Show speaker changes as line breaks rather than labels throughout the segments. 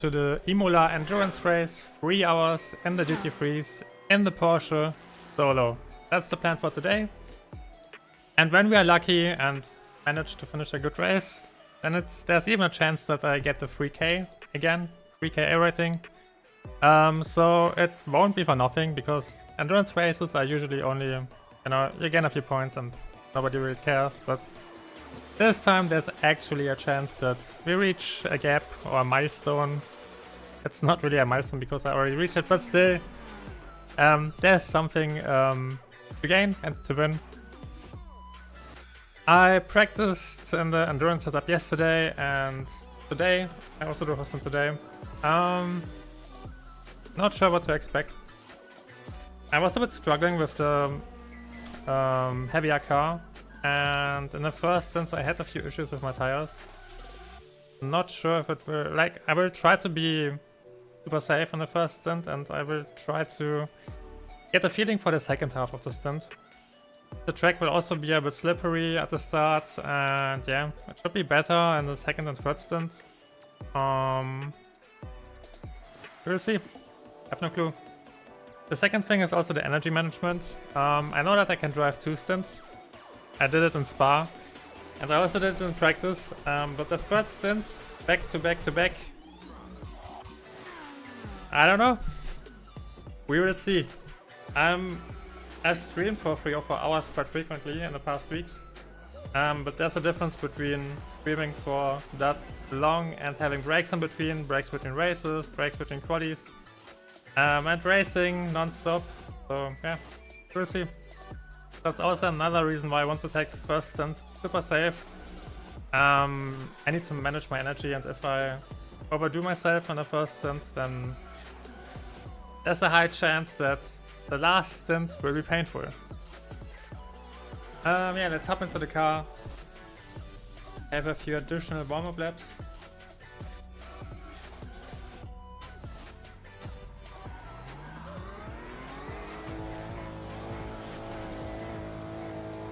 to the Imola endurance race, 3 hours in the GT3s, in the Porsche, solo. That's the plan for today. And when we are lucky and manage to finish a good race, then there's even a chance that I get the 3K again, 3K A rating. So it won't be for nothing, because endurance races are usually only, you gain a few points and nobody really cares, but this time there's actually a chance that we reach a gap or a milestone. It's not really a milestone because I already reached it, but still, there's something to gain and to win. I practiced in the endurance setup yesterday and today. I also do hosting today. Not sure what to expect. I was a bit struggling with the heavier car, and in the first stint I had a few issues with my tires. Not sure if it will, I will try to be super safe in the first stint, and I will try to get a feeling for the second half of the stint. The track will also be a bit slippery at the start, and yeah, it should be better in the second and third stint. We'll see. I have no clue. The second thing is also the energy management. I know that I can drive 2 stints. I did it in Spa, and I also did it in practice, but the third stint, back to back to back, I don't know. We will see. I've streamed for 3 or 4 hours quite frequently in the past weeks, but there's a difference between streaming for that long and having breaks in between, breaks between races, breaks between qualies, and racing non-stop. So yeah, we'll see. That's also another reason why I want to take the first stint super safe. I need to manage my energy, and if I overdo myself in the first stint, then there's a high chance that the last stint will be painful. Yeah, let's hop into the car. Have a few additional warm-up laps.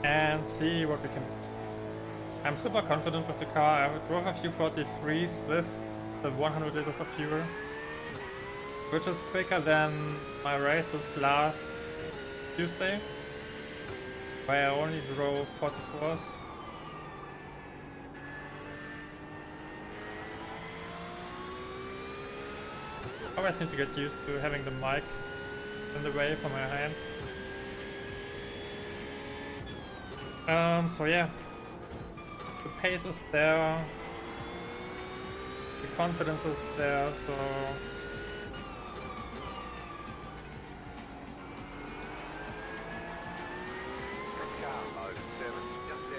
And see what we can do. I'm super confident with the car. I drove a few 43s with the 100 liters of fuel, which is quicker than my races last Tuesday, where I only drove 44s. I always need to get used to having the mic in the way for my hand. So yeah, the pace is there, the confidence is there, so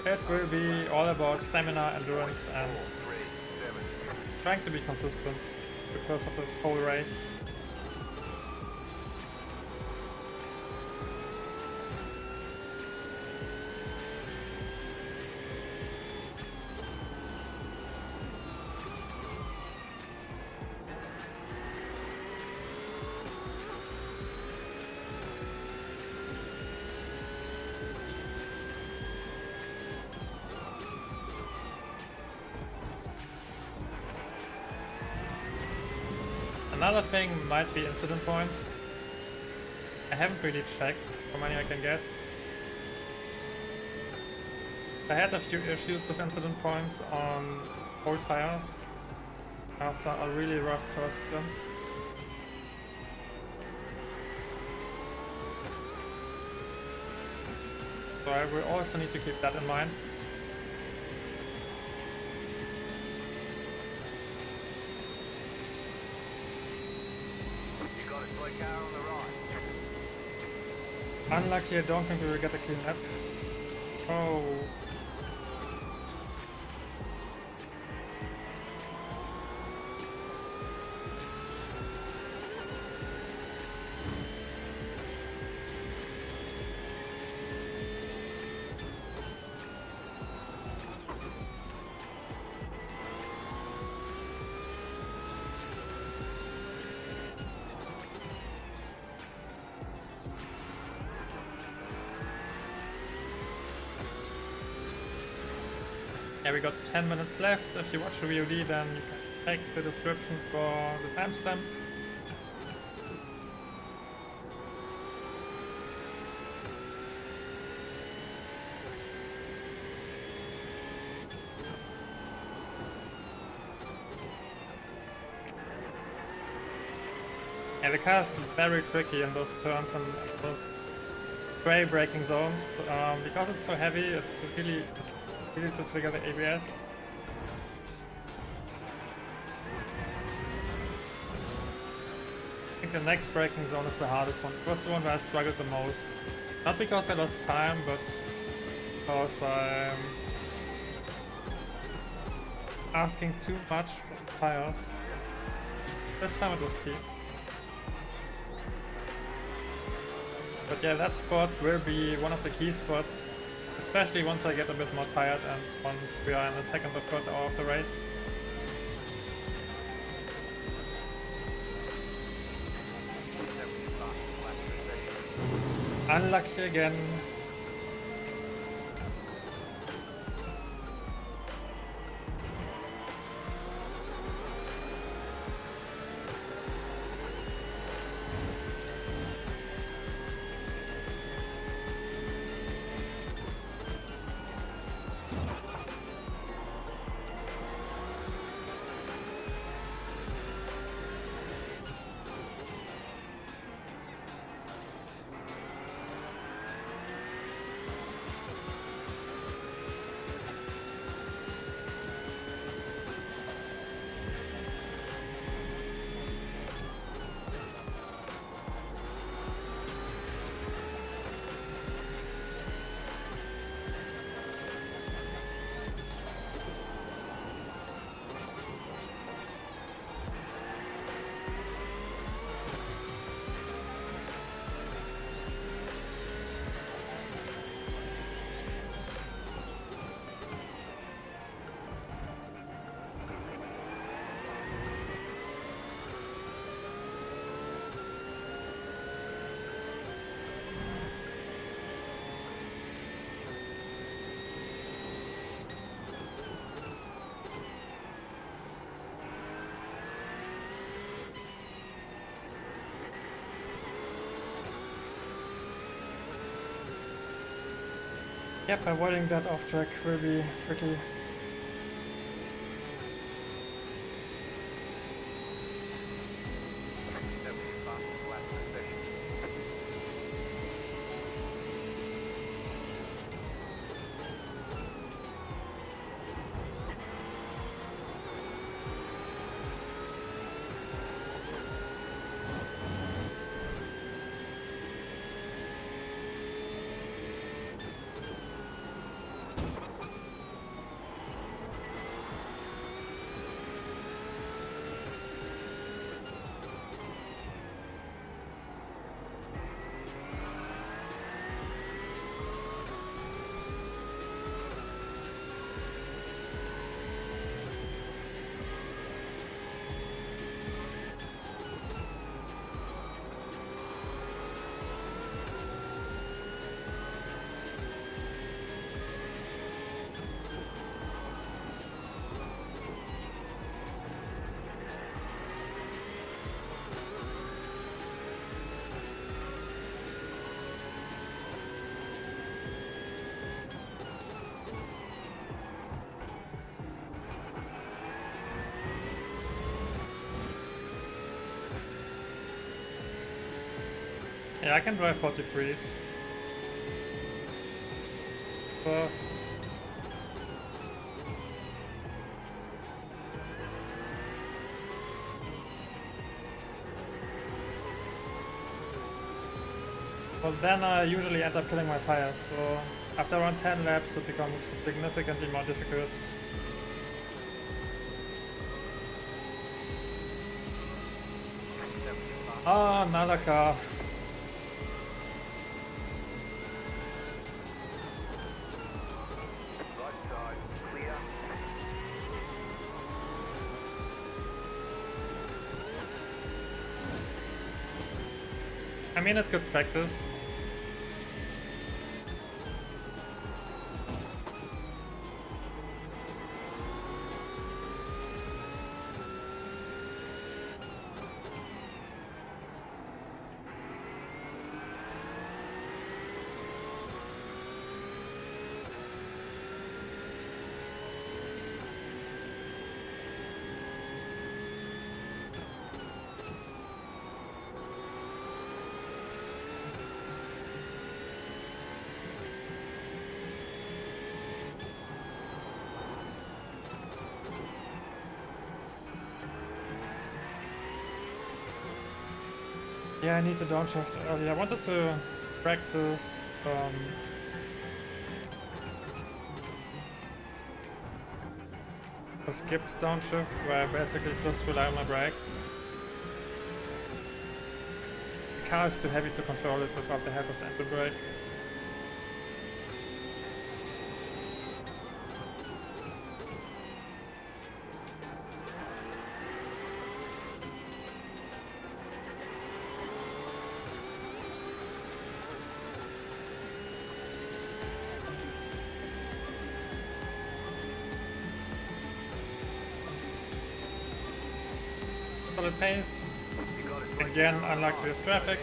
it will be all about stamina, endurance, and trying to be consistent because of the whole race. Another thing might be incident points. I haven't really checked how many I can get. I had a few issues with incident points on old tires after a really rough first stint. So I will also need to keep that in mind. Unlucky, I don't think we will get a clean lap. Oh. Yeah, we got 10 minutes left. If you watch the VOD, then you can check the description for the timestamp. Yeah, the car is very tricky in those turns and those gray braking zones. Because it's so heavy, it's really easy to trigger the ABS. I think the next braking zone is the hardest one. It was the one where I struggled the most. Not because I lost time, but because I'm asking too much from the tires. This time it was key. But yeah, that spot will be one of the key spots, especially once I get a bit more tired and once we are in the second or third hour of the race. Unlucky again. Yep, avoiding that off track will be tricky. Yeah, I can drive 43s. First. Well, then I usually end up killing my tires, so after around 10 laps it becomes significantly more difficult. Oh, another car. I mean, it's good practice. Yeah, I need to downshift early. I wanted to practice a skipped downshift where I basically just rely on my brakes. The car is too heavy to control it without the help of the Endu brake. Solid pace. Again, unlucky with traffic.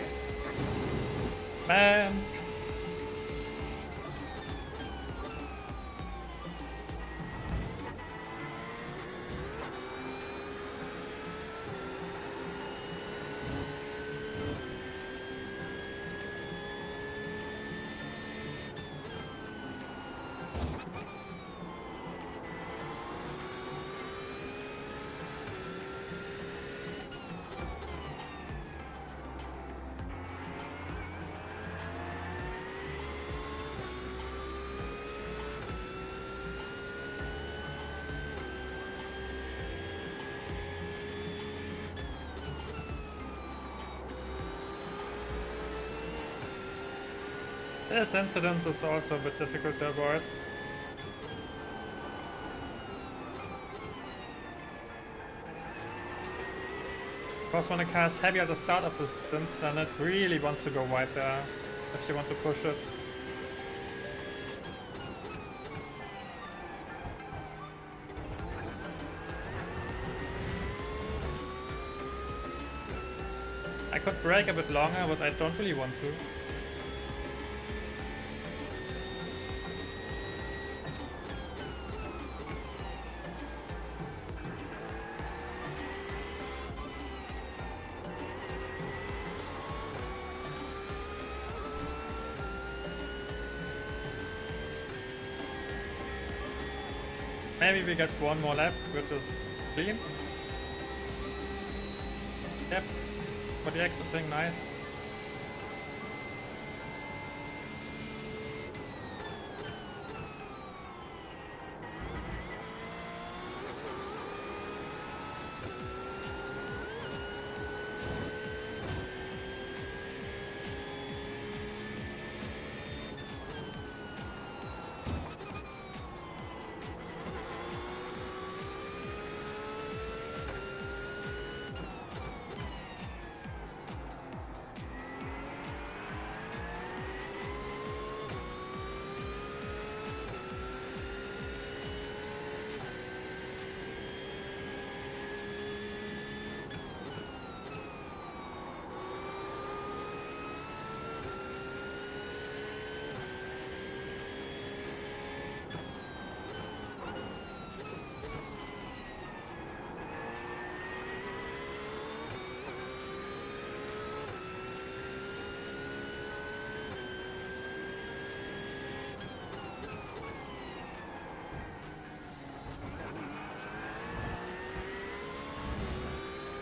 Man! This incident is also a bit difficult to avoid. Because when a car is heavy at the start of the stint, then it really wants to go wide there if you want to push it. I could brake a bit longer, but I don't really want to. Maybe we get one more lap, which is clean. Yep, for the exiting, nice.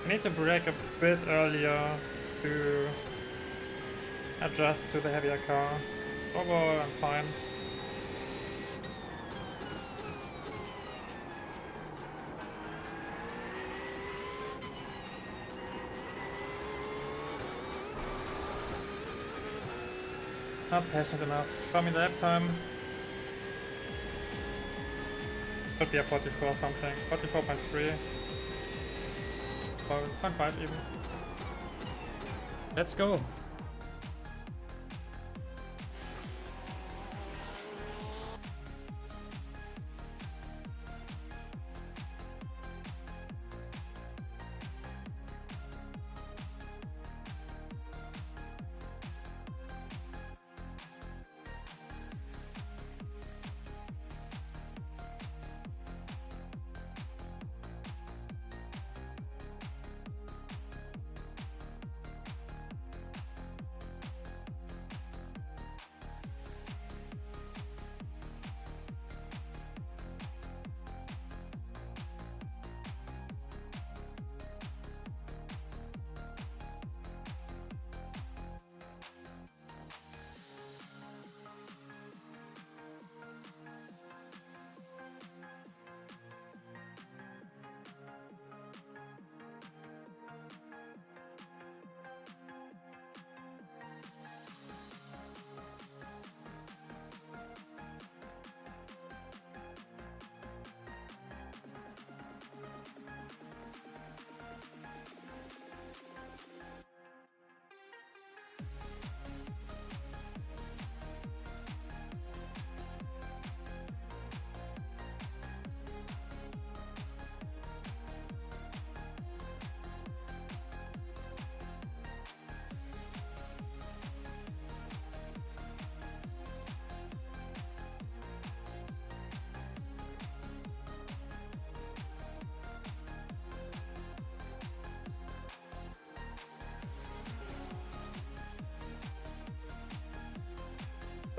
I need to brake a bit earlier to adjust to the heavier car. Overall, I'm fine. Not patient enough. Show me the lap time. Should be a 44 something. 44.3. 0.5 even. Let's go.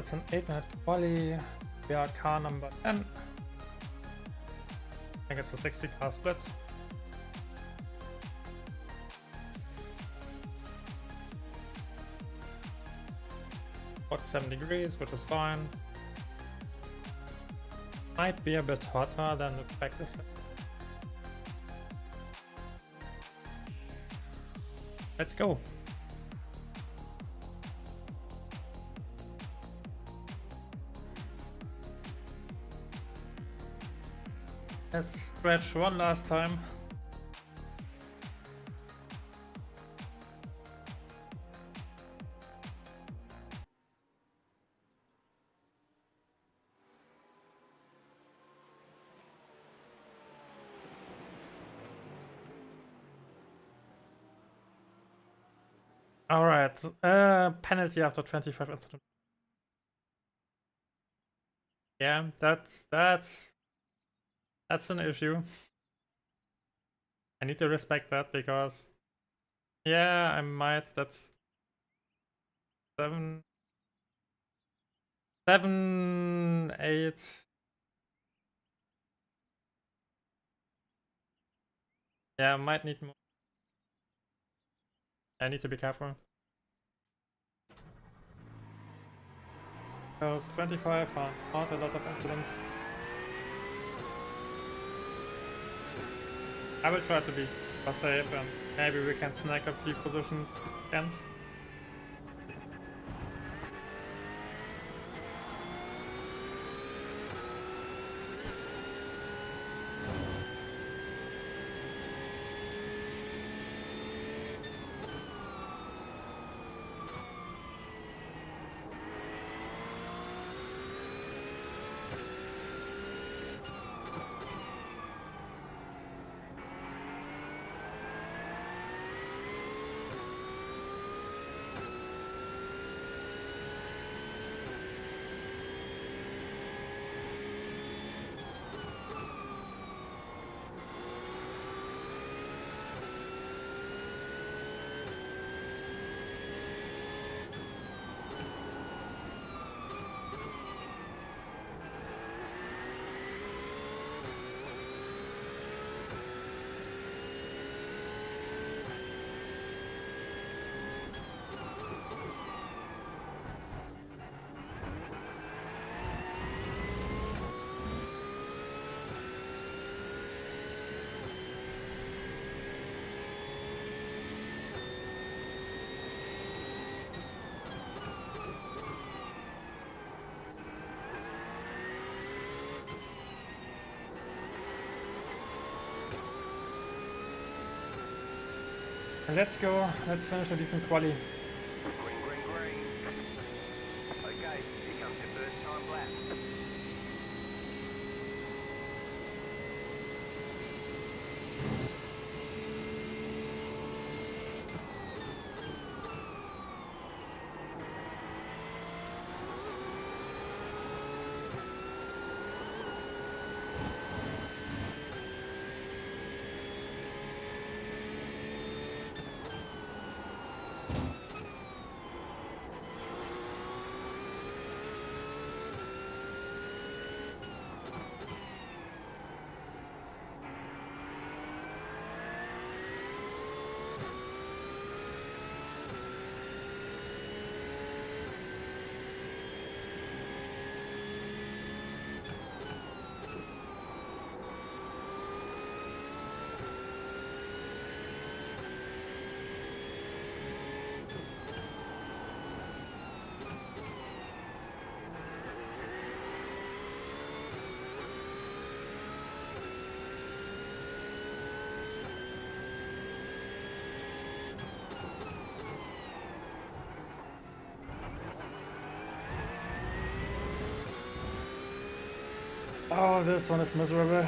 it's an 8-minute quali. We are car number 10. I think it's a 60 car split. About 7 degrees, which is fine. Might be a bit hotter than the practice. Let's go. Let's stretch one last time. All right, penalty after 25 incident. Yeah, that's an issue. I need to respect that because, yeah, I might. That's 7, 8. Yeah, I might need more. I need to be careful. Because 25 are not a lot of incidents. I will try to be safe and maybe we can snag a few positions again. Let's go. Let's finish a decent quali.
Green, green, green. Okay, here comes your first time lap.
Oh, this one is miserable.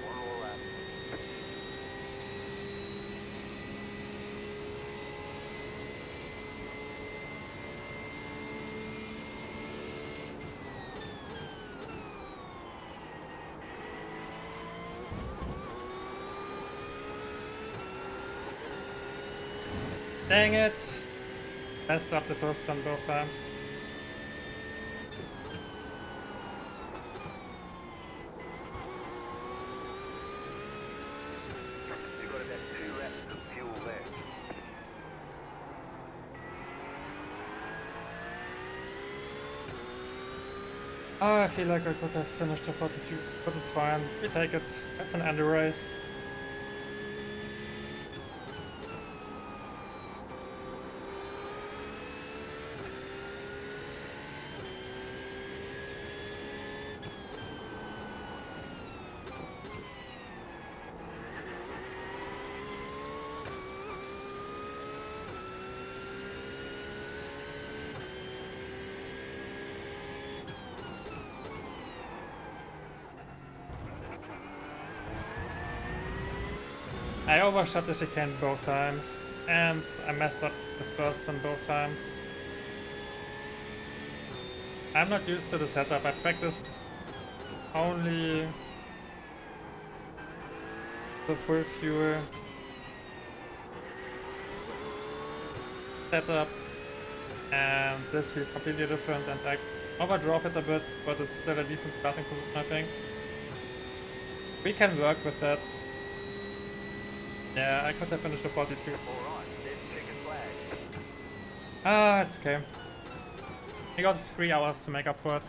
One more lap.
Dang it! Messed up the first turn both times.
You got about 2 laps of fuel left.
Oh, I feel like I could have finished the 42, but it's fine. We take it. That's an Endu race. I overshot the chicane both times, and I messed up the first turn both times. I'm not used to the setup. I practiced only the full fuel setup, and this feels completely different, and I overdrove it a bit, but it's still a decent starting position, I think. We can work with that. Yeah, I could have finished the 42.
Alright, there's checkered flag.
Ah, it's okay. We got 3 hours to make up for it.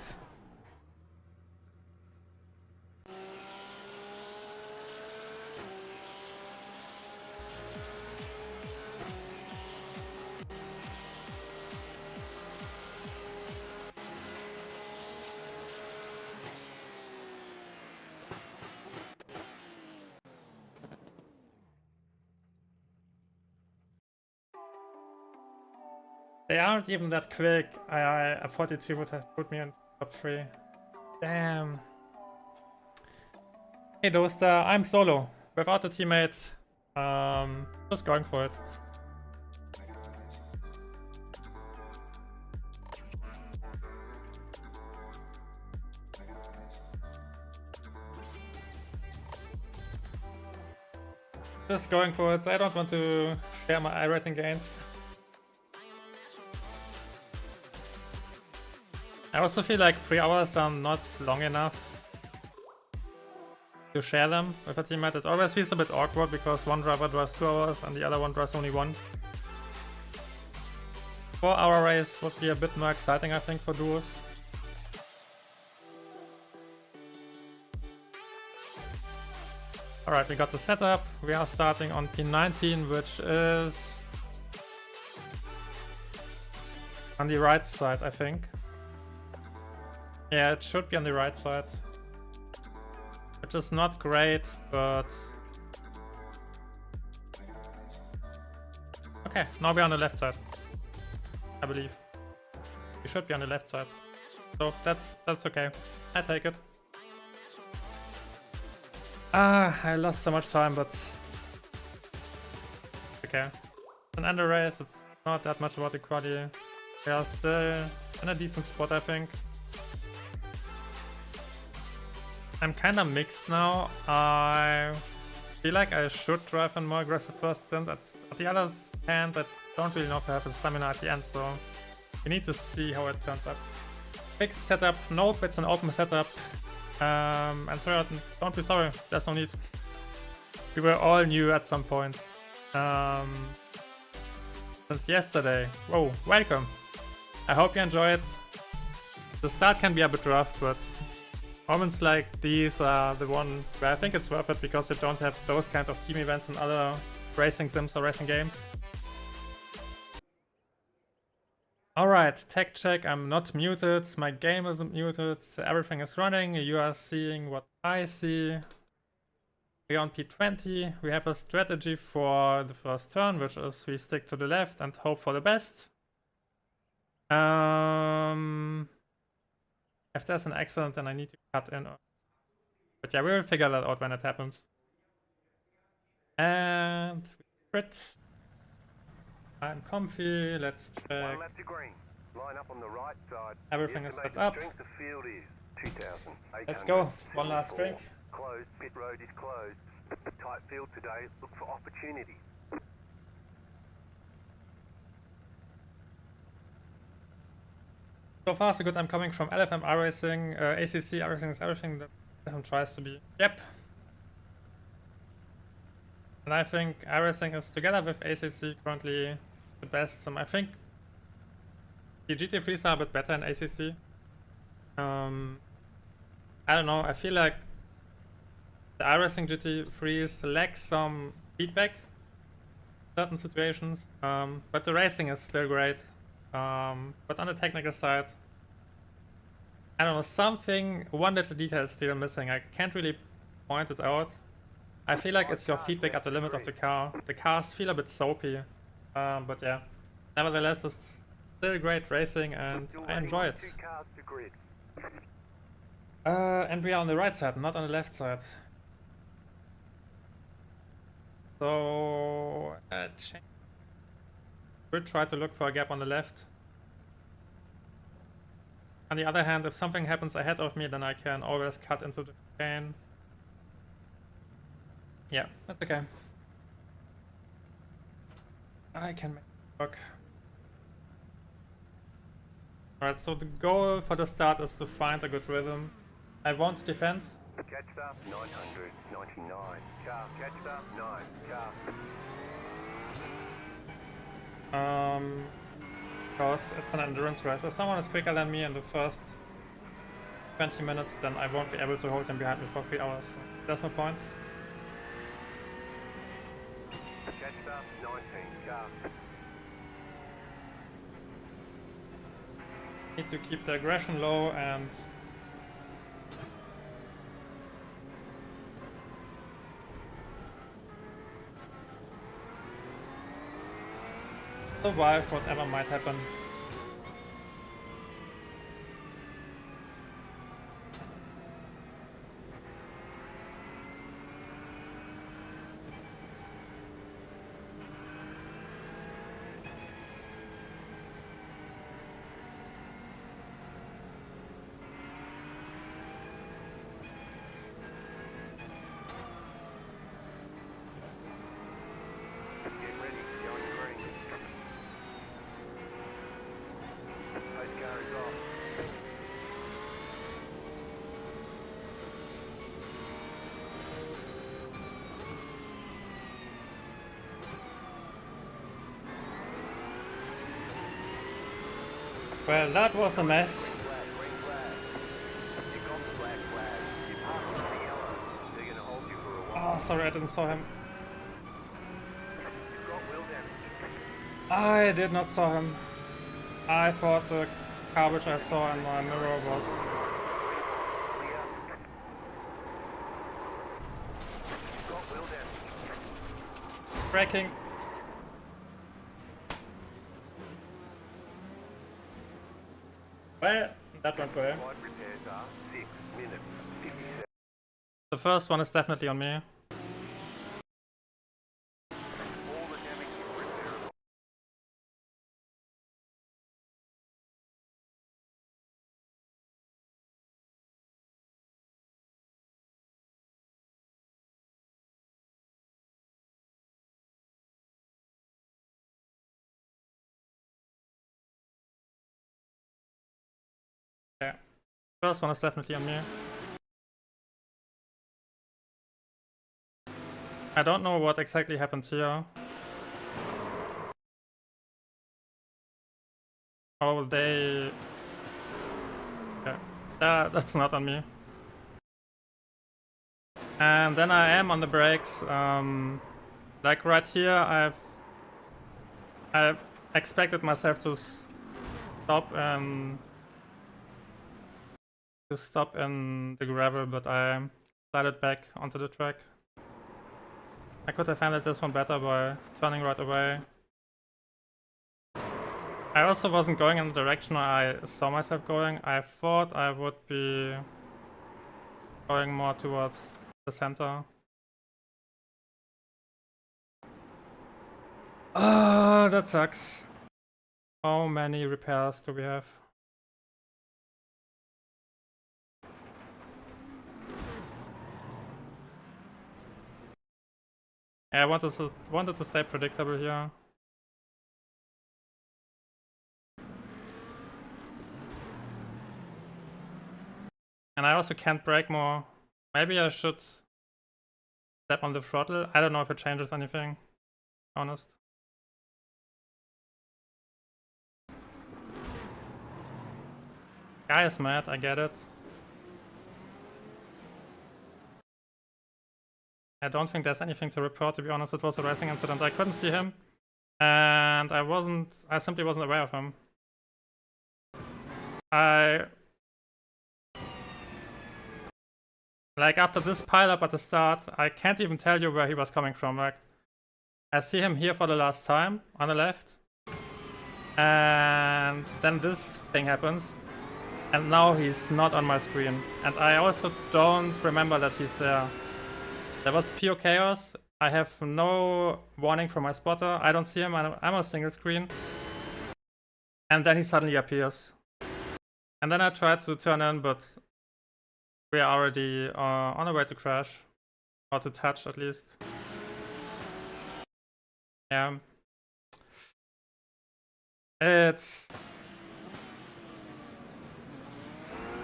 They aren't even that quick. A 42 would have put me in top 3. Damn. Hey Dosta, I'm solo. Without a teammate. Just going for it. Just going for it. I don't want to share my iRacing gains. I also feel like 3 hours are not long enough to share them with a teammate. It always feels a bit awkward because one driver drives 2 hours and the other one drives only 1. 4-hour race would be a bit more exciting, I think, for duos. Alright, we got the setup. We are starting on P19, which is on the right side, I think. Yeah, it should be on the right side. Which is not great, but... Okay, now we're on the left side. I believe. We should be on the left side. So that's okay. I take it. Ah, I lost so much time, but... Okay. It's an Endu race, it's not that much about the quali. We are still in a decent spot, I think. I'm kinda mixed now. I feel like I should drive a more aggressive first stint. At the other hand, I don't really know if I have the stamina at the end, so we need to see how it turns out. Fixed setup. Nope, it's an open setup. And third, don't be sorry, there's no need. We were all new at some point. Since yesterday. Whoa, welcome. I hope you enjoy it. The start can be a bit rough, but moments like these are the one where I think it's worth it because you don't have those kind of team events in other racing sims or racing games. Alright, tech check, I'm not muted, my game isn't muted, everything is running, you are seeing what I see. We're on P20, we have a strategy for the first turn, which is we stick to the left and hope for the best. If there's an accident, then I need to cut in. But yeah, we will figure that out when it happens. And we crit. I'm comfy, let's check.
1 lap to green. Line up on the right side.
Everything is set
Estimated
up.
strength of field is 2,800.
Let's go. One last drink.
Closed. Pit road is closed. Tight field today. Look for opportunity.
So far so good. I'm coming from LFM iRacing, ACC iRacing is everything that LFM tries to be. Yep. And I think iRacing is together with ACC currently the best. I think the GT3s are a bit better in ACC. I don't know, I feel like the iRacing GT3s lack some feedback in certain situations, but the racing is still great. But on the technical side, I don't know, one little detail is still missing. I can't really point it out. I feel like it's your feedback at the limit of the car. The cars feel a bit soapy, but yeah. Nevertheless, it's still great racing and I enjoy it. And we are on the right side, not on the left side. So, we'll try to look for a gap on the left. On the other hand, if something happens ahead of me, then I can always cut into the chain. Yeah, that's okay. I can make it work. Alright, so the goal for the start is to find a good rhythm. I won't defend.
Catch up 999. Car, catch up 9. Car.
Because it's an endurance race. If someone is quicker than me in the first 20 minutes, then I won't be able to hold him behind me for 3 hours. So there's no point.
Catch up 19. Car.
Need to keep the aggression low and survive whatever might happen.
Get ready, going green. Post car is off.
Well, that was a mess.
Flag, green flag. You got the black flag. You passed on the yellow. They're gonna hold you for a while.
Oh, sorry, I didn't saw him.
You've got wheel damage.
I did not saw him. I thought the car which I saw in my mirror was
Clear. You've got wheel damage.
braking. Well, that went well.
Wide repairs are 6 minutes 57.
The first one is definitely on me.
All the damage is repairable.
Yeah. First one is definitely on me. I don't know what exactly happened here. Oh, they... Okay. That's not on me. And then I am on the brakes. Like right here, I expected myself to stop in the gravel, but I slided back onto the track. I could have handled this one better by turning right away. I also wasn't going in the direction I saw myself going. I thought I would be going more towards the center. Ah, that sucks. How many repairs do we have? I wanted to stay predictable here. And I also can't brake more. Maybe I should step on the throttle. I don't know if it changes anything, honest. Guy is mad, I get it. I don't think there's anything to report, to be honest. It was a racing incident. I couldn't see him. And I simply wasn't aware of him. Like, after this pileup at the start, I can't even tell you where he was coming from. Like, I see him here for the last time, on the left. And then this thing happens. And now he's not on my screen. And I also don't remember that he's there. There was pure chaos. I have no warning from my spotter. I don't see him. I'm on a single screen. And then he suddenly appears. And then I tried to turn in, but we are already on the way to crash. Or to touch, at least. Yeah. It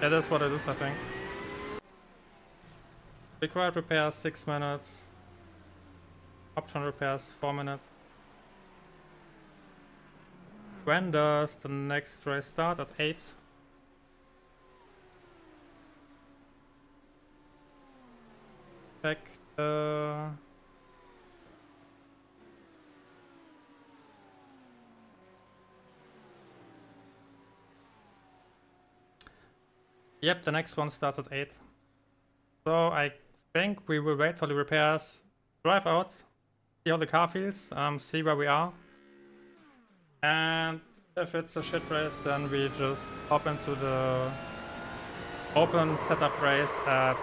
is what it is, I think. Required repairs 6 minutes. Option repairs 4 minutes. When does the next race start? At 8? Check the... Yep, the next one starts at 8. So I think we will wait for the repairs, drive out, see how the car feels, see where we are. And if it's a shit race, then we just hop into the open setup race at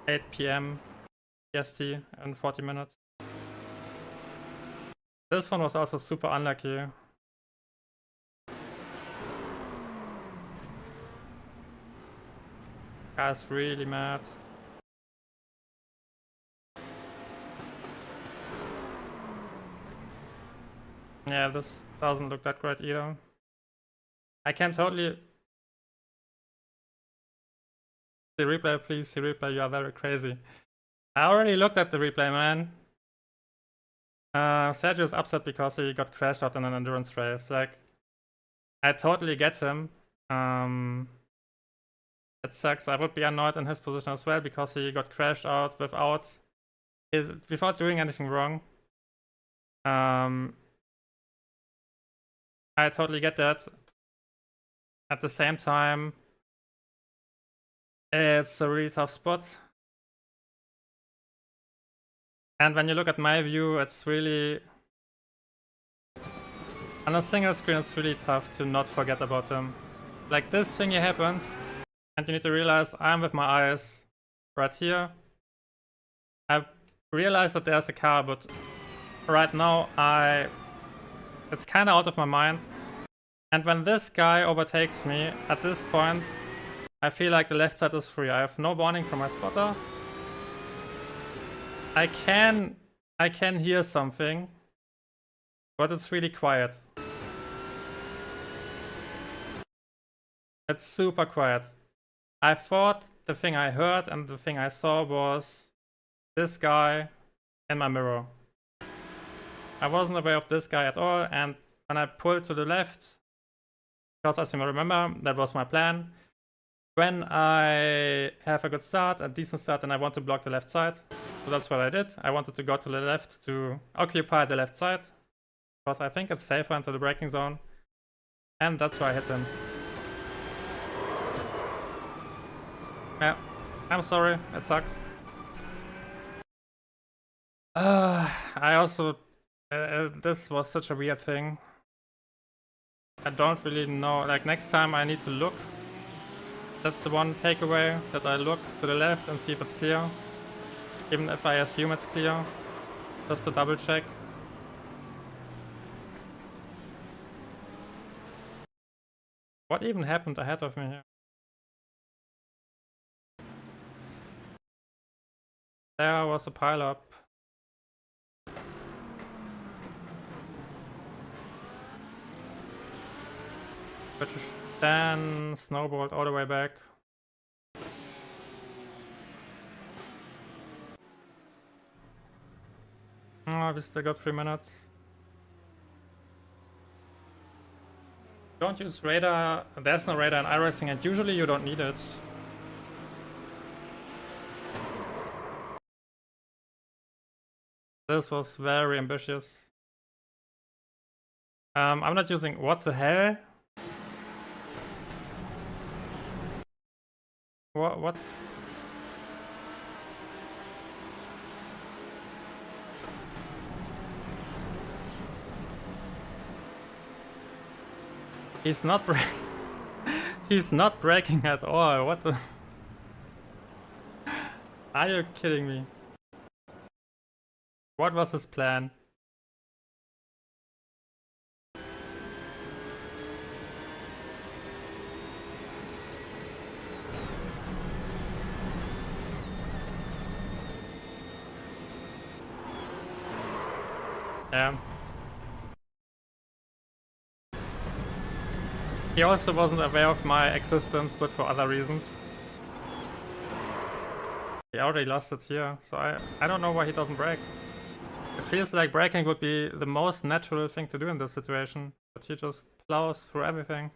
8 PM EST in 40 minutes. This one was also super unlucky. Guy's really mad. Yeah, this doesn't look that great either. I can totally... The replay, please, the replay, you are very crazy. I already looked at the replay, man. Sergio's upset because he got crashed out in an endurance race. Like, I totally get him. It sucks. I would be annoyed in his position as well because he got crashed out without doing anything wrong. I totally get that. At the same time, it's a really tough spot. And when you look at my view, it's really... On a single screen, it's really tough to not forget about him. Like, this thing here happens, and you need to realize I'm with my eyes right here. I realize that there's a car, but right now it's kind of out of my mind. And when this guy overtakes me, at this point, I feel like the left side is free. I have no warning from my spotter. I can hear something, but it's really quiet. It's super quiet. I thought the thing I heard and the thing I saw was this guy in my mirror. I wasn't aware of this guy at all, and when I pulled to the left, because as you may remember, that was my plan. When I have a good start, a decent start, and I want to block the left side. So that's what I did. I wanted to go to the left to occupy the left side, because I think it's safer into the braking zone. And that's why I hit him. Yeah, I'm sorry, it sucks. I also... this was such a weird thing. I don't really know, like next time I need to look. That's the one takeaway, that I look to the left and see if it's clear. Even if I assume it's clear, just to double check. What even happened ahead of me here? There was a pileup. British. Then snowboard all the way back. Oh, we still got 3 minutes. Don't use radar. There's no radar in iRacing, and usually you don't need it. This was very ambitious. I'm not using. What the hell? What? He's not he's not braking at all. What the? Are you kidding me? What was his plan? Yeah. He also wasn't aware of my existence, but for other reasons. He already lost it here, so I don't know why he doesn't brake. It feels like braking would be the most natural thing to do in this situation, but he just plows through everything.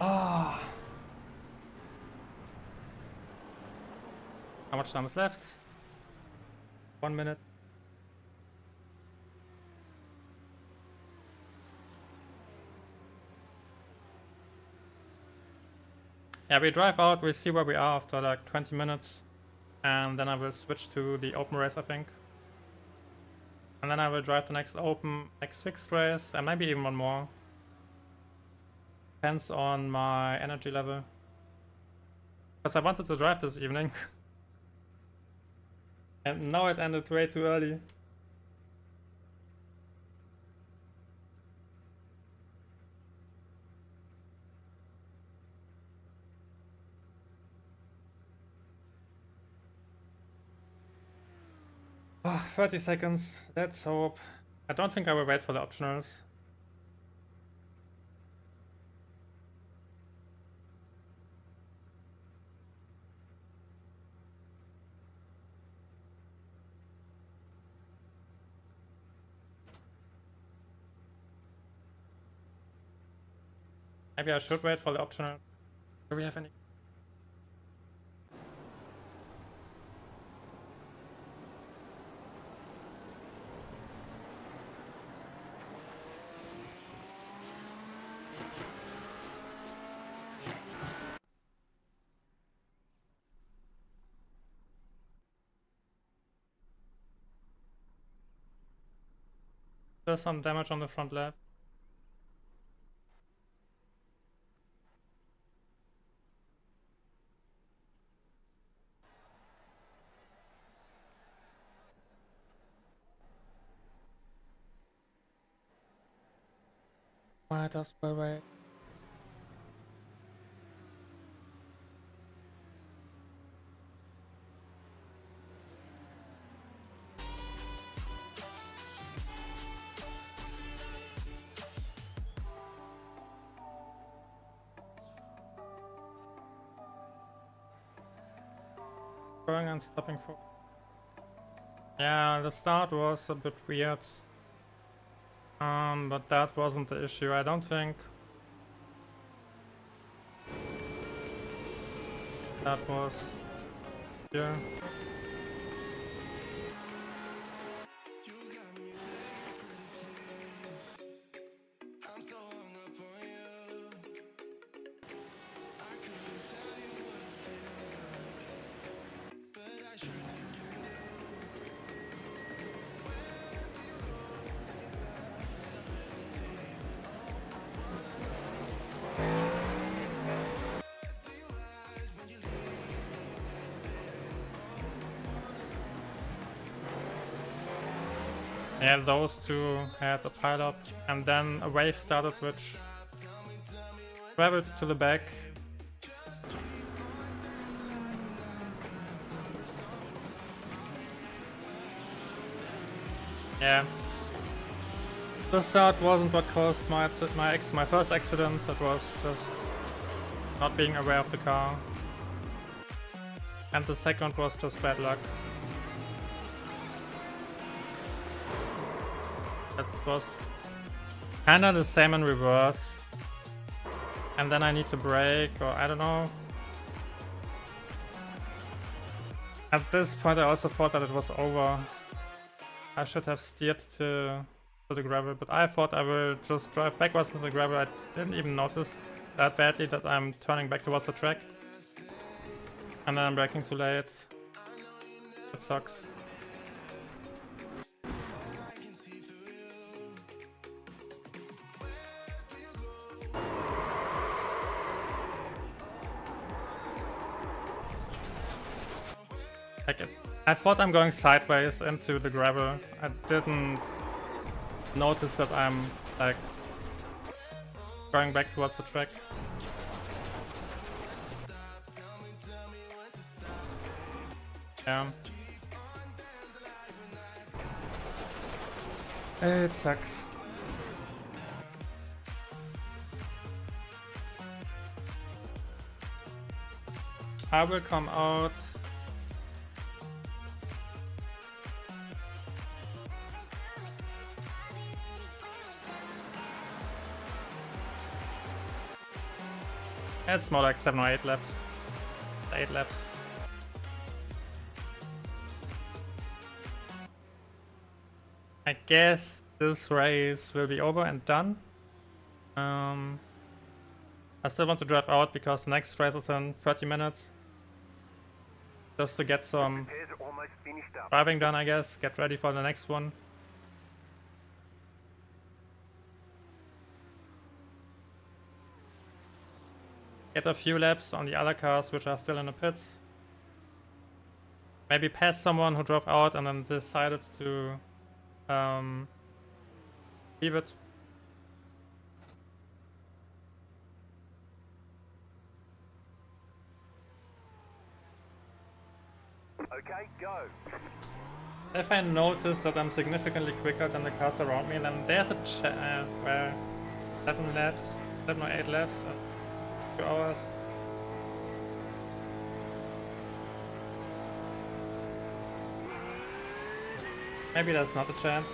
Ah. How much time is left? 1 minute. Yeah, we drive out, we see where we are after like 20 minutes. And then I will switch to the open race, I think. And then I will drive the next fixed race, and maybe even one more. Depends on my energy level. Because I wanted to drive this evening. And now it ended way too early. Oh, 30 seconds, let's hope. I don't think I will wait for the optionals. Maybe I should wait for the optional. Do we have any? There's some damage on the front left. Why does we wait? Going and stopping for. Yeah, the start was a bit weird. But that wasn't the issue, I don't think. That was here. Yeah, those two had a pileup, and then a wave started which traveled to the back. Yeah. The start wasn't what caused my first accident. It was just not being aware of the car. And the second was just bad luck. It was kinda the same in reverse. And then I need to brake, or I don't know. At this point I also thought that it was over. I should have steered to the gravel, but I thought I will just drive backwards to the gravel. I didn't even notice that badly that I'm turning back towards the track. And then I'm braking too late. It sucks. Like I thought I'm going sideways into the gravel. I didn't notice that I'm like going back towards the track. Yeah. It sucks. I will come out. It's more like 7 or 8 laps. 8 laps. I guess this race will be over and done. I still want to drive out because the next race is in 30 minutes. Just to get some
Repairs are almost finished up.
driving done, I guess. Get ready for the next one. Get a few laps on the other cars which are still in the pits. Maybe pass someone who drove out and then decided to leave it.
Okay, go.
If I notice that I'm significantly quicker than the cars around me, then there's a well, 7 laps, 7 or 8 laps, 2 hours. Maybe that's not a chance.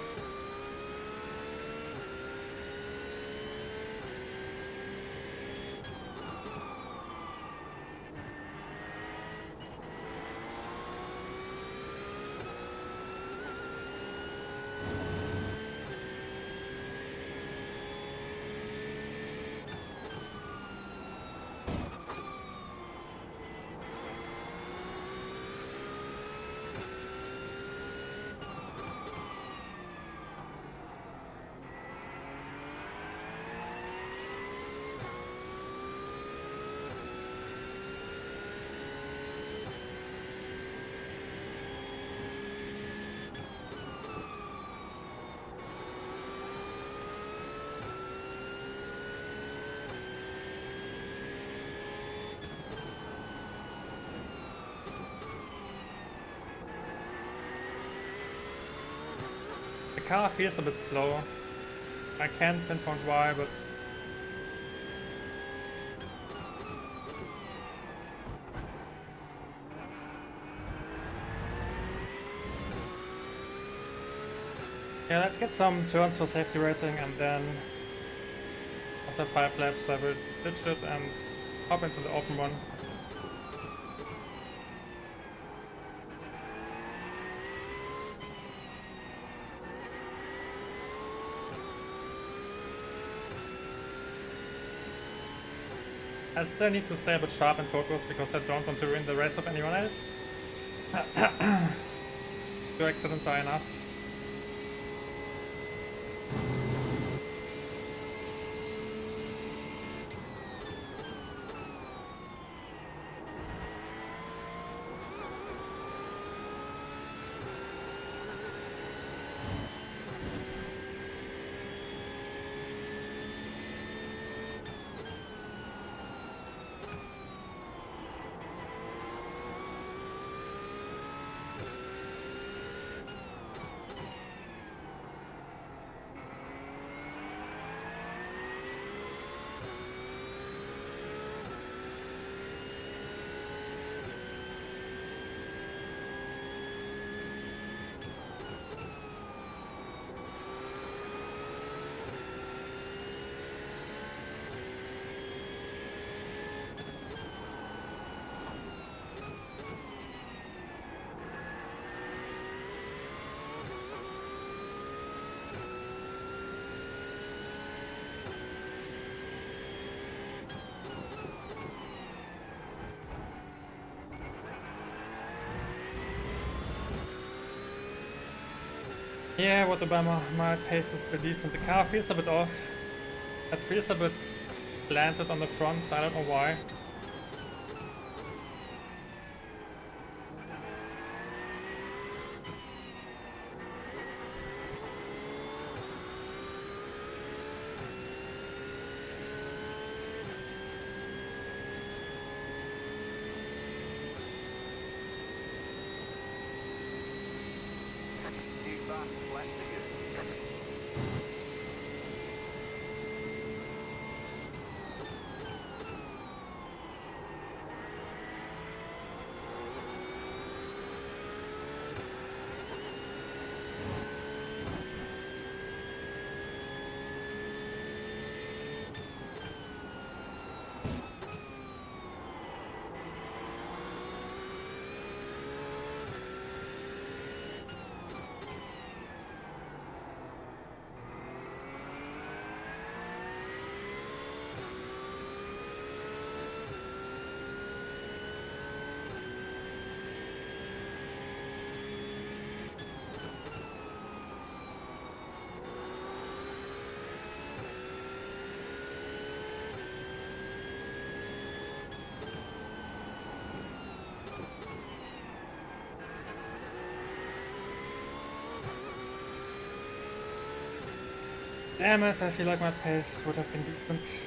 The car feels a bit slow. I can't pinpoint why, but yeah, let's get some turns for safety rating, and then after 5 laps I will ditch it and hop into the open one. I still need to stay a bit sharp and focused because I don't want to ruin the race of anyone else. 2 accidents are enough. Yeah, what Obama, my pace is still decent. The car feels a bit off. It feels a bit slanted on the front, I don't know why.
Keep back, flat ticket.
Damn it, I feel like my pace would have been decent.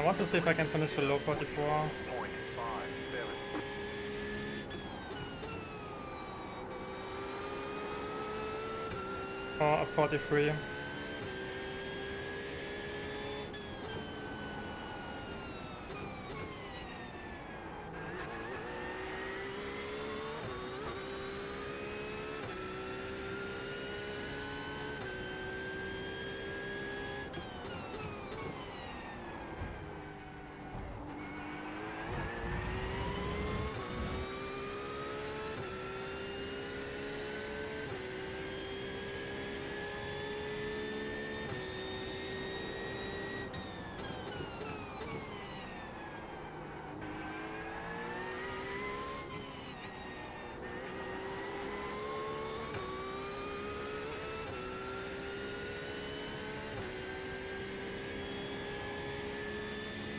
I want to see if I can finish below 44
.57.
or a 43.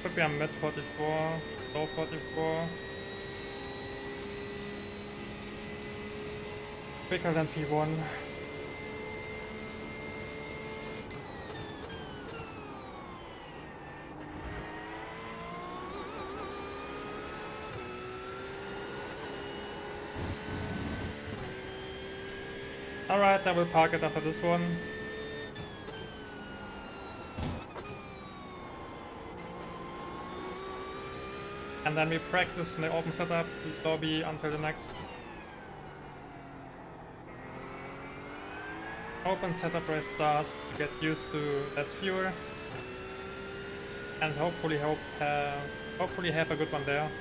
Could be a mid 44, low 44. Quicker than P1. Alright, I will park it after this one. And then we practice in the open setup lobby until the next open setup race starts to get used to less fuel. And hopefully have a good one there.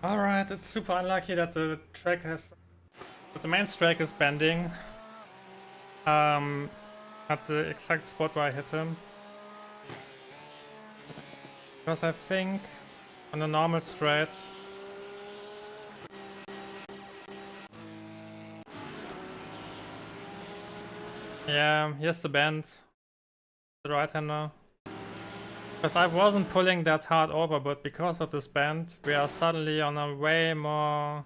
Alright, it's super unlucky that the track has... that the main track is bending. At the exact spot where I hit him. Because I think on the normal straight... yeah, here's the bend. The right-hander. Because I wasn't pulling that hard over, but because of this bend, we are suddenly on a way more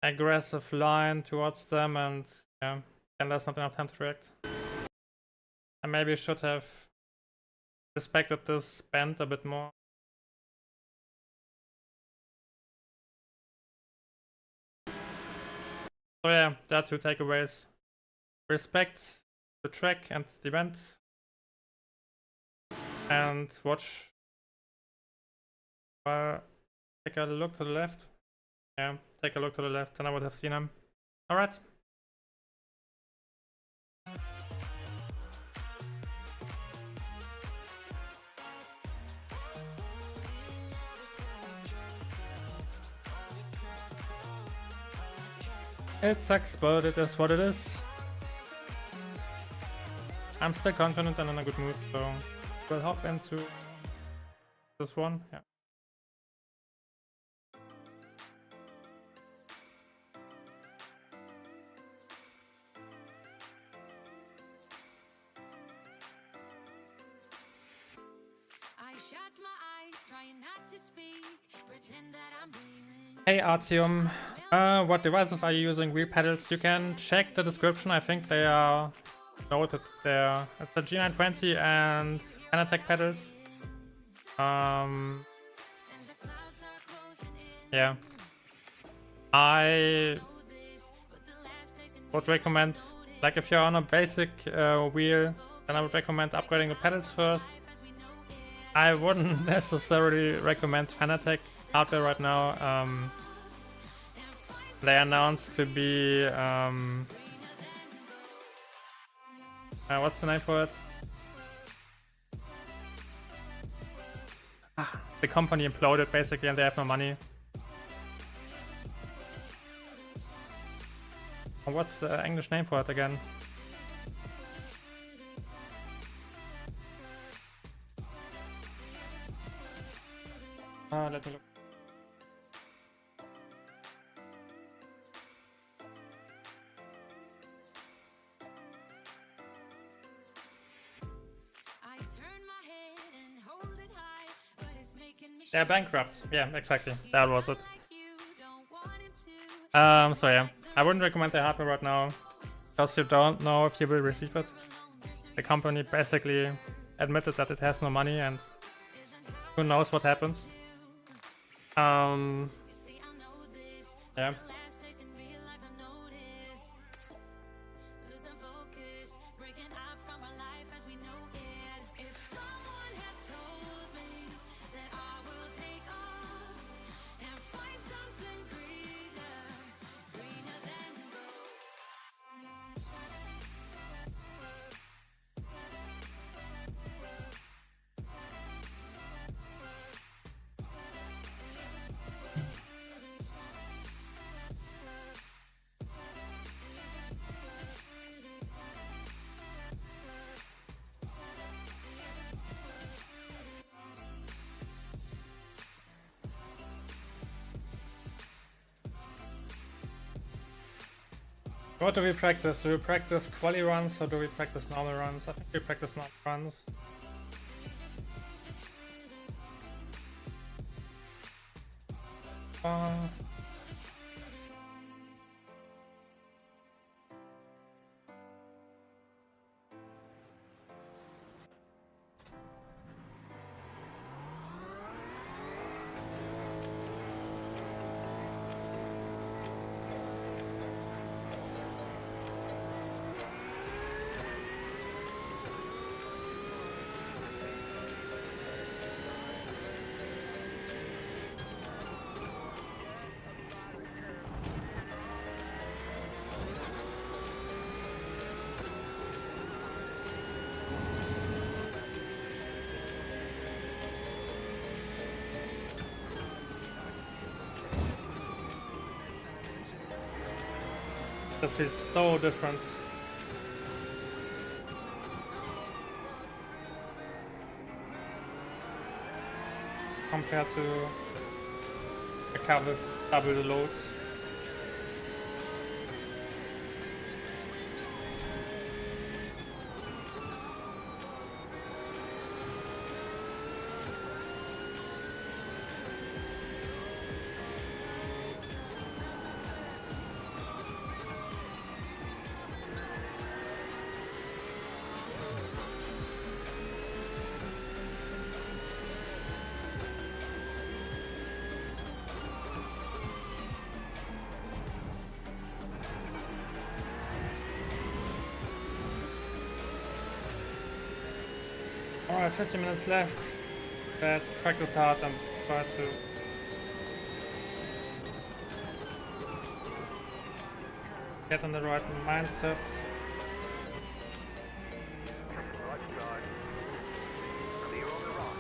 aggressive line towards them, and yeah, and there's not enough time to react. I maybe should have respected this bend a bit more. So yeah, there are two takeaways. Respect the track and the event. And watch. Take a look to the left. Yeah, take a look to the left, and I would have seen him. Alright. It sucks, but it is what it is. I'm still confident and in a good mood, so we'll hop into this one. Yeah. Hey Artium, what devices are you using? Wheel pedals? You can check the description. I think they are noted there. It's a G920 and Fanatec pedals. Yeah. I would recommend, like if you're on a basic wheel, then I would recommend upgrading the pedals first. I wouldn't necessarily recommend Fanatec hardware right now. They announced to be what's the name for it? The company imploded basically, and they have no money. What's the English name for it again? Let me look. They're bankrupt. Yeah, exactly. That was it. So yeah, I wouldn't recommend the hardware right now, because you don't know if you will receive it. The company basically admitted that it has no money, and who knows what happens. Yeah. What do we practice? Do we practice quali runs or do we practice normal runs? I think we practice normal runs. This feels so different. Compared to a car with double the load. Alright, 50 minutes left. Let's practice hard and try to get in the right mindset.
Right side. Clear on the right.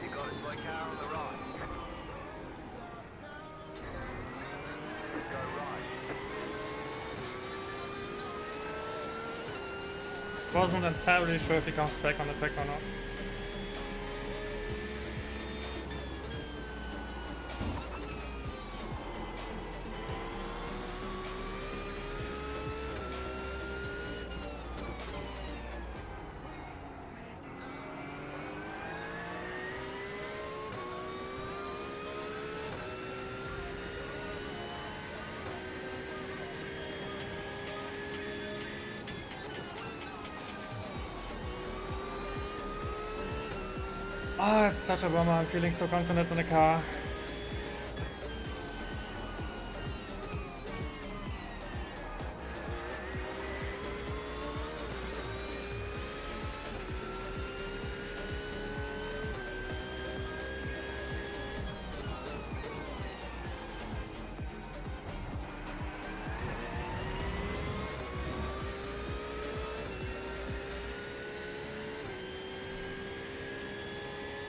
You got a slow car on the right. Go right.
Wasn't entirely sure if he comes back on the track or not. Ah, it's such a bummer. I'm feeling so confident in the car.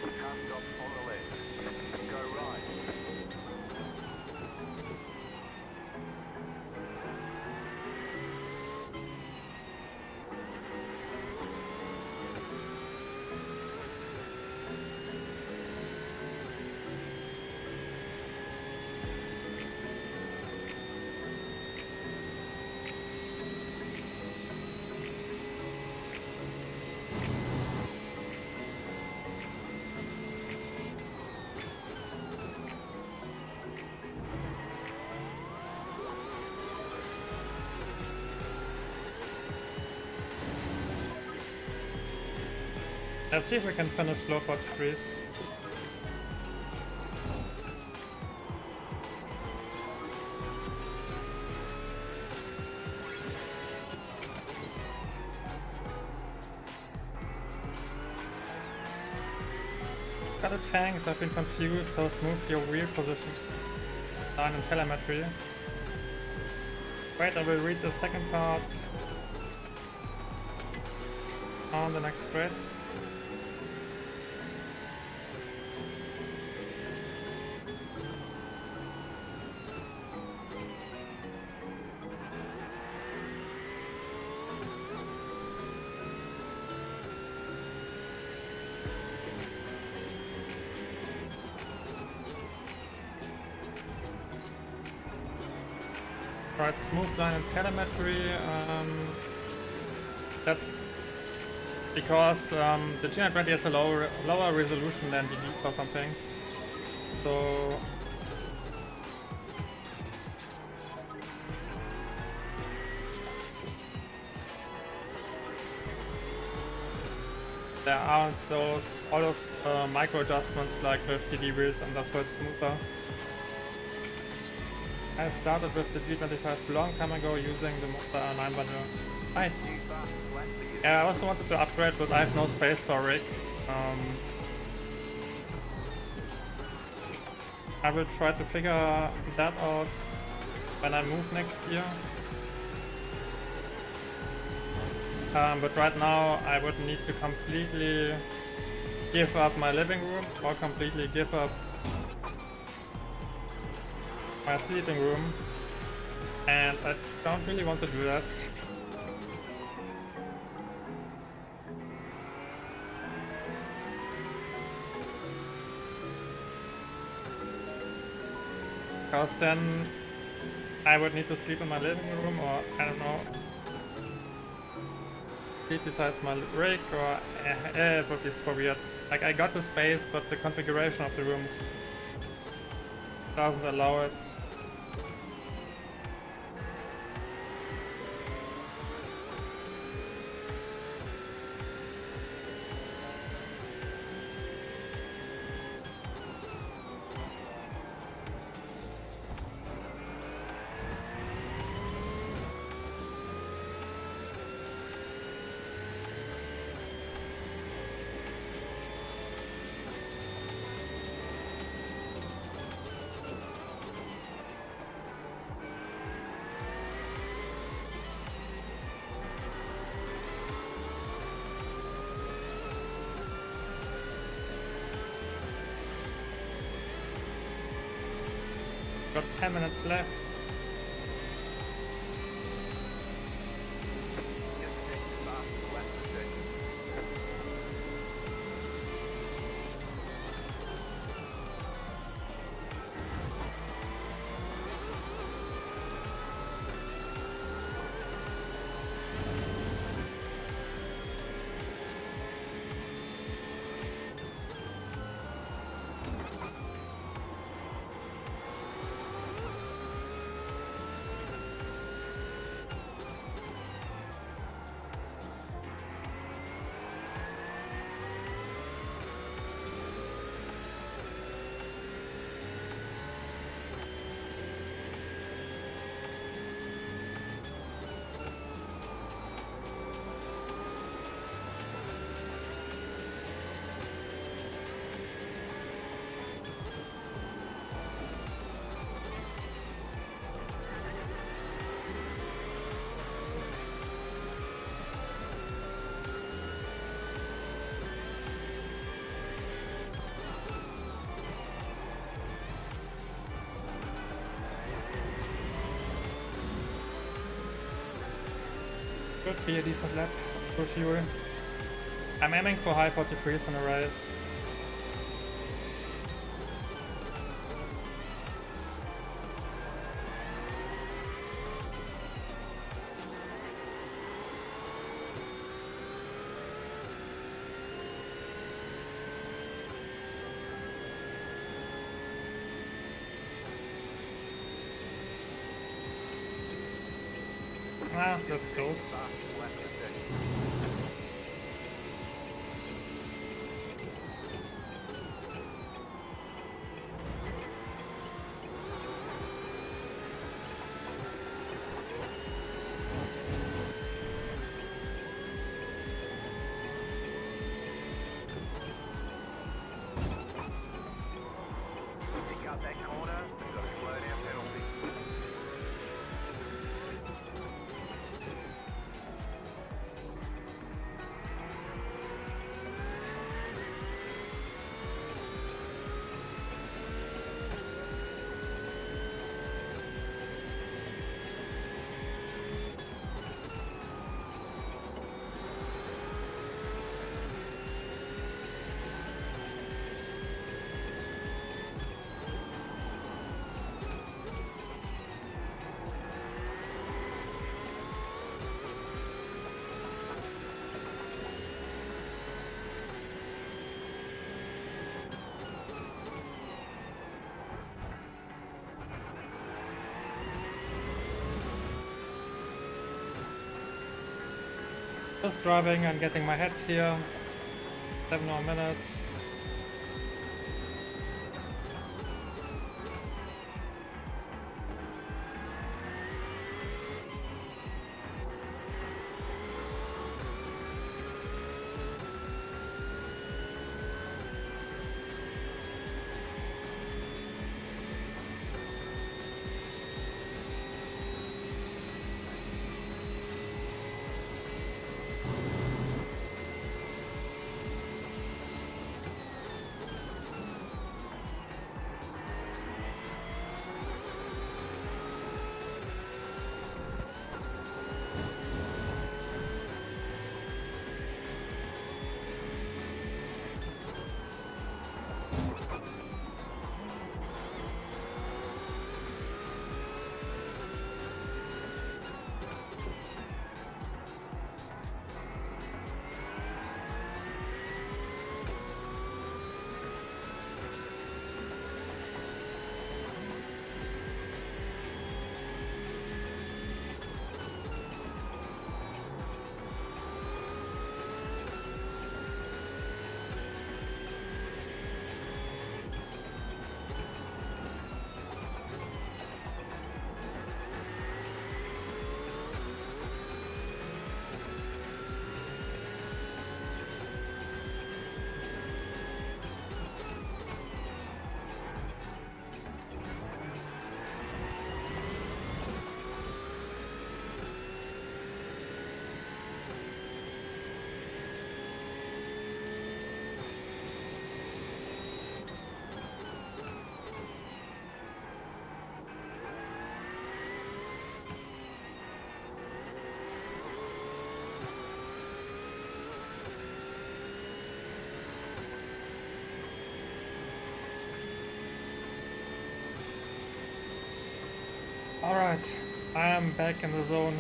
Car stops on the left. Go right.
Let's see if we can finish low 43s. Got it, thanks. I've been confused how smooth your wheel position line in telemetry. Wait, I will read the second part on the next stretch. Right, smooth line and telemetry. That's because the GT3 has a lower resolution than the Deep or something. So there aren't all those micro adjustments like with DD wheels, and that's why it's smoother. I started with the G25 a long time ago using the Monster 9 bundle. Nice. Yeah, I also wanted to upgrade, but I have no space for a rig. I will try to figure that out when I move next year. But right now I would need to completely give up my living room or completely give up my sleeping room, and I don't really want to do that. Because then I would need to sleep in my living room, or I don't know, sleep besides my rig, or it would be super weird. Like, I got the space, but the configuration of the rooms doesn't allow it. Got 10 minutes left. Could be a decent lap for fuel. I'm aiming for high 43s in a race. Ah, that's close.
Pick up that corner, we've got a slow down penalty.
Just driving and getting my head clear. 7 more minutes. Alright, I am back in the zone.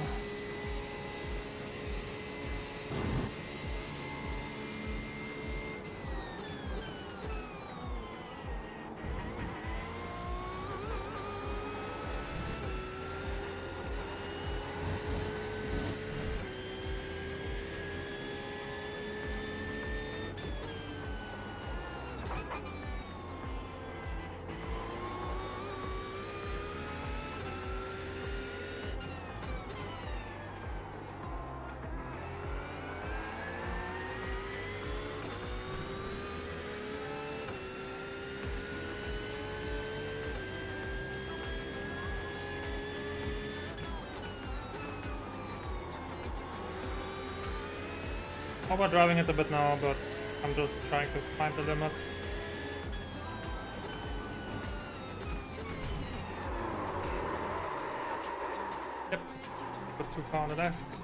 Overdriving it a bit now, but I'm just trying to find the limits. Yep, got too far on the left.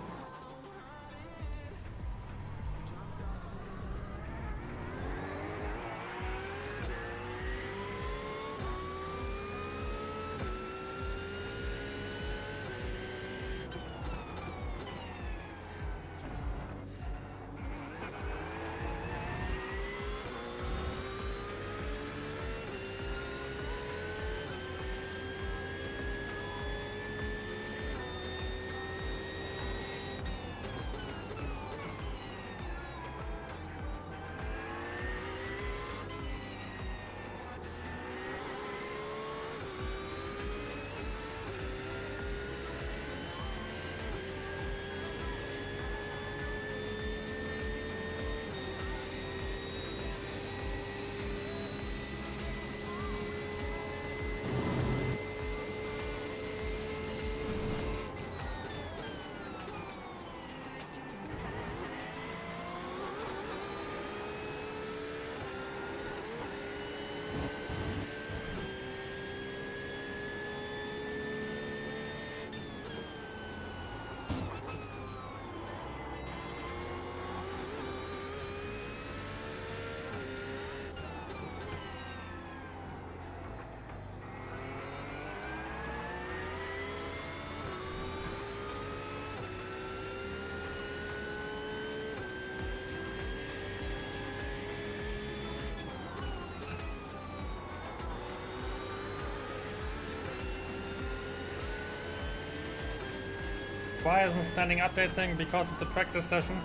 Why isn't standing updating? Because it's a practice session.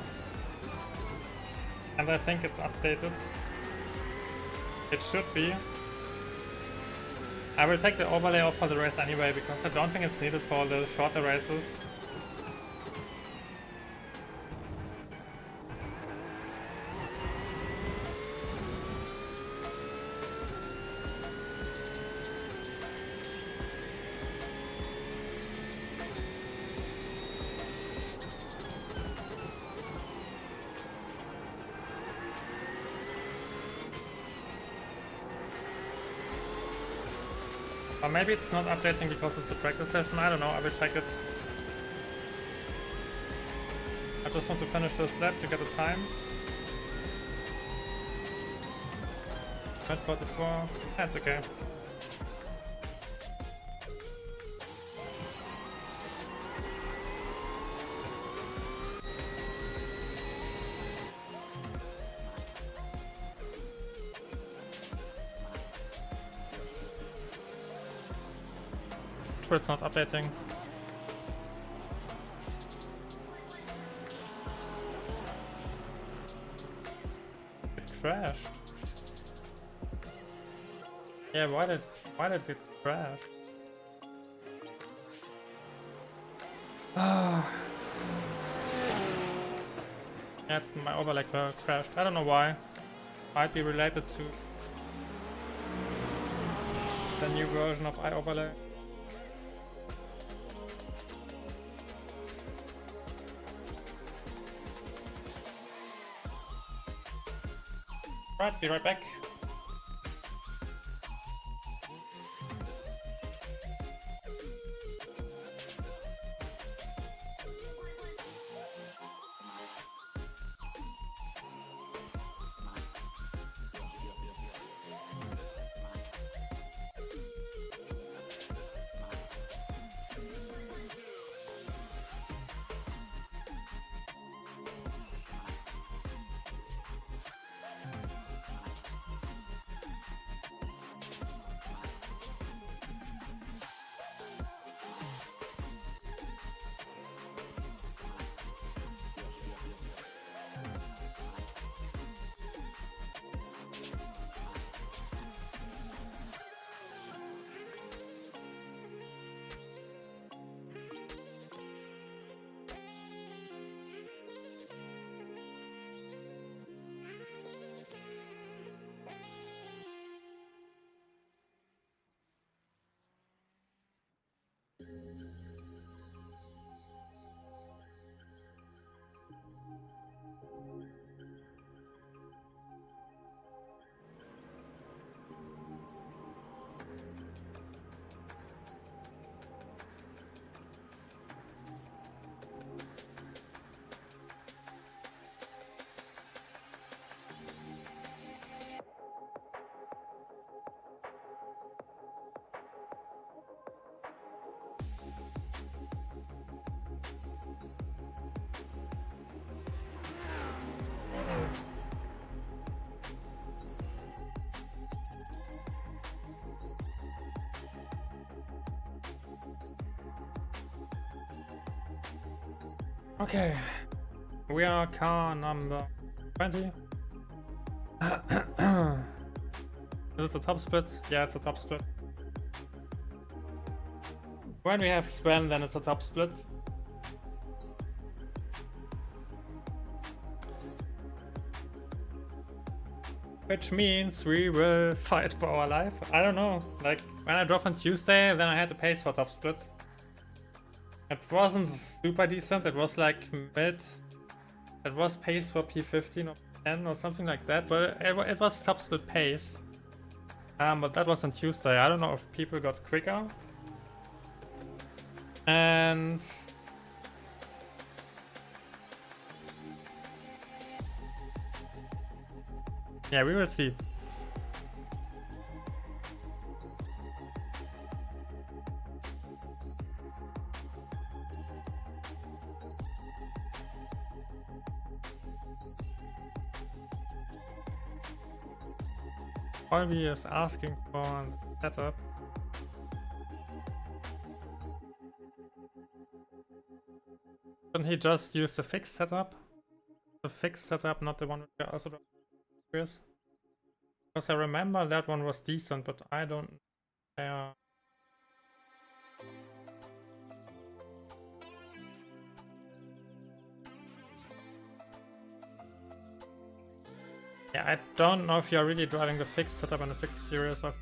And I think it's updated. It should be. I will take the overlay off for the race anyway, because I don't think it's needed for the shorter races. Or maybe it's not updating because it's a practice session, I don't know, I will check it. I just want to finish this lap to get the time. 1:44, that's okay. Sure, it's not updating. It crashed. Yeah, why did it crash? Yeah, my overlay crashed. I don't know why. Might be related to the new version of iOverlay. Right, be right back. Okay, we are car number 20. Is it the top split? Yeah, it's a top split. When we have Sven, then it's a top split. Which means we will fight for our life. I don't know, like when I drove on Tuesday, then I had to pace for top split. It wasn't super decent, it was like mid. It was pace for P15 or 10 or something like that, but it was top split pace. But that was on Tuesday. I don't know if people got quicker. And yeah, we will see. Qualy is asking for a setup. Shouldn't he just use the fixed setup? The fixed setup, not the one with the also because I remember that one was decent, but I don't know. Yeah, I don't know if you're really driving the fixed setup and the fixed series of.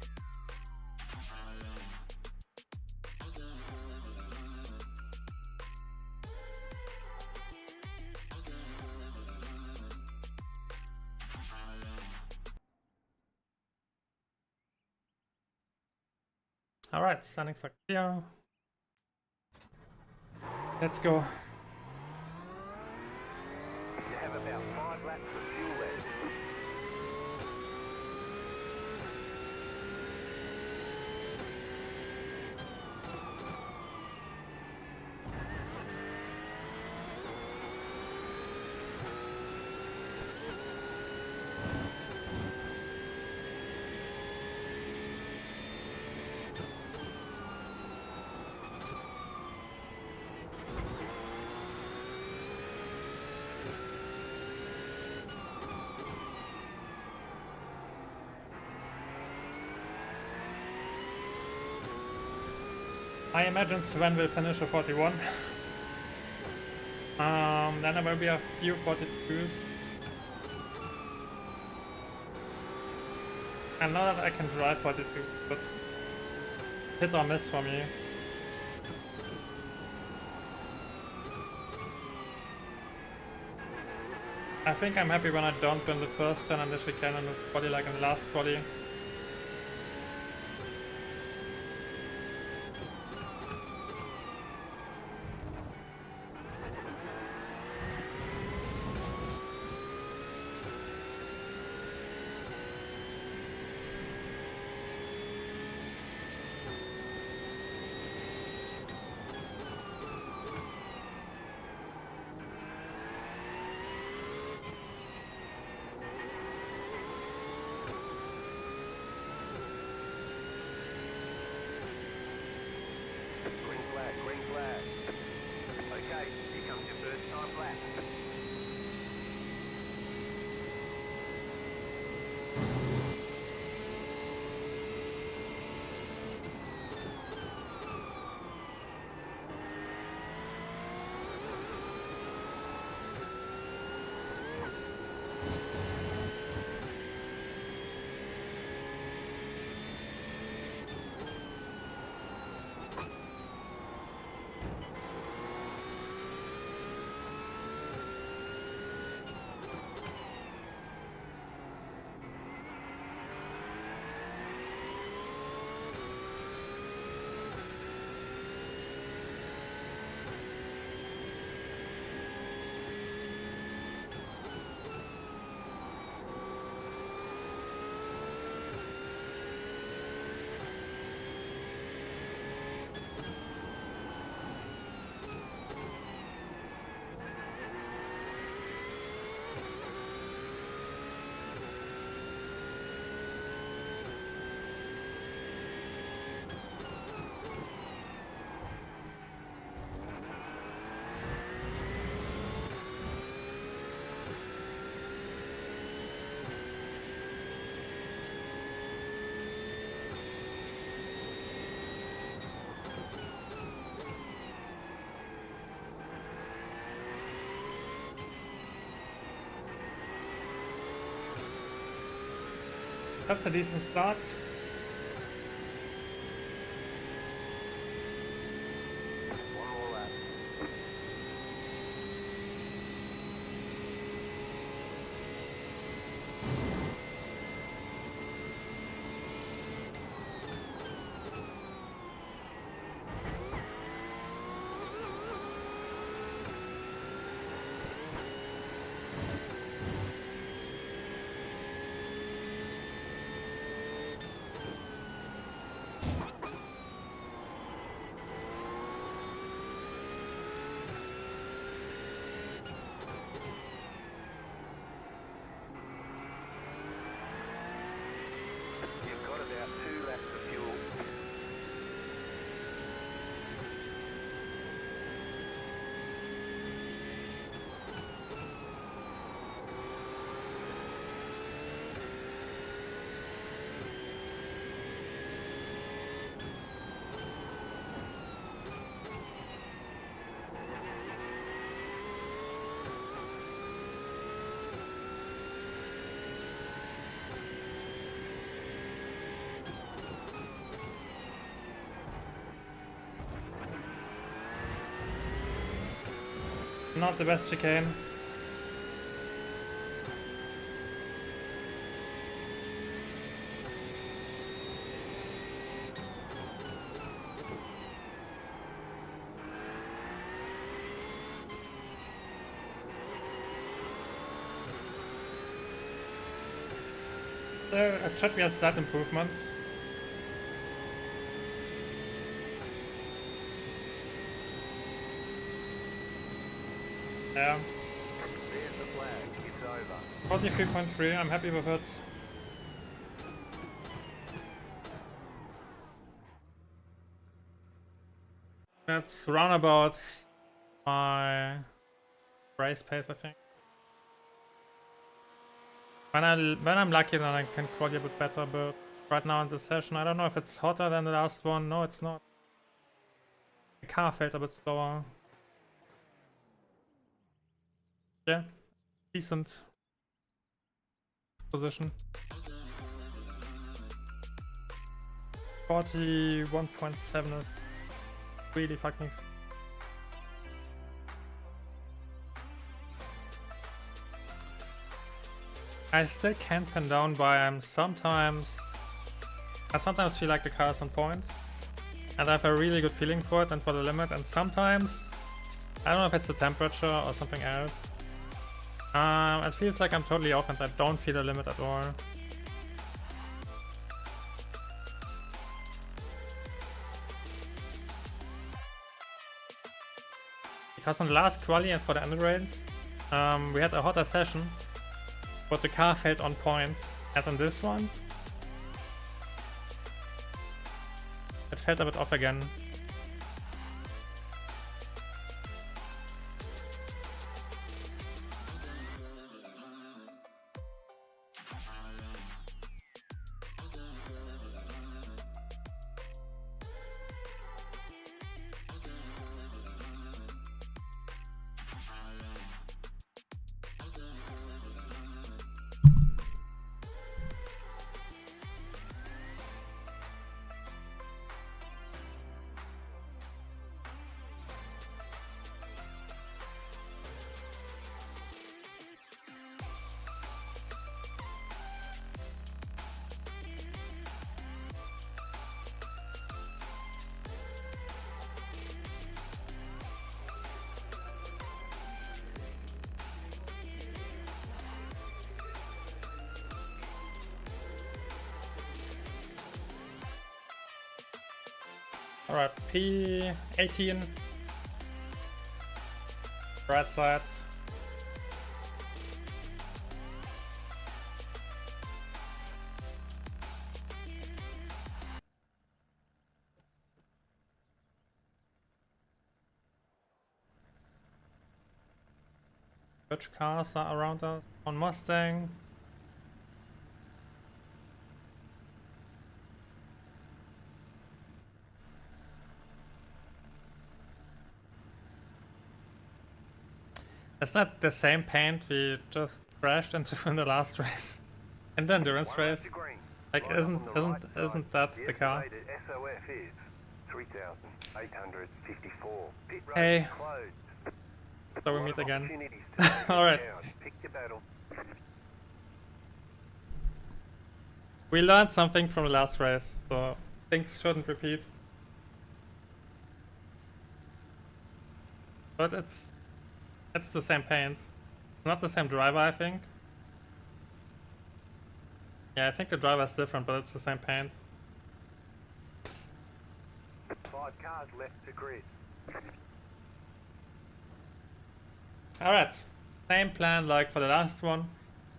Alright, standings are clear. Let's go.
You have about 5 laps of fuel left.
I imagine Sven will finish a 41. Then there will be a few 42s. And now that I can drive 42, but hit or miss for me. I think I'm happy when I don't win the first turn and the chicane in this quali like in the last quali. That's a decent start.
One more lap. You've got about 2 laps of fuel.
Not the best chicane. There should be a slight improvement. Yeah,
There's the flag. It's over.
43.3, I'm happy with it. That's roundabout my race pace, I think. When I'm lucky, then I can qualify a bit better, but right now in this session, I don't know if it's hotter than the last one. No, it's not. The car felt a bit slower. Yeah, decent position. 41.7 is really fucking. I still can't pin down why I sometimes feel like the car is on point, and I have a really good feeling for it and for the limit, and sometimes I don't know if it's the temperature or something else. It feels like I'm totally off and I don't feel the limit at all. Because on the last quali and for the Endu race, we had a hotter session, but the car felt on point. And on this one, it felt a bit off again. Alright, P18. Right side. Which cars are around us? On Mustang. It's not the same paint we just crashed into in the last race. In the endurance
One lap
race.
to green.
Like,
Right up on the right
isn't
side,
that the car?
estimated SOF is 3,854. Pit road
Hey.
is closed.
So we
Lot
meet
of
again.
opportunities today.
Alright.
Now, pick your battle.
We learned something from the last race, so things shouldn't repeat. But it's the same paint. Not the same driver, I think. Yeah, I think the driver is different, but it's the same paint.
5 cars left to grid.
Alright, same plan like for the last one.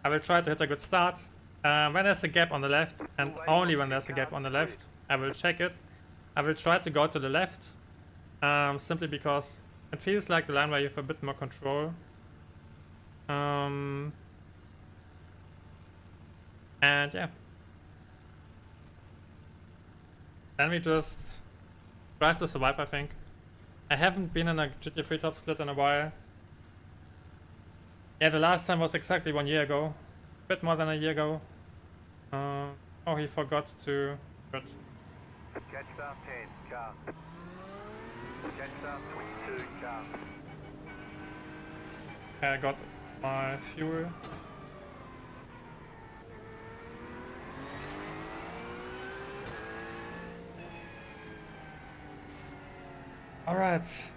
I will try to hit a good start. When there's a gap on the left, and only when there's a gap on the left, I will check it. I will try to go to the left, simply because it feels like the line where you have a bit more control. And yeah. Then we just drive to survive, I think. I haven't been in a GT3 top split in a while. Yeah, the last time was exactly 1 year ago. A bit more than a year ago. Oh, he forgot to... But
Catch start 10, car. Catch start 22, car.
I got my fuel. Alright.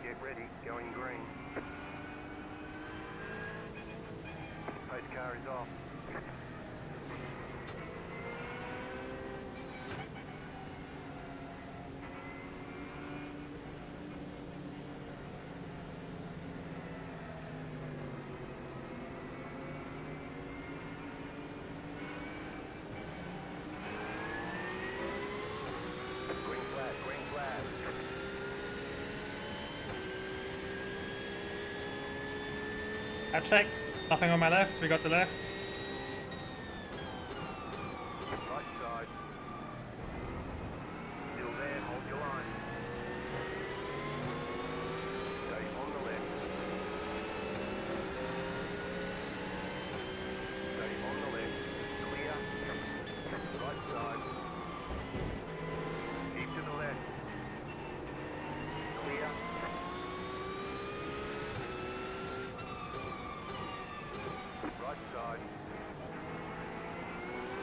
Get ready, going green. Pace car is off. Green flag, green flag.
I checked. Nothing on my left. We got the left.
Right side. Still there, hold your line. Stay on the left. Stay on the left. Clear. Right side. Keep to the left. Clear. Right side.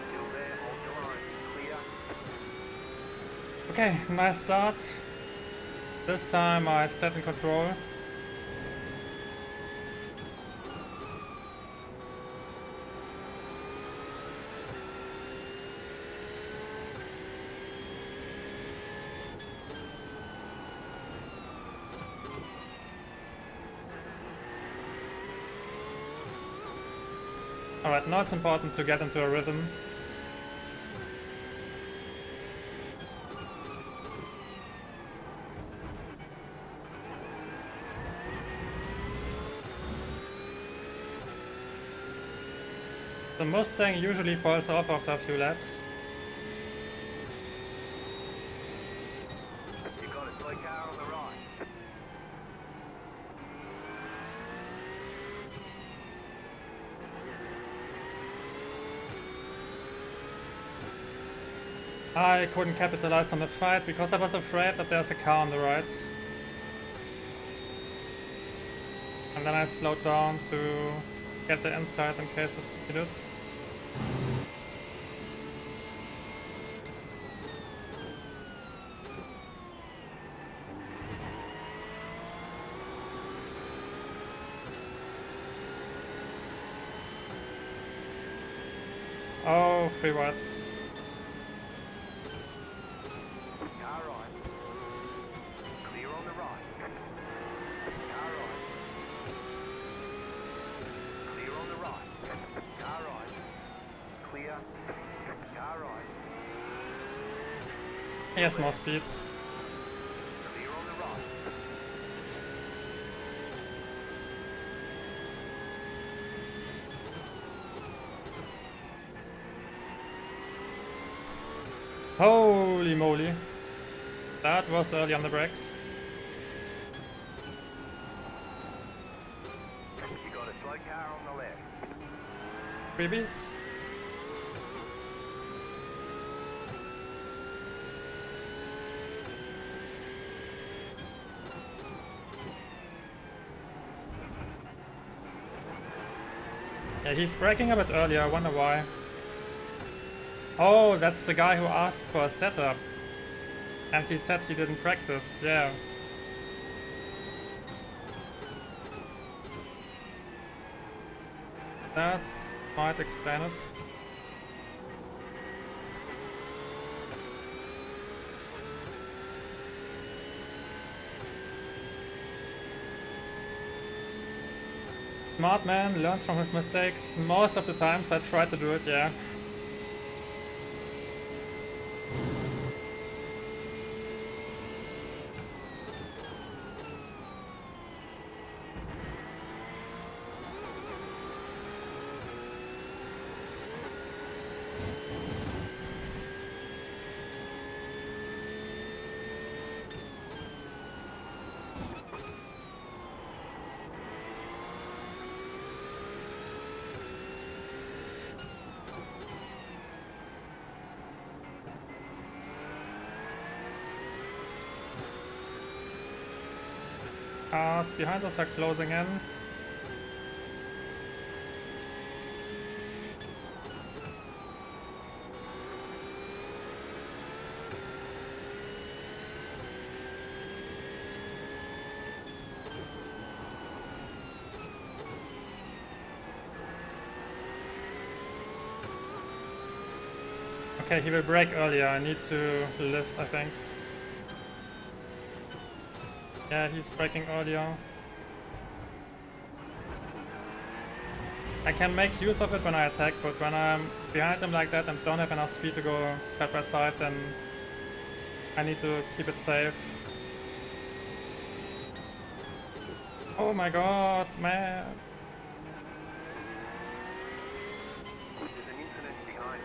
Still there, hold your line. Clear.
Okay, nice start. This time I stayed in control. Alright, now it's important to get into a rhythm. The Mustang usually falls off after a few laps.
You got a slow car on the right.
I couldn't capitalize on the fight because I was afraid that there's a car on the right. And then I slowed down to get the inside in case it's needed. Oh, free wide.
Car right. Clear on the right. Car right. Clear on the right. Car right. Clear. Car right.
He has more speed.
Clear on the right.
Holy moly. That was early on the brakes.
You got a slow car on the left.
Freebies. Yeah, he's braking a bit earlier, I wonder why. Oh, that's the guy who asked for a setup. And he said he didn't practice, yeah. That might explain it. Smart man learns from his mistakes. Most of the times I try to do it, yeah. Cars behind us are closing in. Okay, he will brake earlier. I need to lift, I think. Yeah, he's braking earlier. I can make use of it when I attack, but when I'm behind him like that and don't have enough speed to go side by side, then I need to keep it safe. Oh my god, man.
There's an incident behind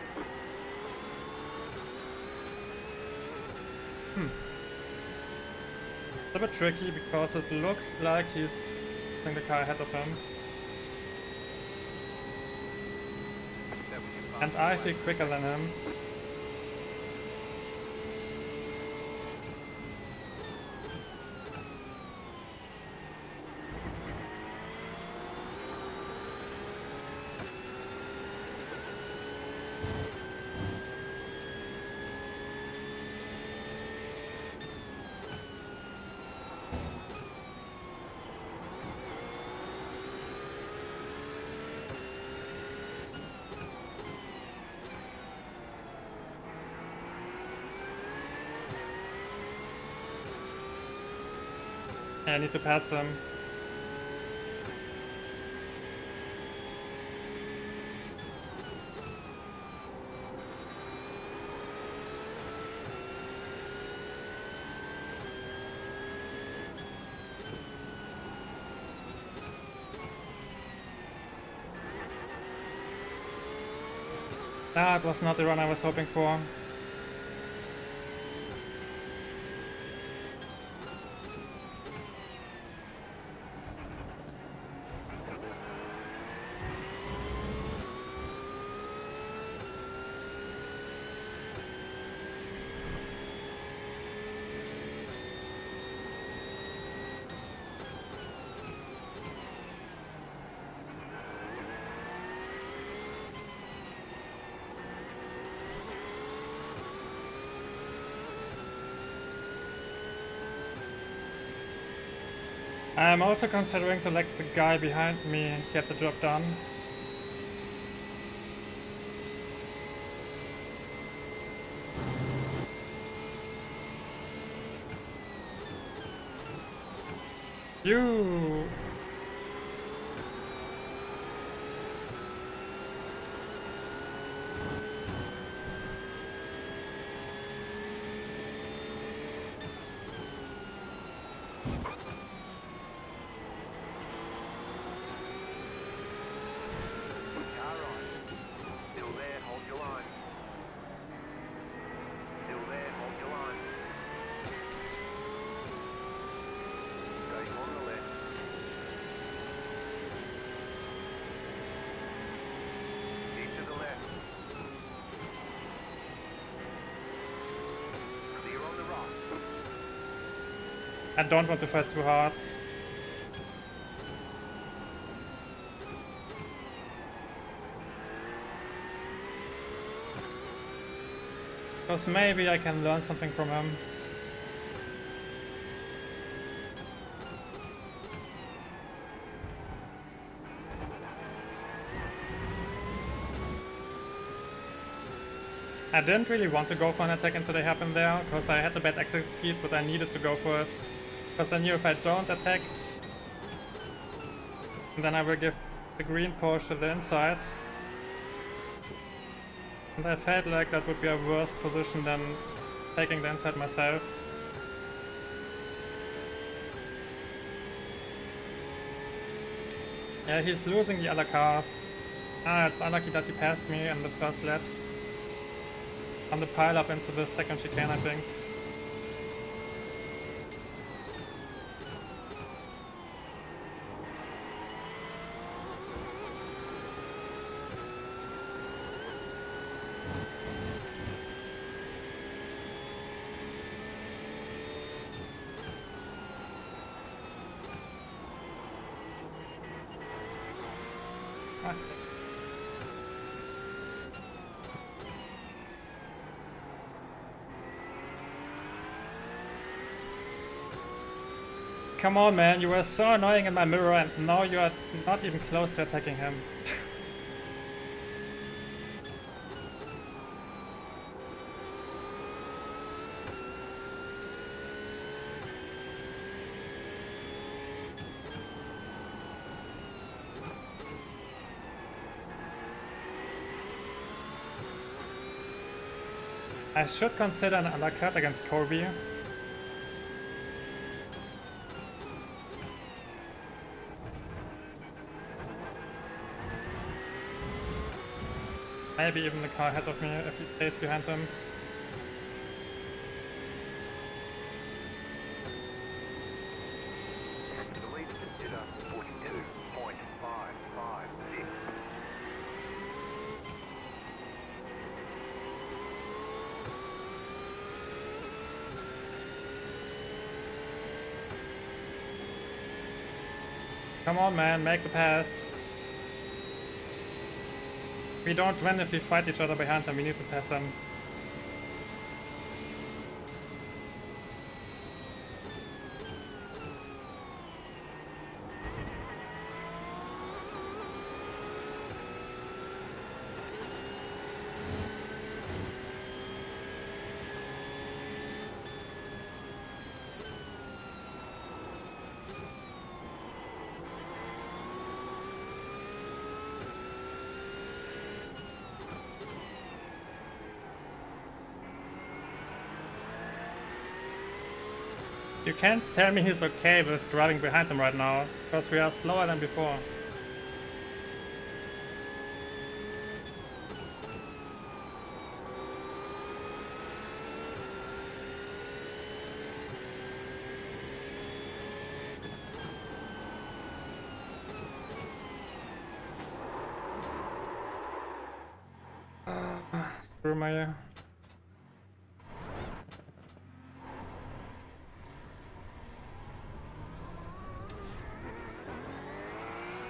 you.
It's a bit tricky because it looks like he's in the car ahead of him.
That was your
And I feel quicker than him. Yeah, I need to pass him. That was not the run I was hoping for. I'm also considering to let the guy behind me get the job done. You.
Car on. Still there, hold your line. Still there, hold your line. Going on the left. Keep to the left. Clear on the right.
I don't want to fight too hard. Because maybe I can learn something from him. I didn't really want to go for an attack until they happened there, because I had a bad exit speed, but I needed to go for it. Because I knew if I don't attack, then I will give the green Porsche the inside. And I felt like that would be a worse position than taking the inside myself. Yeah, he's losing the other cars. Ah, it's unlucky that he passed me in the first laps. On the pile up into the second chicane, I think. Ah. Come on, man, you were so annoying in my mirror and now you are not even close to attacking him. I should consider an undercut against Colby. Maybe even the car ahead of me if he stays behind him.
The lead consider 42.556.
Come on, man, make the pass. We don't win if we fight each other behind him, we need to pass him. You can't tell me he's okay with driving behind him right now, because we are slower than before. Screw my...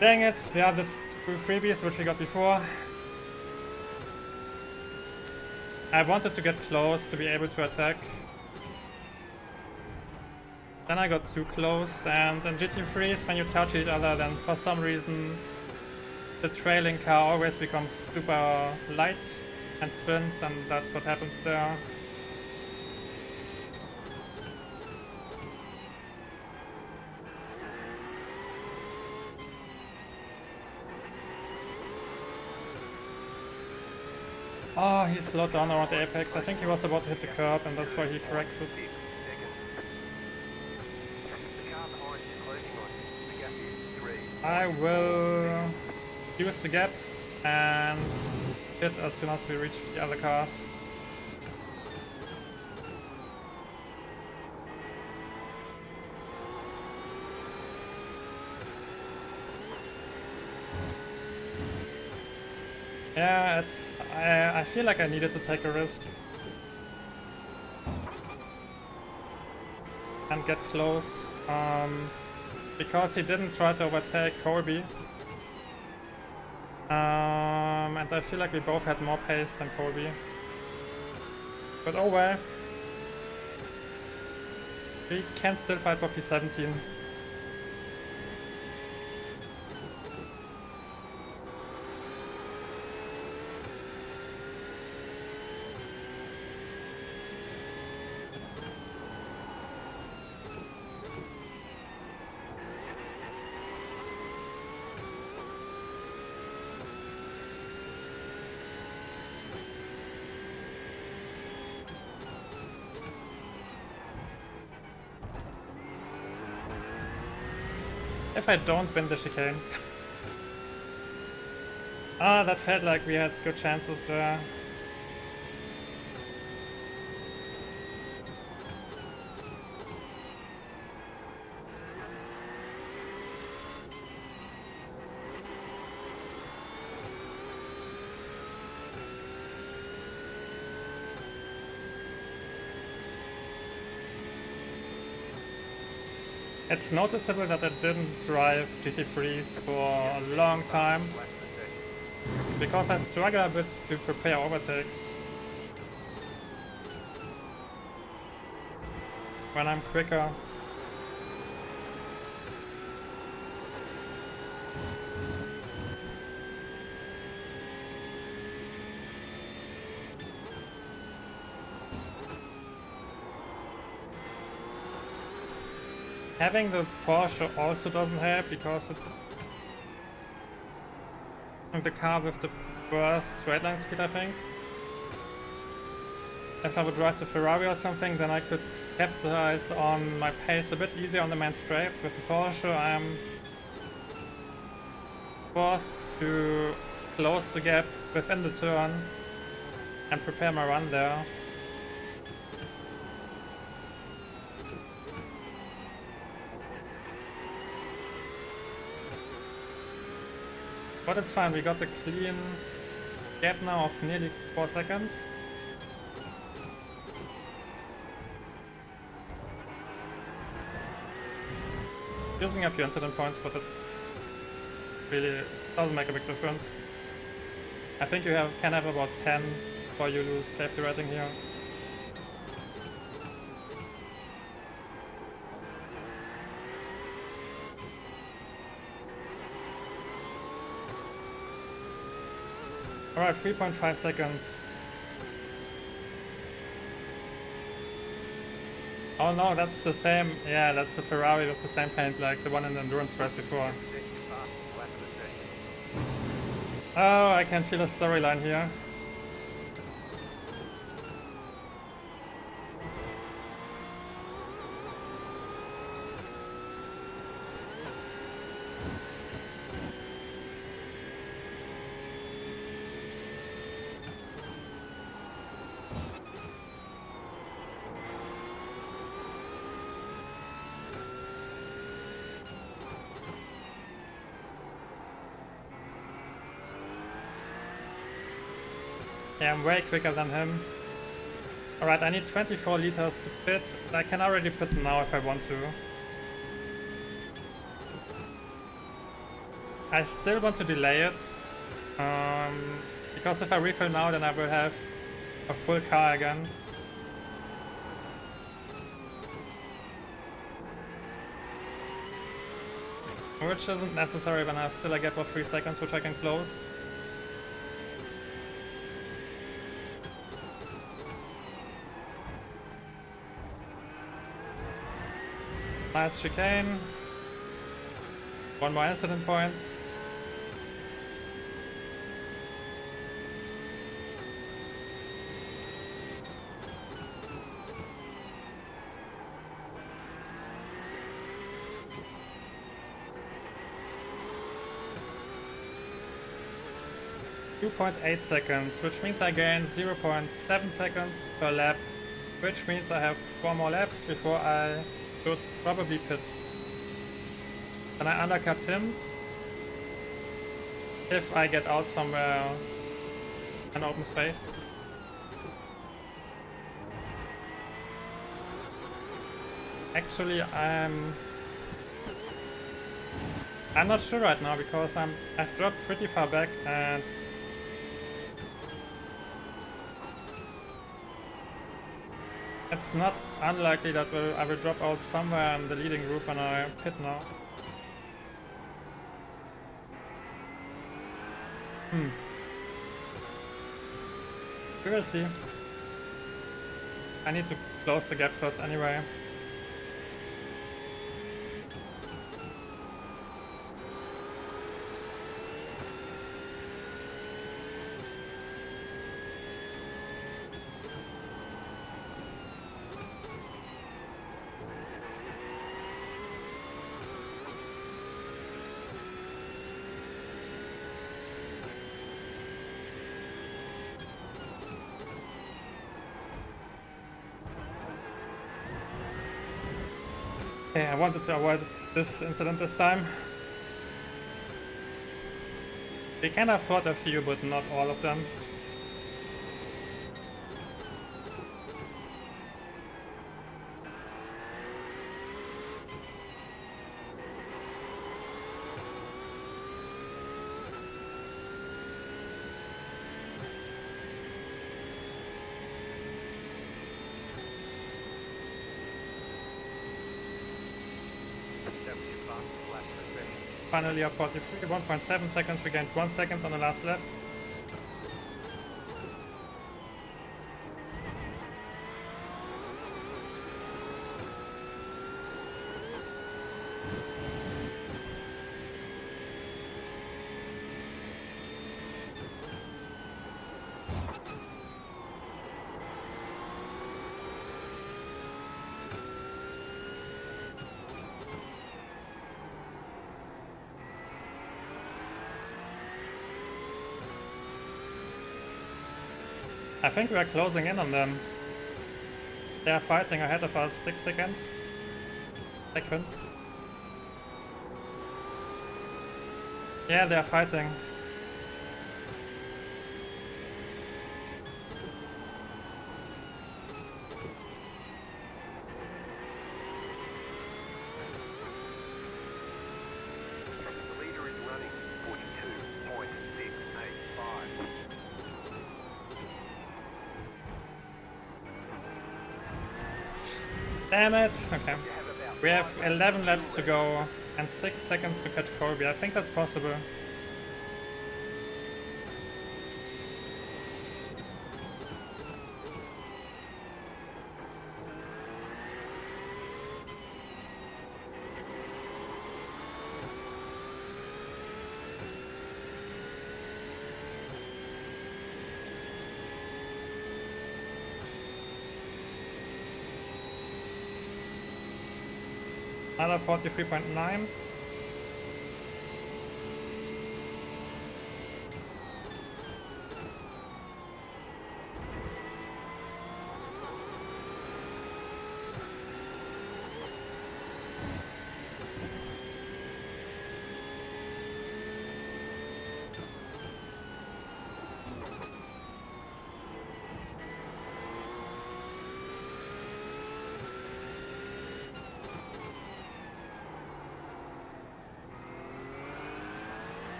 Dang it, they are the two freebies which we got before. I wanted to get close to be able to attack. Then I got too close, and in GT3s when you touch each other, then for some reason the trailing car always becomes super light and spins, and that's what happened there. Oh, he slowed down around the apex. I think he was about to hit the curb and that's why he corrected.
The car behind is closing on you. The gap is 3.
I will use the gap and hit as soon as we reach the other cars. Yeah, I feel like I needed to take a risk and get close, because he didn't try to overtake Colby, and I feel like we both had more pace than Colby. But oh well, we can still fight for P17. If I don't win the chicane. Ah, that felt like we had good chances there. It's noticeable that I didn't drive GT3s for a long time because I struggle a bit to prepare overtakes when I'm quicker. Having the Porsche also doesn't help because it's the car with the worst straight line speed, I think. If I would drive the Ferrari or something, then I could capitalize on my pace a bit easier on the main straight. With the Porsche, I'm forced to close the gap within the turn and prepare my run there. But it's fine, we got a clean gap now of nearly 4 seconds. Using a few incident points, but it really doesn't make a big difference. I think you can have about 10 before you lose safety rating here. Alright, 3.5 seconds. Oh no, that's the same. Yeah, that's the Ferrari with the same paint like the one in the endurance race before. Oh, I can feel a storyline here. Yeah, I'm way quicker than him. Alright, I need 24 liters to pit. I can already pit now if I want to. I still want to delay it. Because if I refill now, then I will have a full car again. Which isn't necessary when I have still a gap of 3 seconds, which I can close. Nice chicane. One more incident point. 2.8 seconds, which means I gain 0.7 seconds per lap, which means I have 4 more laps before I should probably pit. Can I undercut him? If I get out somewhere in open space. Actually, I'm not sure right now because I've dropped pretty far back and it's not unlikely that I will drop out somewhere in the leading group when I pit now. We will see. I need to close the gap first anyway. Okay, I wanted to avoid this incident this time. We can afford a few, but not all of them. Finally up 43, 1.7 seconds, we gained 1 second on the last lap. I think we are closing in on them. They are fighting ahead of us 6 seconds. Yeah, they are fighting.
The leader is running 42.685.
Damn it! Okay. We have 11 laps to go and 6 seconds to catch Corby. I think that's possible. Another 43.9.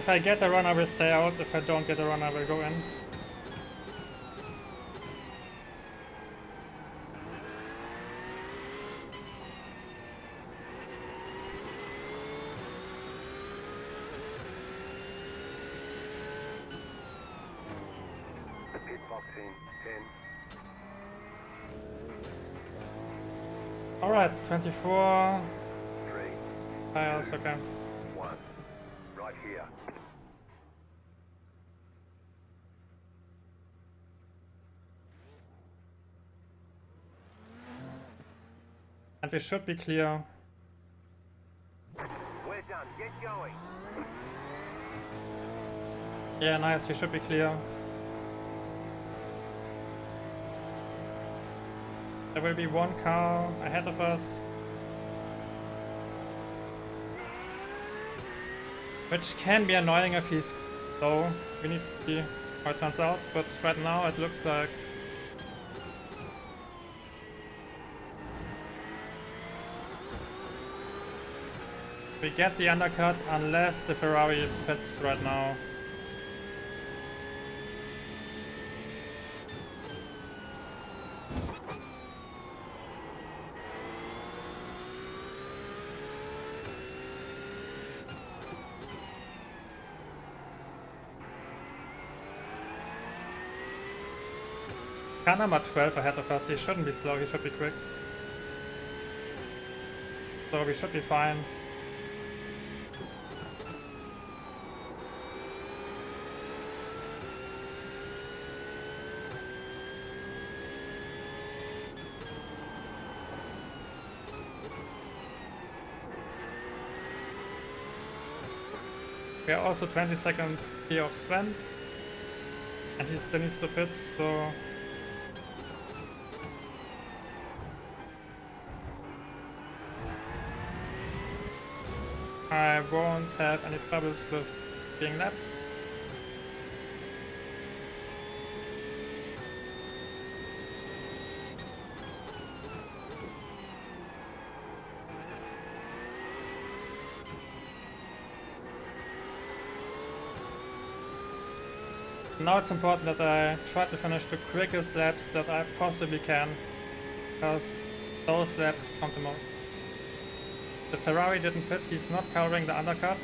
If I get a run, I will stay out. If I don't get a run, I will go in.
Pit box in 10,
Alright, 24
3,
tires, okay.
1. Right here.
And we should be clear.
We're done. Get going.
Yeah, nice, we should be clear. There will be one car ahead of us, which can be annoying if he's slow. We need to see how it turns out, but right now it looks like we get the undercut unless the Ferrari pits right now. Car number 12 ahead of us, he shouldn't be slow, he should be quick. So we should be fine. We are also 20 seconds clear of Sven, and he still needs to pit, so I won't have any troubles with being lapped. Now it's important that I try to finish the quickest laps that I possibly can, because those laps count the most. The Ferrari didn't pit, he's not covering the undercut.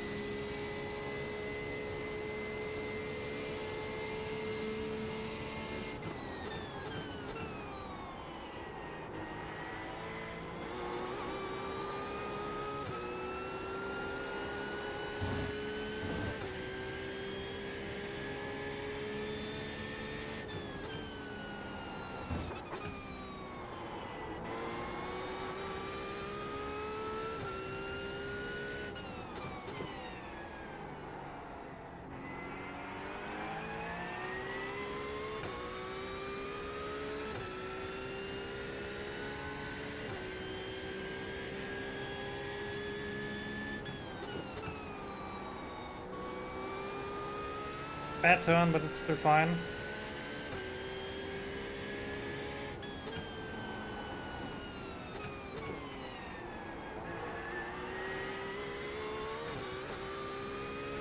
Bad turn, but it's still fine.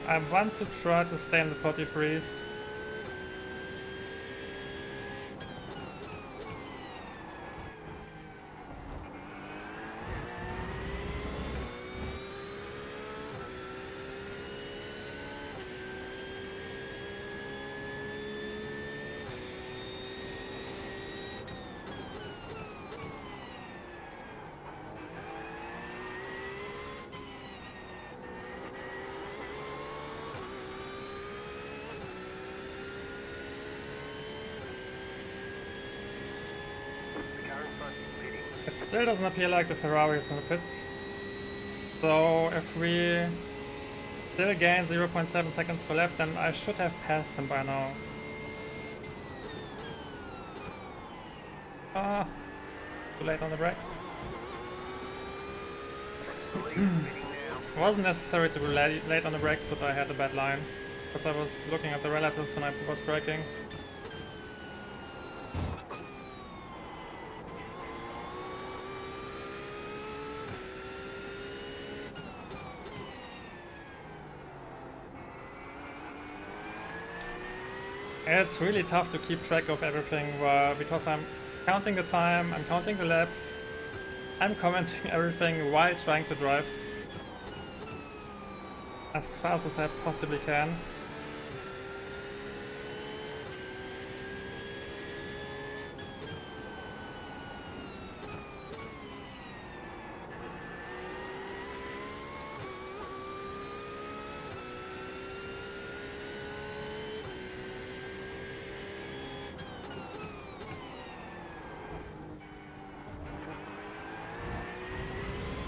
I want to try to stay in the 43s. It still doesn't appear like the Ferrari is in the pits. So if we still gain 0.7 seconds per lap, then I should have passed him by now. Ah, too late on the brakes. It wasn't necessary to be late on the brakes, but I had a bad line because I was looking at the relatives when I was braking. It's really tough to keep track of everything because I'm counting the time, I'm counting the laps, I'm commenting everything while trying to drive as fast as I possibly can.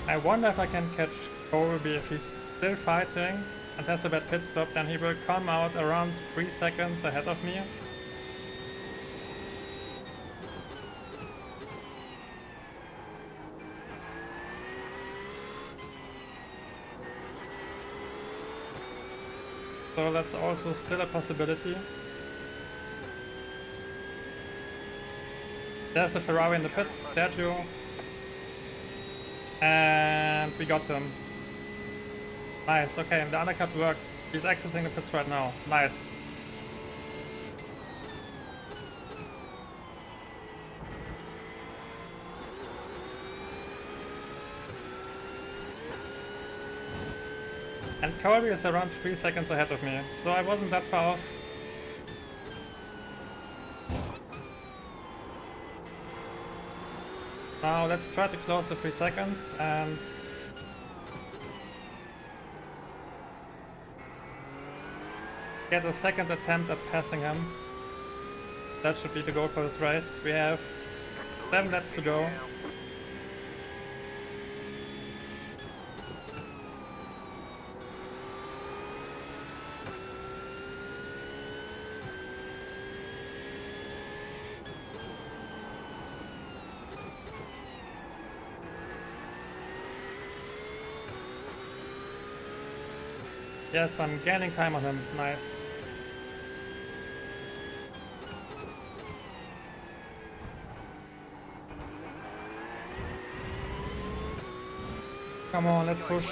I wonder if I can catch Kobe if he's still fighting and has a bad pit stop, then he will come out around 3 seconds ahead of me. So that's also still a possibility. There's a Ferrari in the pits, Sergio. And we got him. Nice, okay, the undercut worked. He's exiting the pits right now. Nice. And Qualy is around 3 seconds ahead of me, so I wasn't that far off. Now let's try to close the 3 seconds and get a second attempt at passing him. That should be the goal for this race. We have 7 laps to go. Yes, I'm gaining time on him. Nice. Come on, let's push.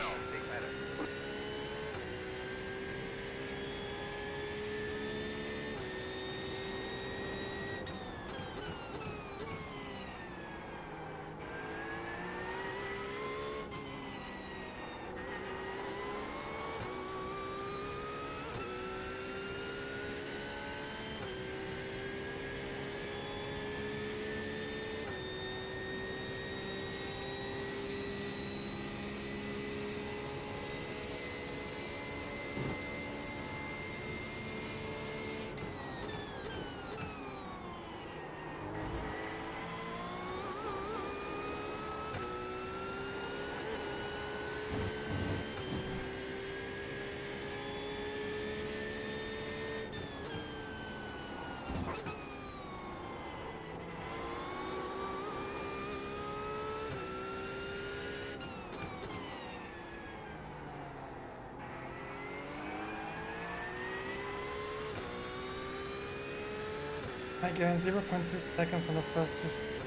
I gained 0.2 seconds on the first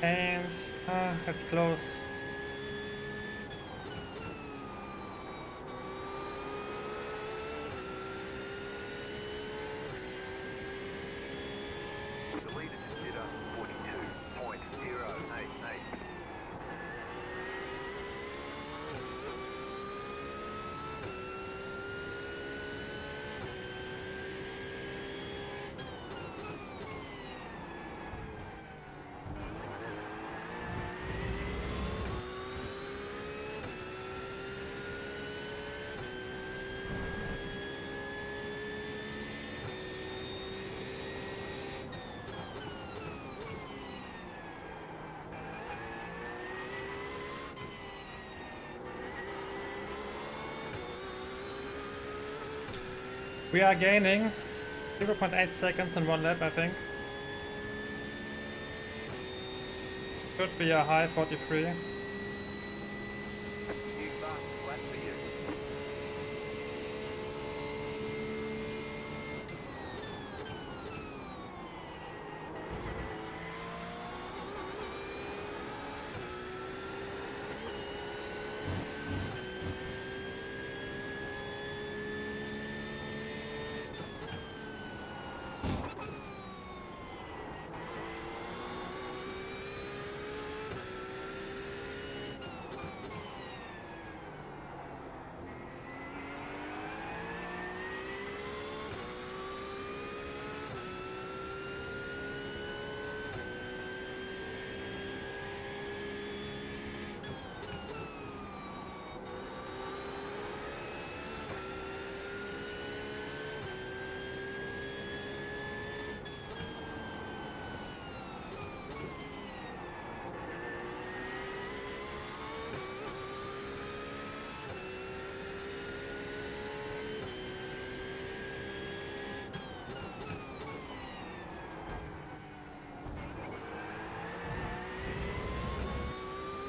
2 lanes. It's close.
The leader just did a 42.088.
We are gaining 0.8 seconds in 1 lap, I think. Could be a high 43.
New fastest lap for you.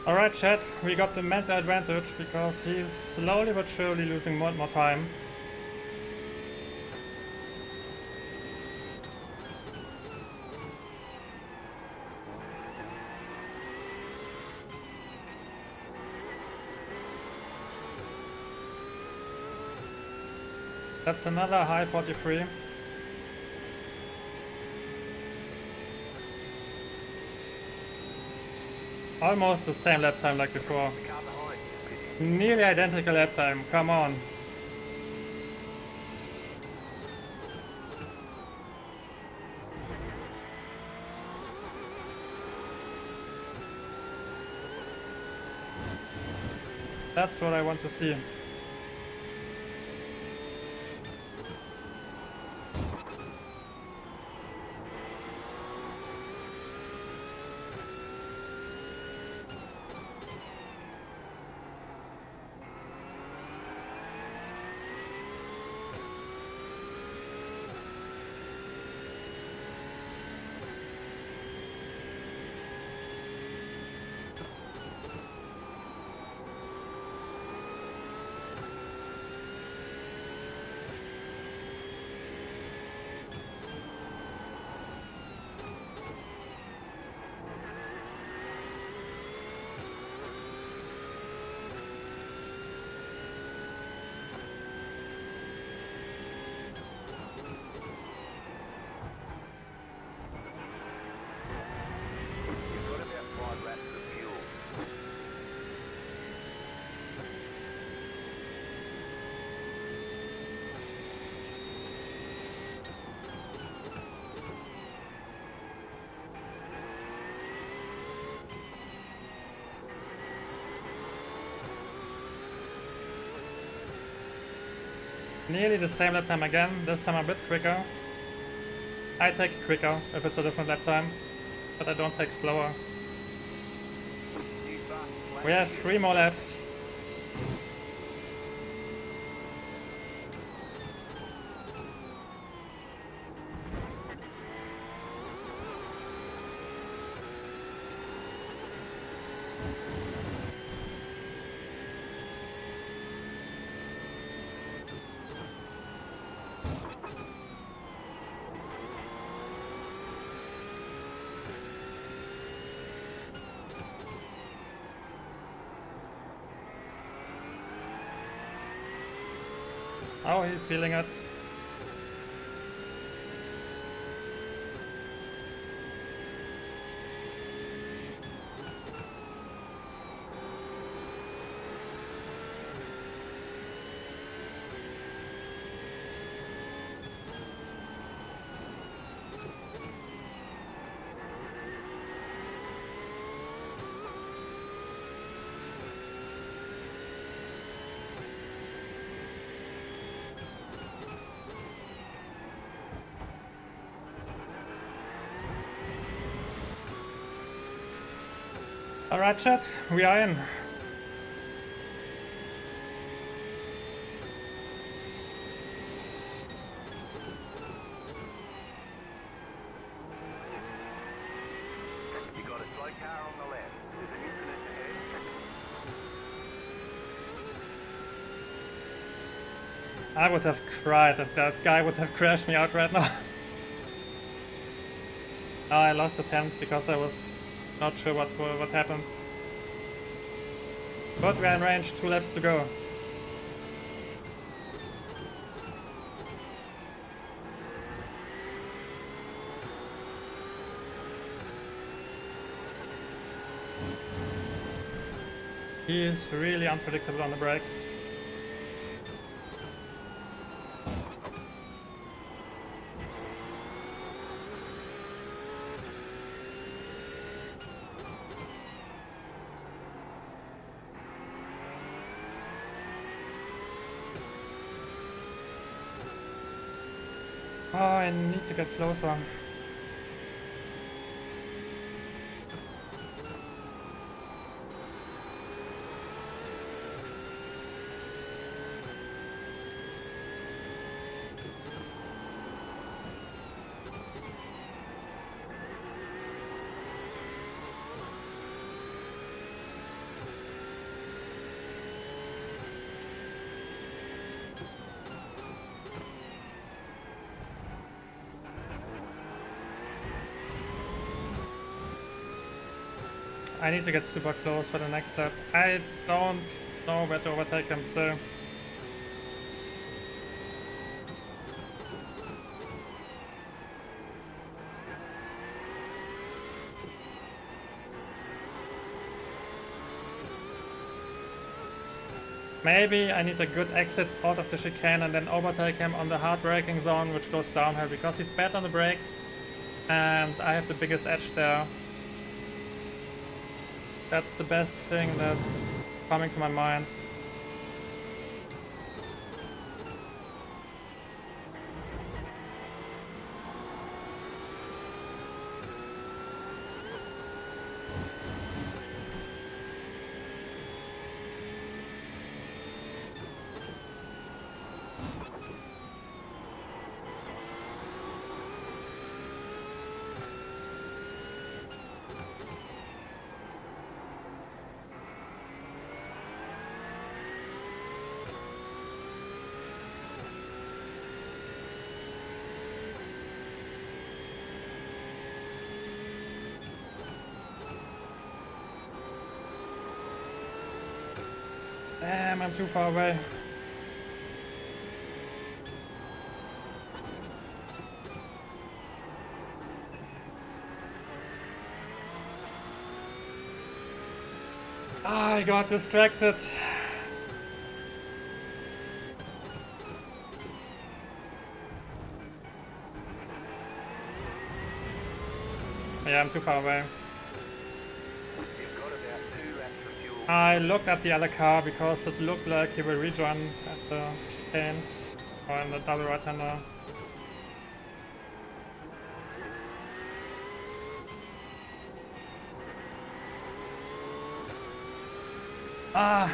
Alright chat, we got the mental advantage because he's slowly but surely losing more and more time. That's another high 43. Almost the same lap time like before.
The car behind you is busy.
Nearly identical lap time, come on. That's what I want to see.
You've got about 5 laps of fuel.
Nearly the same lap time again, this time a bit quicker. I take quicker if it's a different lap time, but I don't take slower.
New fast lap.
We have 3 more laps. Oh, he's feeling it. Alright chat, we are in.
You got a slow car on the left. There's an incident ahead.
I would have cried if that guy would have crashed me out right now. Oh, I lost a 10th because I was not sure what happens. But we're in range, 2 laps to go. He is really unpredictable on the brakes. Oh, I need to get closer. I need to get super close for the next lap. I don't know where to overtake him still. Maybe I need a good exit out of the chicane and then overtake him on the hard braking zone, which goes downhill, because he's bad on the brakes and I have the biggest edge there. That's the best thing that's coming to my mind. Damn, I'm too far away. I got distracted. Yeah, I'm too far away.
You've got about 2 laps of fuel.
I looked at the other car because it looked like he will rejoin at the chicane or in the double right-hander. Ah,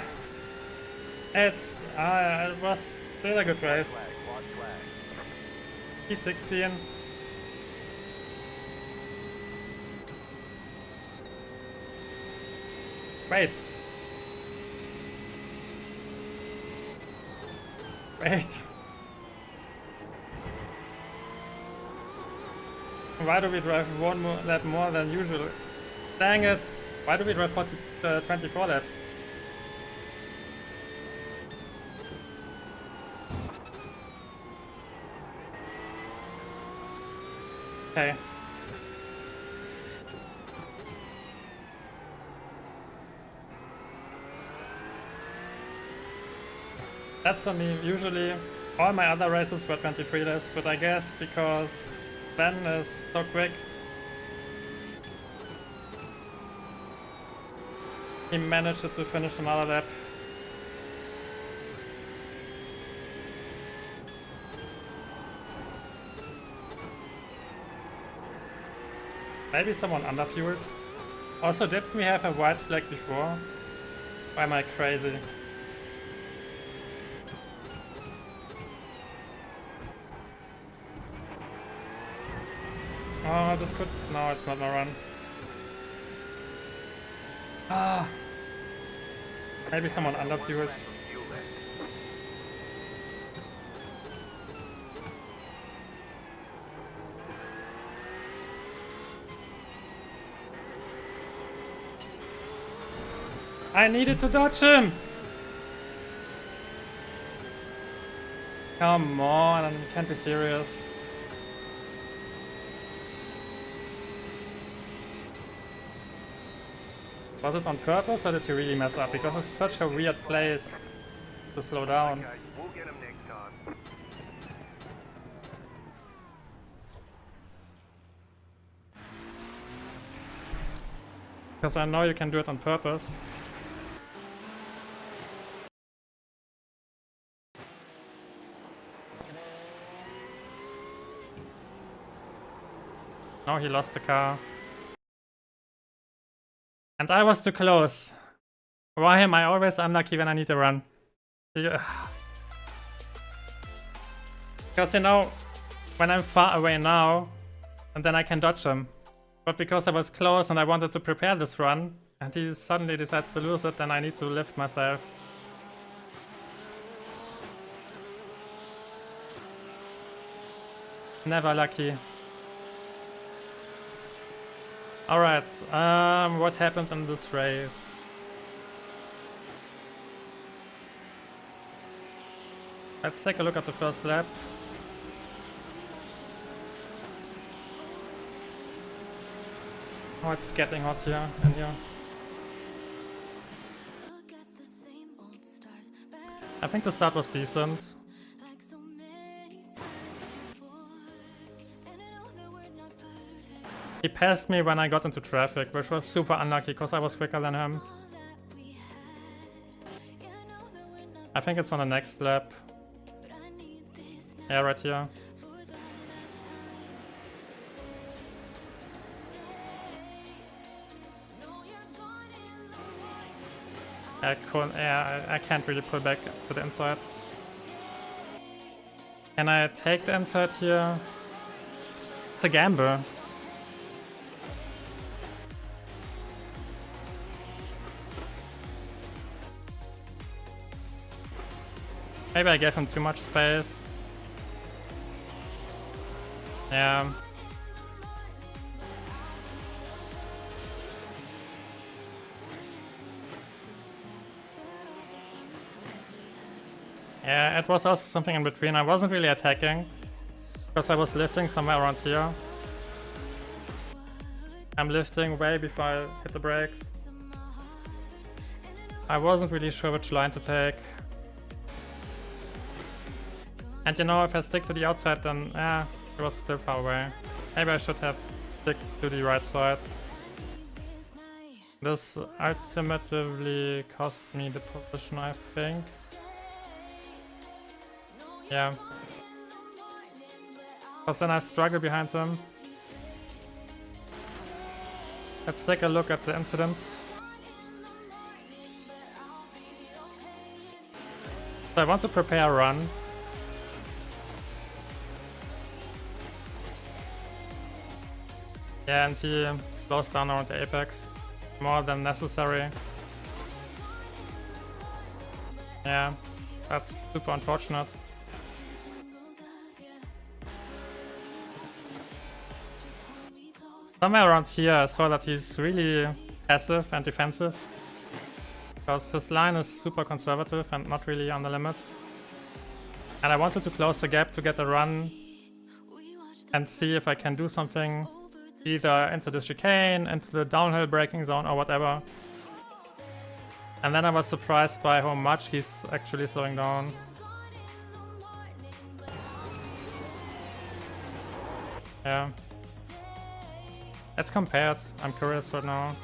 it was still a good race.
Flag, white flag.
He's 16. Wait. Wait. Why do we drive one more lap more than usual? Dang it! Why do we drive 24 laps? Okay. That's on me. Usually all my other races were 23 laps, but I guess because Ben is so quick, he managed to finish another lap. Maybe someone underfueled. Also, didn't we have a white flag before? Or am I crazy? Oh, this could... No, it's not my run. Ah. Maybe someone underfueled.
Fuel left.
I needed to dodge him! Come on, you can't be serious. Was it on purpose or did you really mess up? Because it's such a weird place to slow down.
Okay, we'll get him next time.
Because I know you can do it on purpose. Now he lost the car. And I was too close. Why am I always unlucky when I need to run? Yeah. Because you know, when I'm far away now, and then I can dodge him. But because I was close and I wanted to prepare this run, and he suddenly decides to lose it, then I need to lift myself. Never lucky. Alright, what happened in this race? Let's take a look at the first lap. Oh, it's getting hot here in here. I think the start was decent. He passed me when I got into traffic, which was super unlucky because I was quicker than him. I think it's on the next lap. Yeah, right here. I can't really pull back to the inside. Can I take the inside here? It's a gamble. Maybe I gave him too much space. Yeah. Yeah, it was also something in between. I wasn't really attacking because I was lifting somewhere around here. I'm lifting way before I hit the brakes. I wasn't really sure which line to take. And you know, if I stick to the outside, then it was still far away. Maybe I should have stick to the right side. This ultimately cost me the position, I think. Yeah. Because then I struggle behind him. Let's take a look at the incident. So I want to prepare a run. Yeah, and he slows down around the apex more than necessary. Yeah, that's super unfortunate. Somewhere around here I saw that he's really passive and defensive, because his line is super conservative and not really on the limit. And I wanted to close the gap to get a run and see if I can do something either into the chicane, into the downhill braking zone or whatever. And then I was surprised by how much he's actually slowing down. Yeah. Let's compare it. I'm curious right now.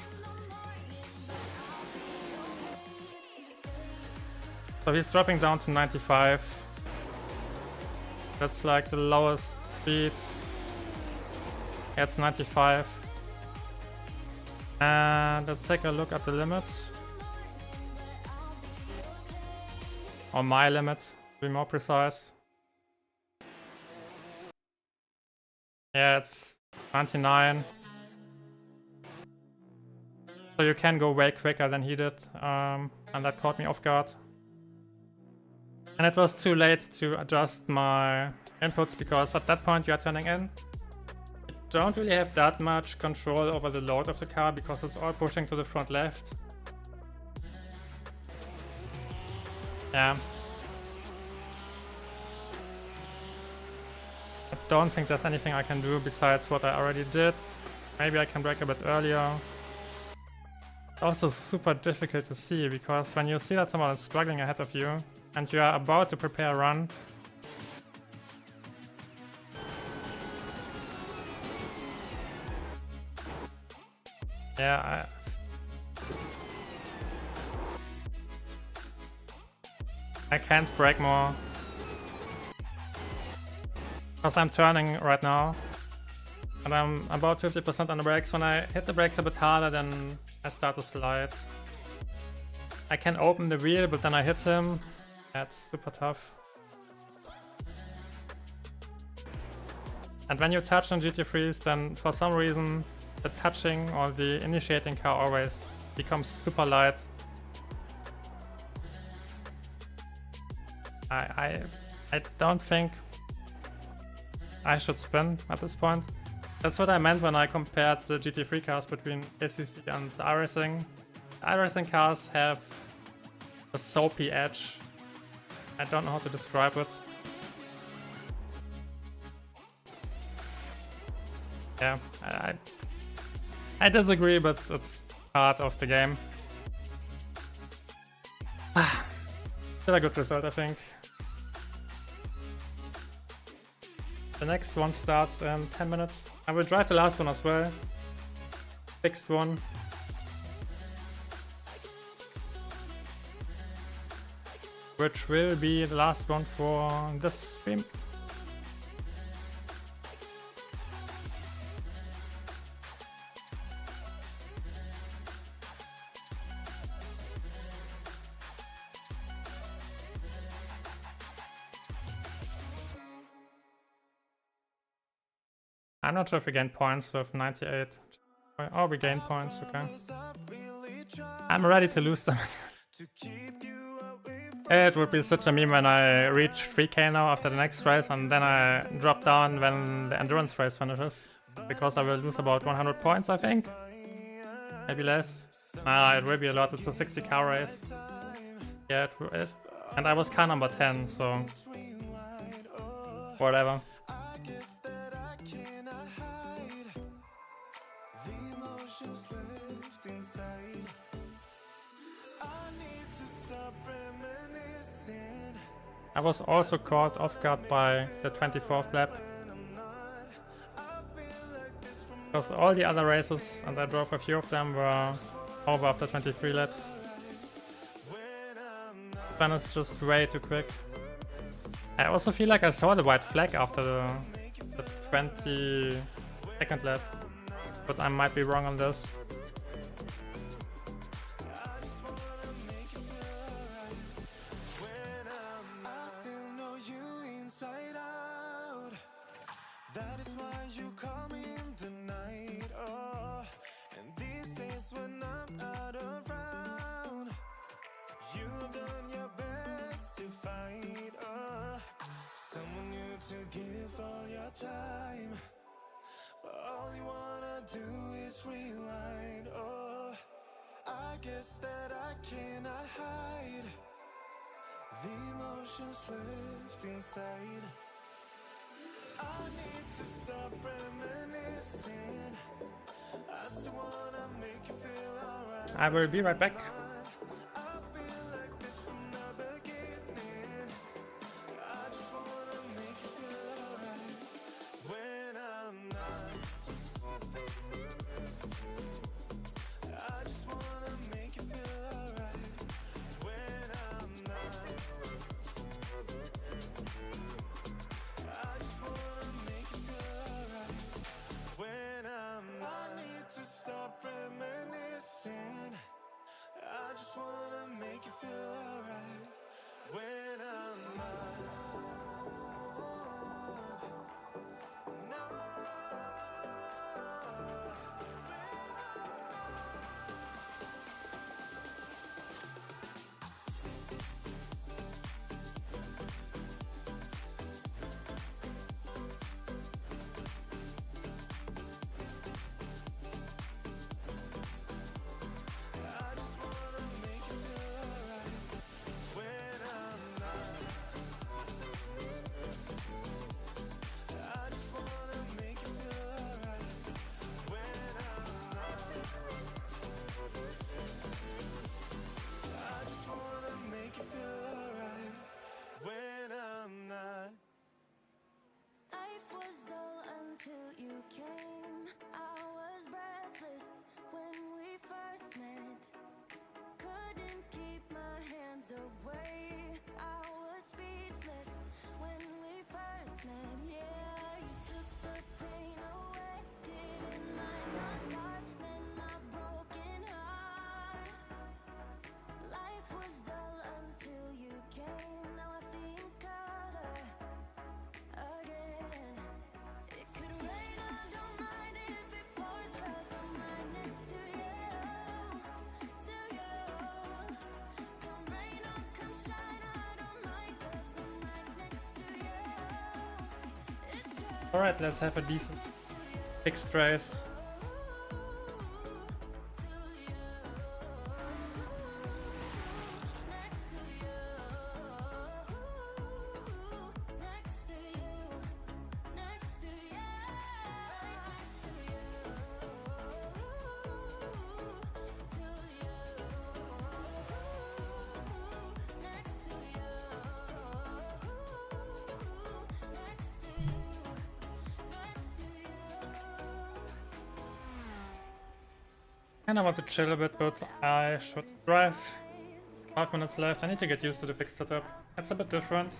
So he's dropping down to 95. That's like the lowest speed. Yeah, it's 95. And let's take a look at the limit. Or my limit, to be more precise. Yeah, it's 99. So you can go way quicker than he did, and that caught me off guard. And it was too late to adjust my inputs, because at that point you are turning in. You don't really have that much control over the load of the car, because it's all pushing to the front left. Yeah. I don't think there's anything I can do besides what I already did. Maybe I can brake a bit earlier. Also super difficult to see, because when you see that someone is struggling ahead of you and you are about to prepare a run, yeah, I can't brake more because I'm turning right now and I'm about 50% on the brakes. When I hit the brakes a bit harder, then I start to slide. I can open the wheel, but then I hit him. That's super tough. And when you touch on GT3s, then for some reason the touching or the initiating car always becomes super light. I don't think I should spin at this point. That's what I meant when I compared the GT3 cars between ACC and iRacing. iRacing cars have a soapy edge. I don't know how to describe it. Yeah, I disagree, but it's part of the game. Still a good result, I think. The next one starts in 10 minutes. I will drive the last one as well. Fixed one. Which will be the last one for this stream. I'm not sure if we gain points with 98. Oh, we gain points, okay. I'm ready to lose them. It would be such a meme when I reach 3k now after the next race and then I drop down when the endurance race finishes. Because I will lose about 100 points, I think. Maybe less. Nah, it will be a lot, it's a 60 car race. Yeah, and I was car number 10, so... whatever. I was also caught off guard by the 24th lap. Because all the other races, and I drove a few of them, were over after 23 laps. Then it's just way too quick. I also feel like I saw the white flag after the 22nd lap. But I might be wrong on this. I will be right back. Alright, let's have a decent fixed race. And I want to chill a bit, but I should drive. 5 minutes left. I need to get used to the fixed setup. It's a bit different.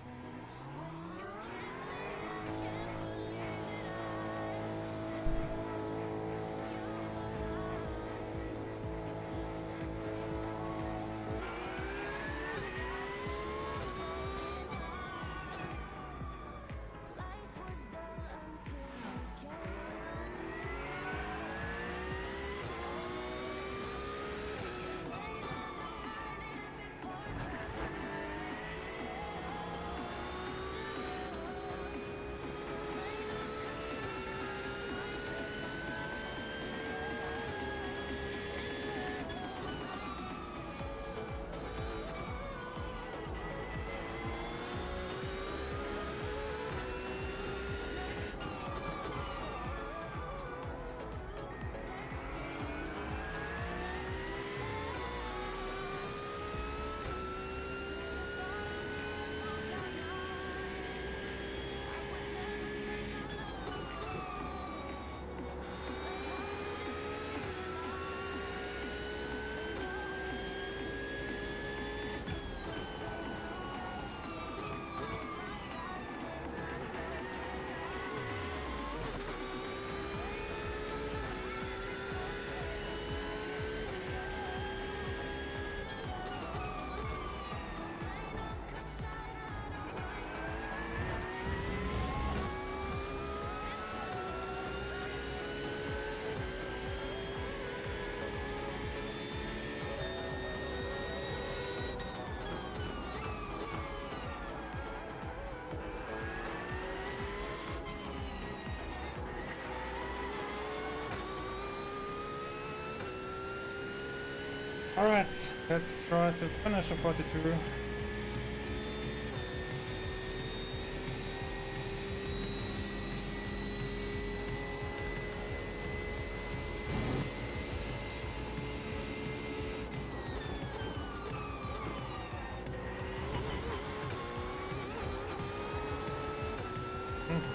Alright, let's try to finish a 42.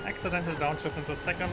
Accidental downshift into second.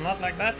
Not like that.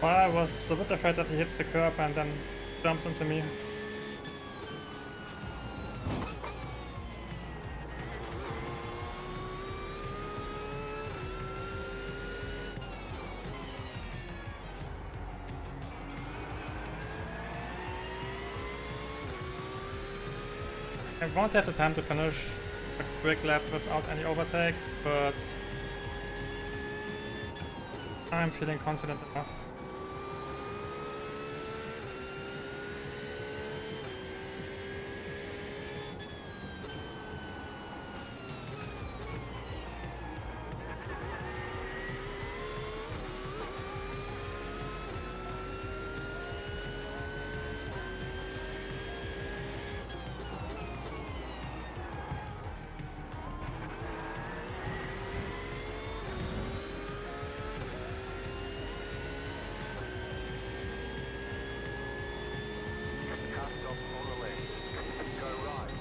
Well, I was a bit afraid that he hits the curb and then jumps into me. I won't have the time to finish a quick lap without any overtakes, but I'm feeling confident enough.
Car stop on the left. Go right.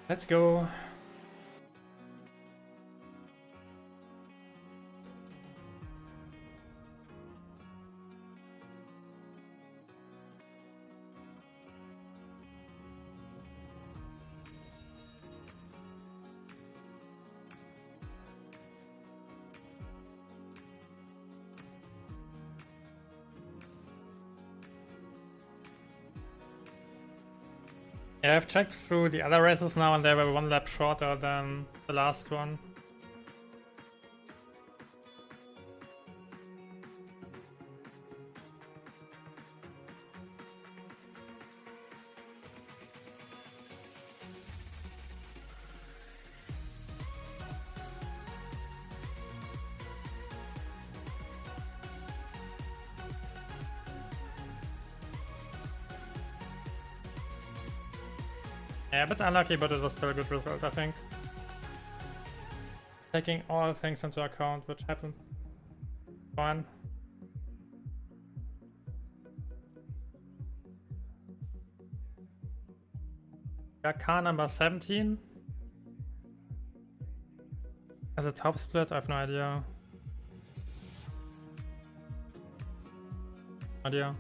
Let's go. Yeah, I've checked through the other races now and they were one lap shorter than the last one. Yeah, a bit unlucky, but it was still a good result, I think. Taking all things into account, which happened. Fine. Got car number 17. As a top split, I have no idea. Idea.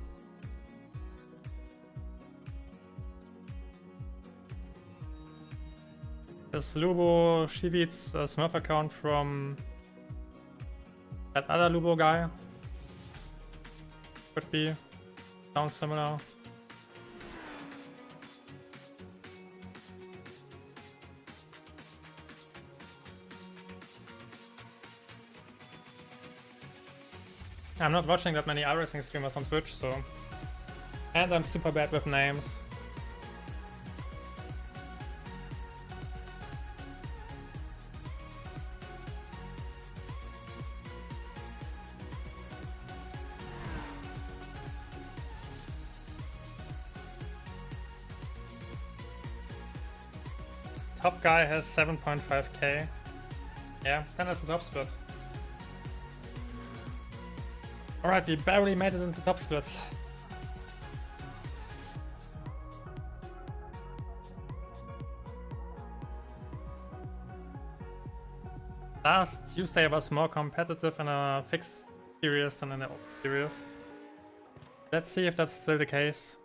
This Lubo Shivit's Smurf account from that other Lubo guy. Could be. Sounds similar. I'm not watching that many iRacing streamers on Twitch, so... And I'm super bad with names. Top guy has 7.5k. Yeah, then that's a top split. Alright, we barely made it into top splits. Last Tuesday was more competitive in a fixed series than in an open series. Let's see if that's still the case.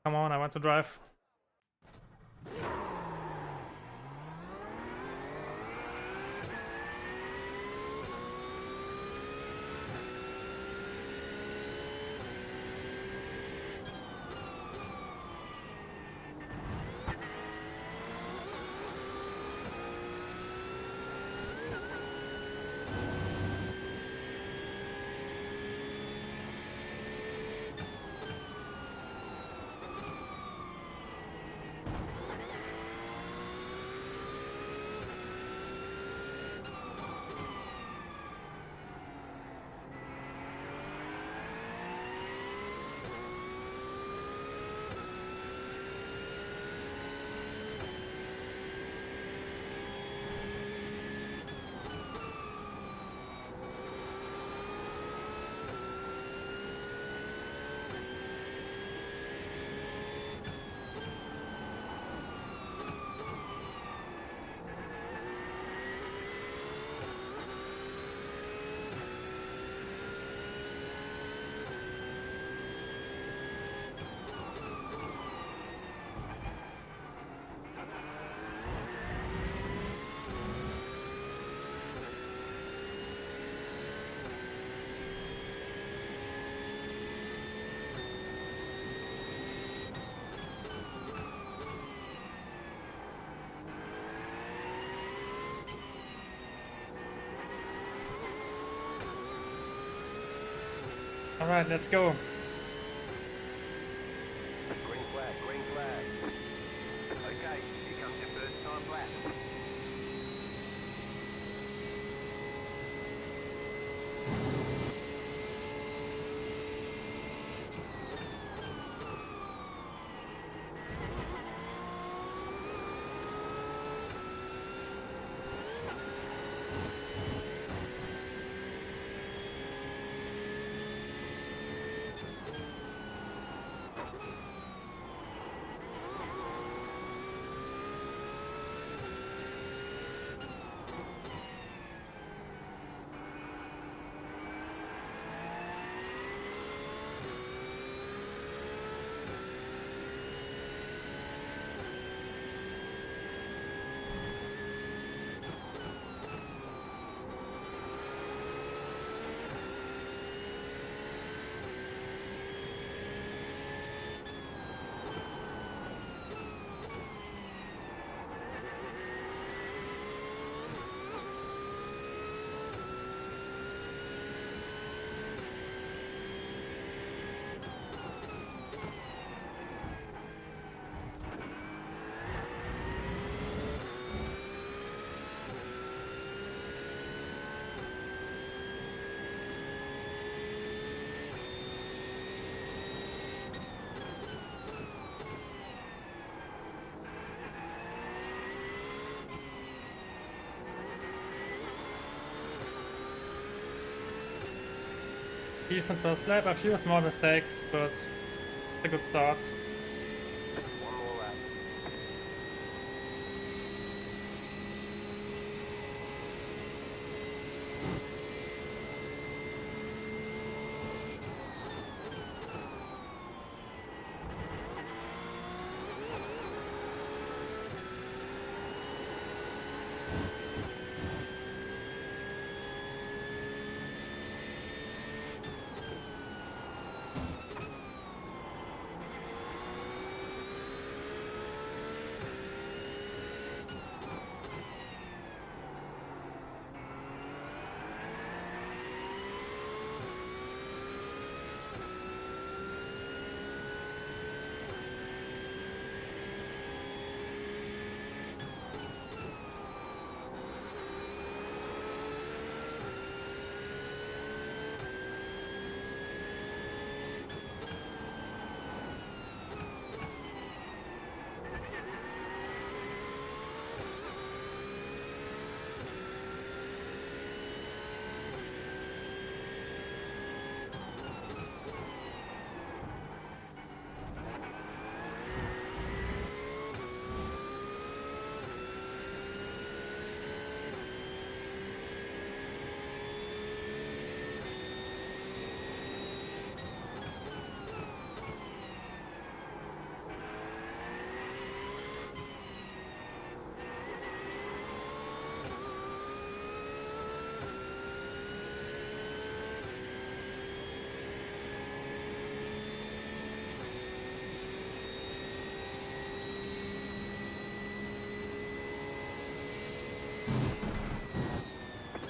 Come on, I want to drive. Alright, let's go.
Green flag, green flag. Okay, here comes your first time lap.
Decent first lap, a few small mistakes, but a good start.
One more lap.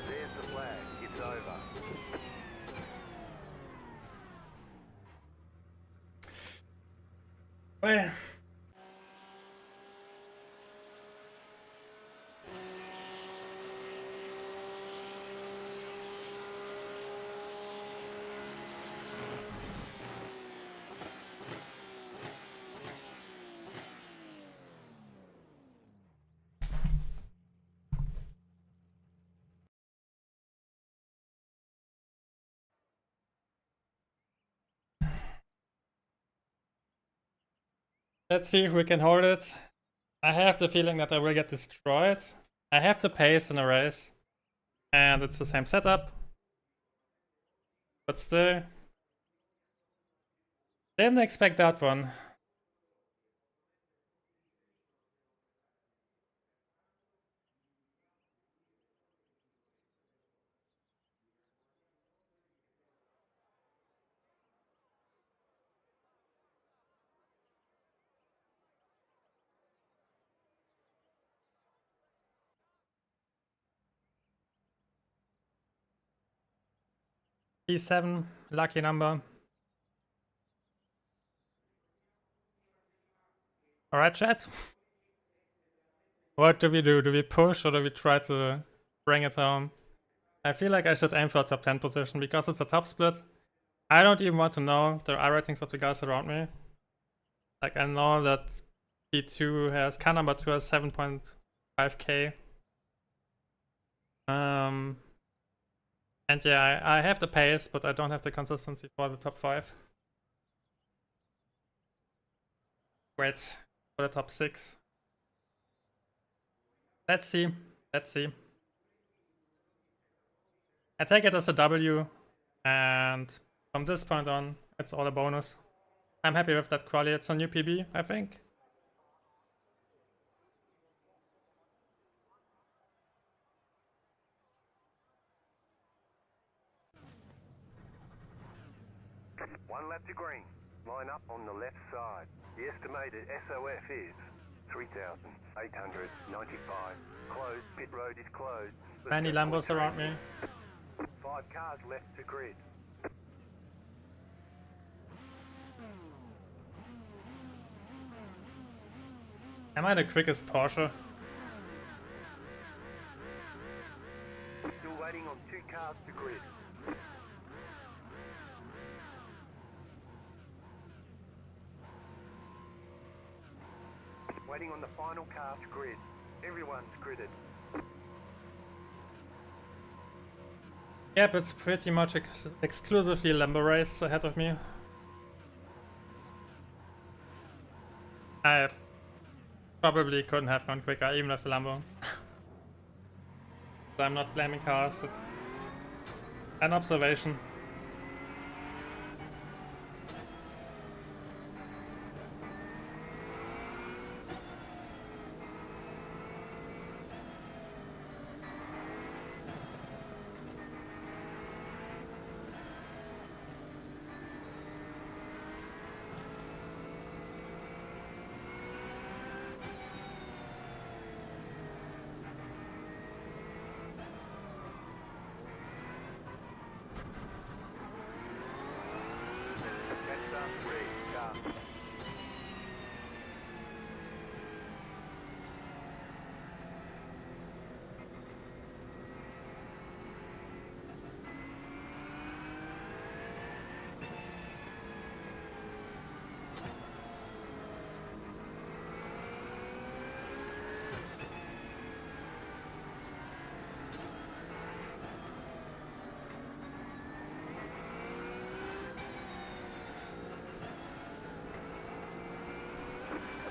There's the flag. It's over.
Well, let's see if we can hold it. I have the feeling that I will get destroyed. I have the pace in a race, and it's the same setup. But still, didn't expect that one. P7, lucky number. Alright, chat. What do we do? Do we push or do we try to bring it home? I feel like I should aim for a top 10 position because it's a top split. I don't even want to know the iRatings of the guys around me. Like, I know that P2 has, car number 2 has 7.5k. And yeah, I have the pace, but I don't have the consistency for the top 5. Wait, for the top 6. Let's see. Let's see. I take it as a W, and from this point on, it's all a bonus. I'm happy with that Qualy. It's a new PB, I think.
One lap to green. Line up on the left side. The estimated SOF is 3,895. Closed. Pit road is closed.
Many Lambos around me.
5 cars left to grid.
Am I the quickest Porsche?
Still waiting on 2 cars to grid. Waiting on the final car to grid. Everyone's gridded.
Yep, it's pretty much exclusively Lambo race ahead of me. I probably couldn't have gone quicker, even with the Lambo. So I'm not blaming cars, it's an observation.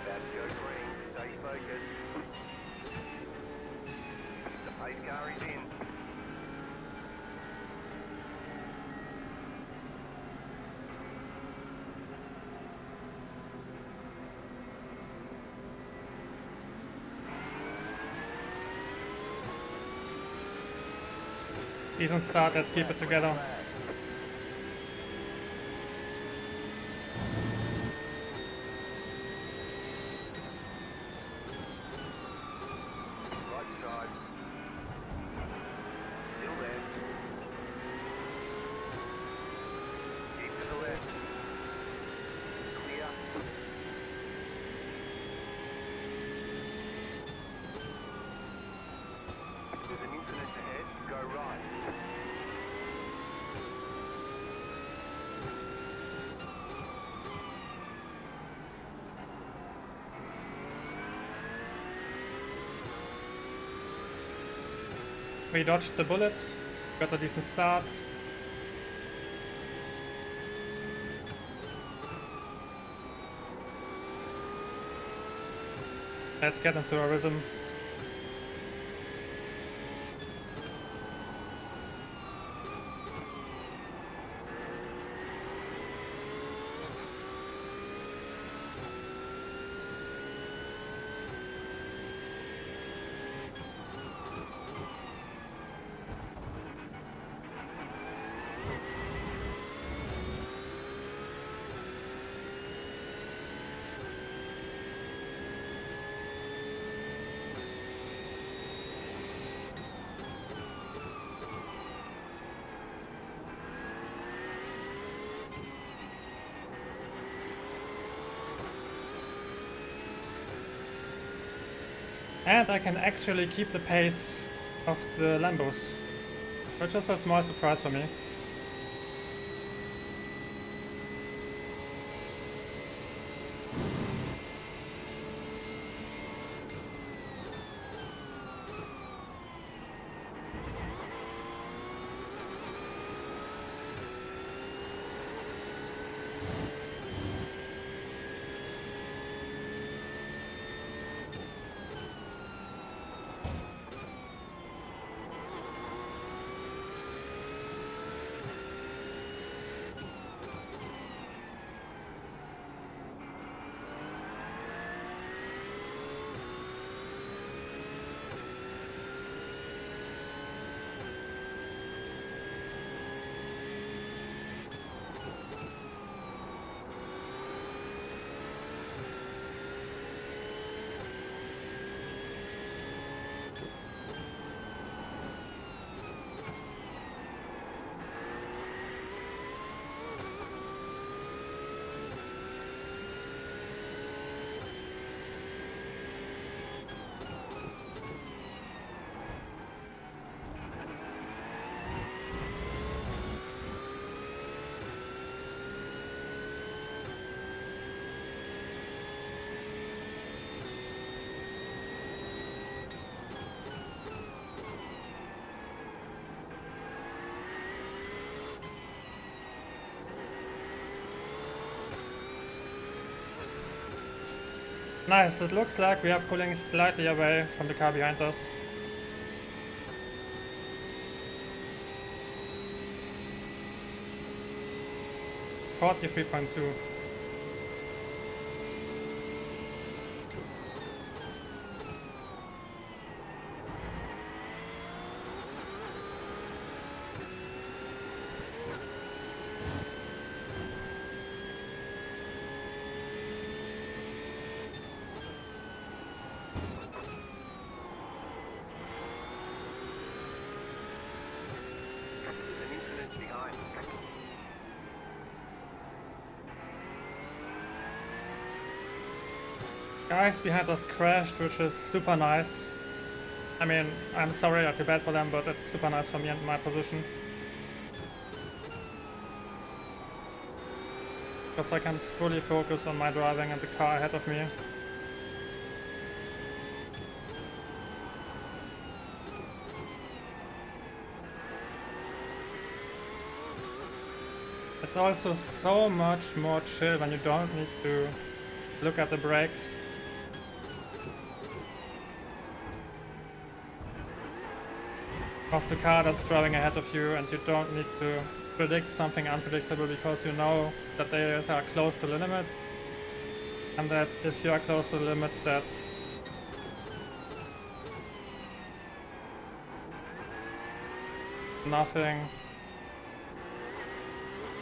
About to go green. Stay focused. The pace car is in.
Decent start, let's keep it together.
Right side. Still there. Keep to the left. Clear. There's an incident ahead. Go right.
We dodged the bullet, got a decent start. Let's get into a rhythm. And I can actually keep the pace of the Lambos, which is a small surprise for me. Nice, it looks like we are pulling slightly away from the car behind us. .43.2.
There's an incident behind.
Guys behind us crashed, which is super nice. I mean, I'm sorry, I feel bad for them, but it's super nice for me and my position. Because I can fully focus on my driving and the car ahead of me. It's also so much more chill when you don't need to look at the brakes. Of the car that's driving ahead of you, and you don't need to predict something unpredictable because you know that they are close to the limit, and that if you are close to the limit that nothing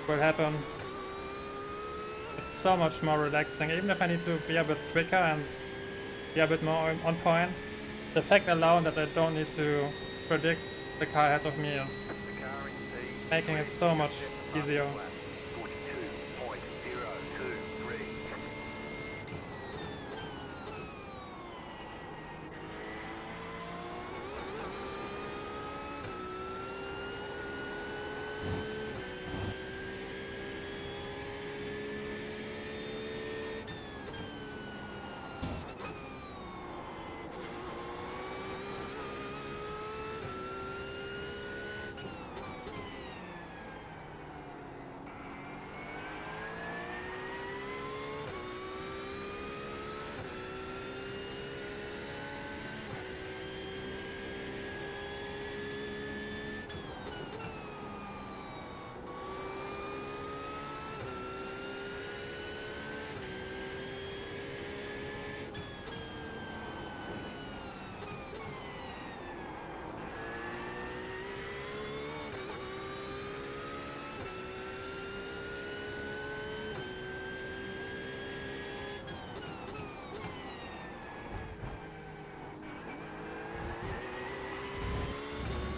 will happen. It's so much more relaxing, even if I need to be a bit quicker and be a bit more on point. The fact alone that I don't need to predict the car ahead of me is
The car in C.
making it so much easier.
42.023.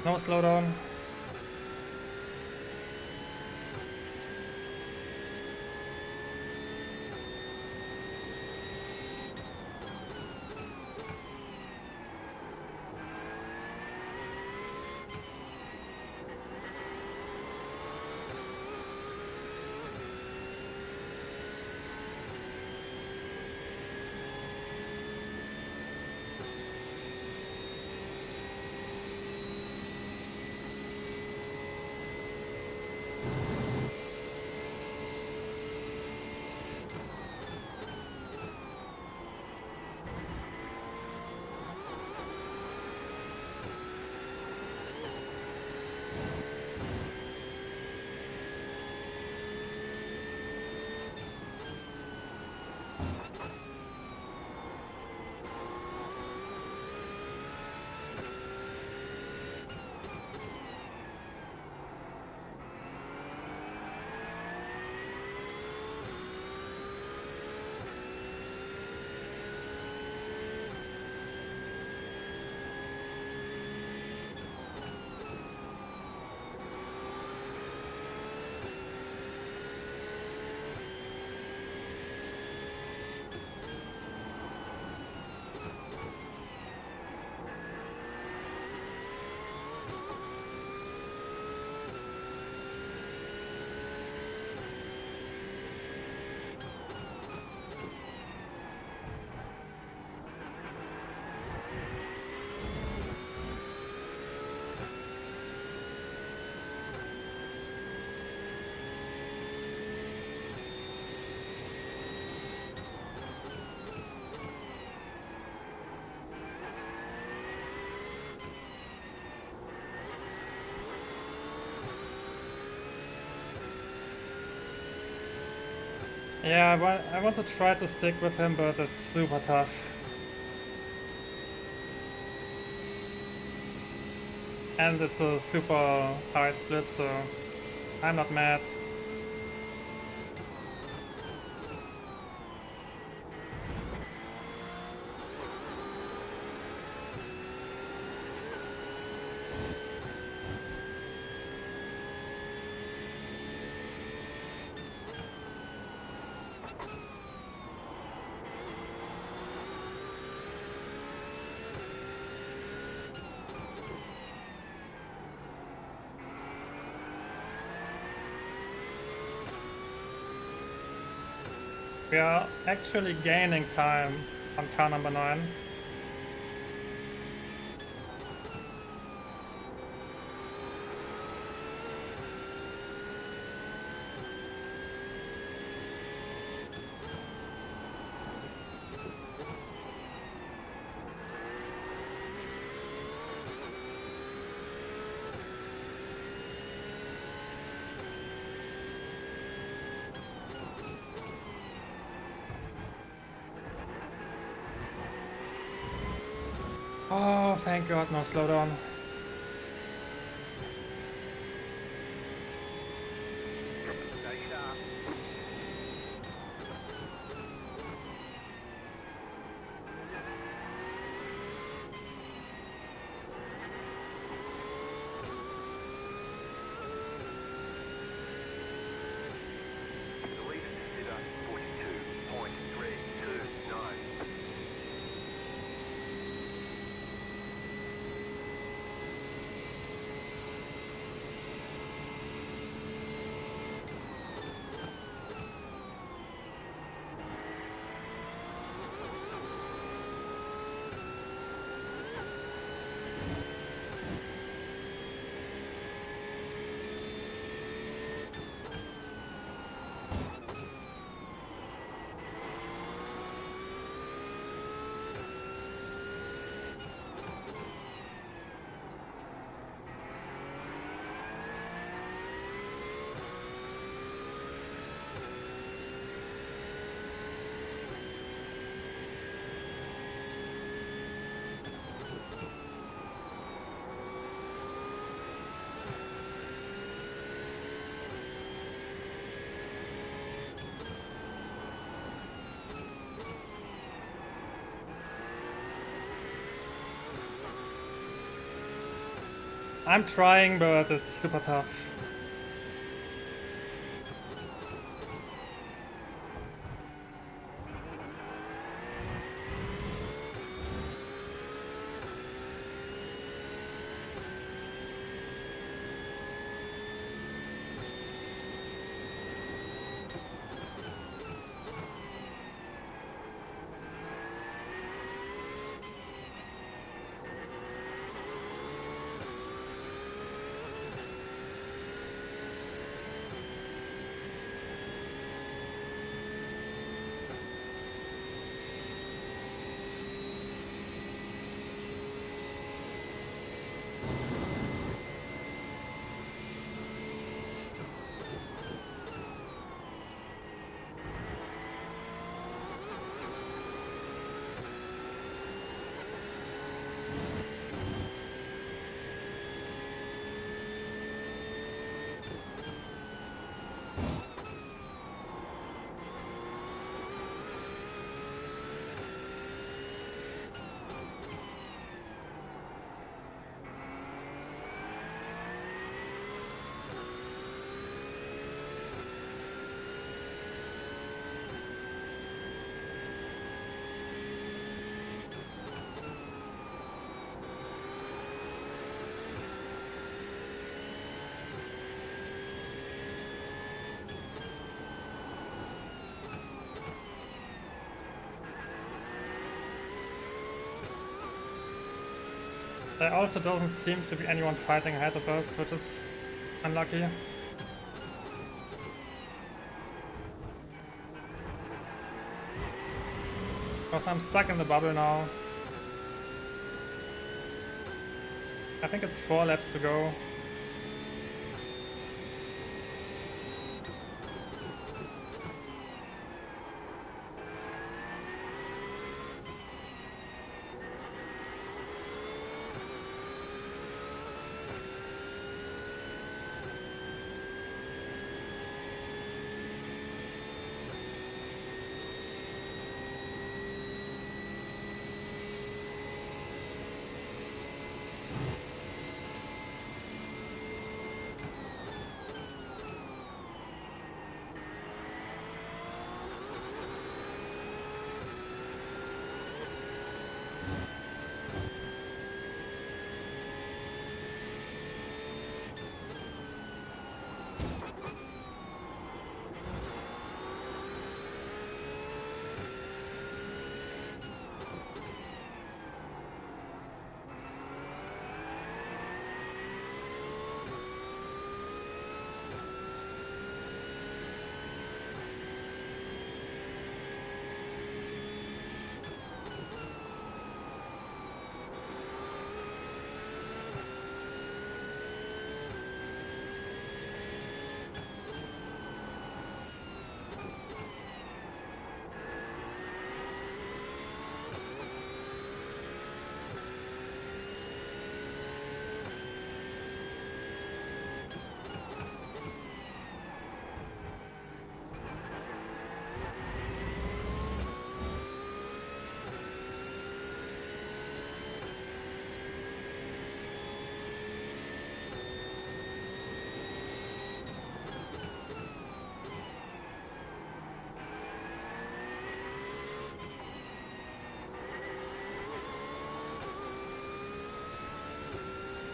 No slowdown. Yeah, I want to try to stick with him, but it's super tough. And it's a super high split, so I'm not mad. We are actually gaining time on car number 9. Oh, thank God, no slowdown.
Stay sharp. The leader is at 42.329.
I'm trying, but it's super tough. There also doesn't seem to be anyone fighting ahead of us, which is unlucky. Because I'm stuck in the bubble now. I think it's 4 laps to go.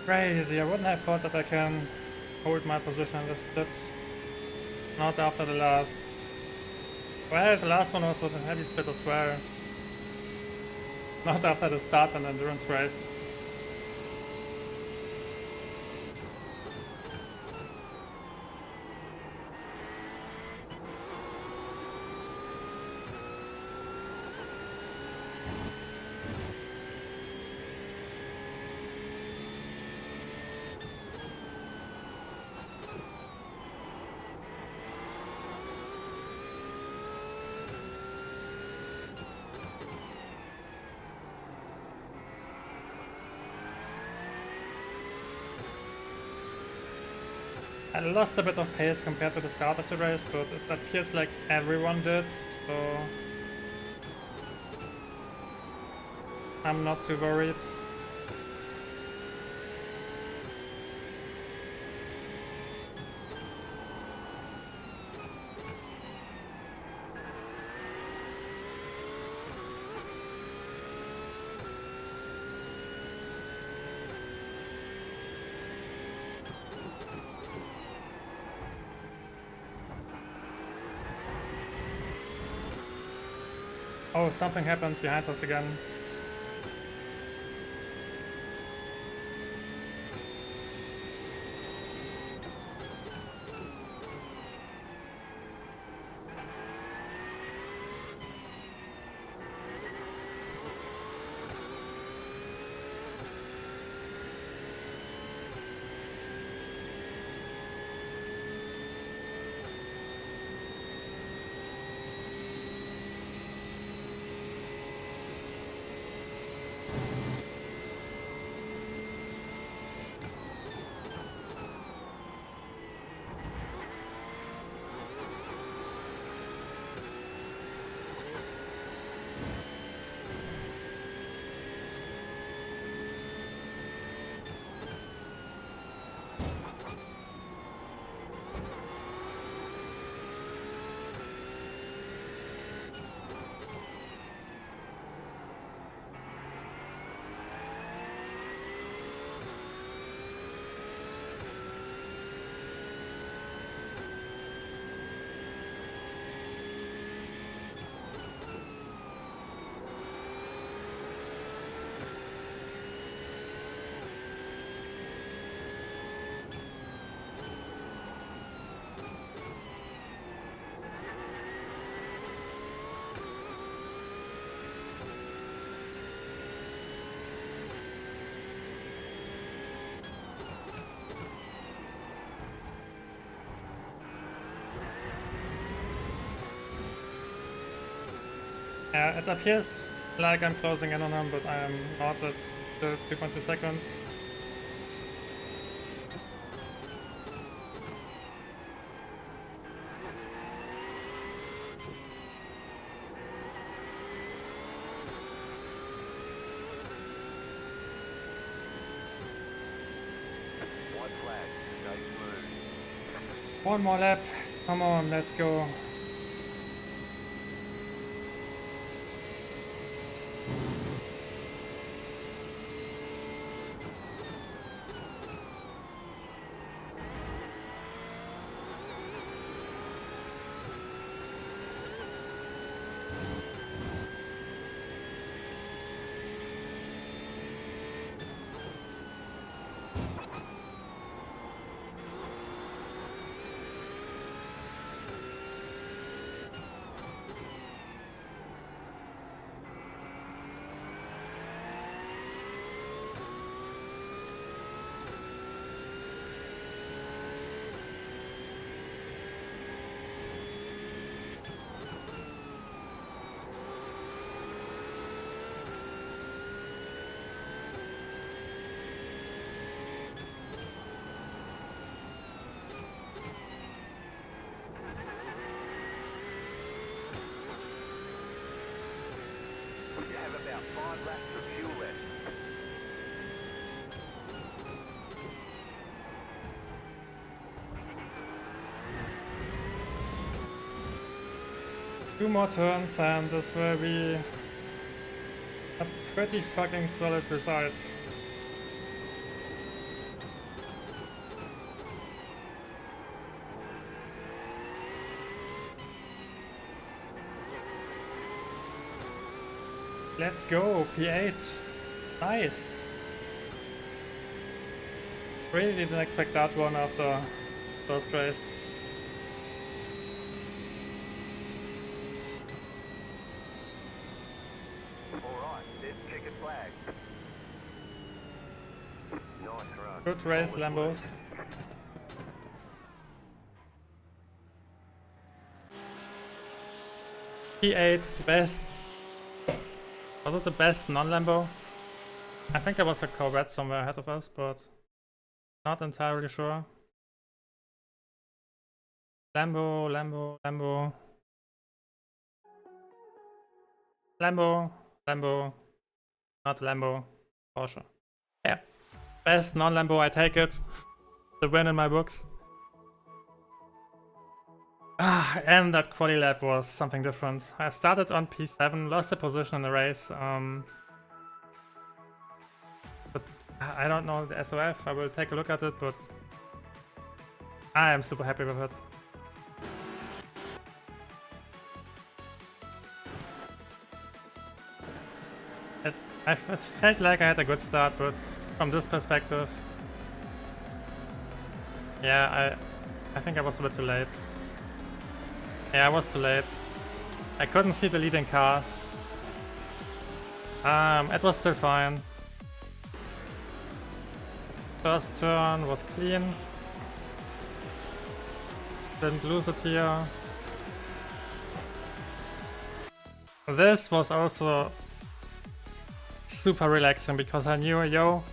Crazy, I wouldn't have thought that I can hold my position in this split. Not after the last. Well, the last one was a heavy split as well. Not after the start and endurance race. I lost a bit of pace compared to the start of the race, but it appears like everyone did, so I'm not too worried. Oh, something happened behind us again. Yeah, it appears like I'm closing in on him, but I am not. It's the 2.2 seconds.
White flag. Nice move.
One more lap. Come on, let's go.
You have about 5 laps of fuel left.
Two more turns and this will be a pretty fucking solid result. Let's go, P8. Nice. Really didn't expect that one after first race.
Alright, there's checkered flag. Nice run.
Good race, Lambos. P8, best. Was it the best non-Lambo? I think there was a Corvette somewhere ahead of us, but not entirely sure. Lambo, Lambo, Lambo. Lambo, Lambo. Not Lambo. Porsche. Yeah. Best non-Lambo, I take it. The win in my books. Ah, and that Qualy lap was something different. I started on P7, lost a position in the race. But I don't know the SOF. I will take a look at it, but I am super happy with it. I felt like I had a good start, but from this perspective, yeah, I think I was a bit too late. Yeah, I was too late. I couldn't see the leading cars. It was still fine. First turn was clean. Didn't lose it here. This was also super relaxing because I knew, yo,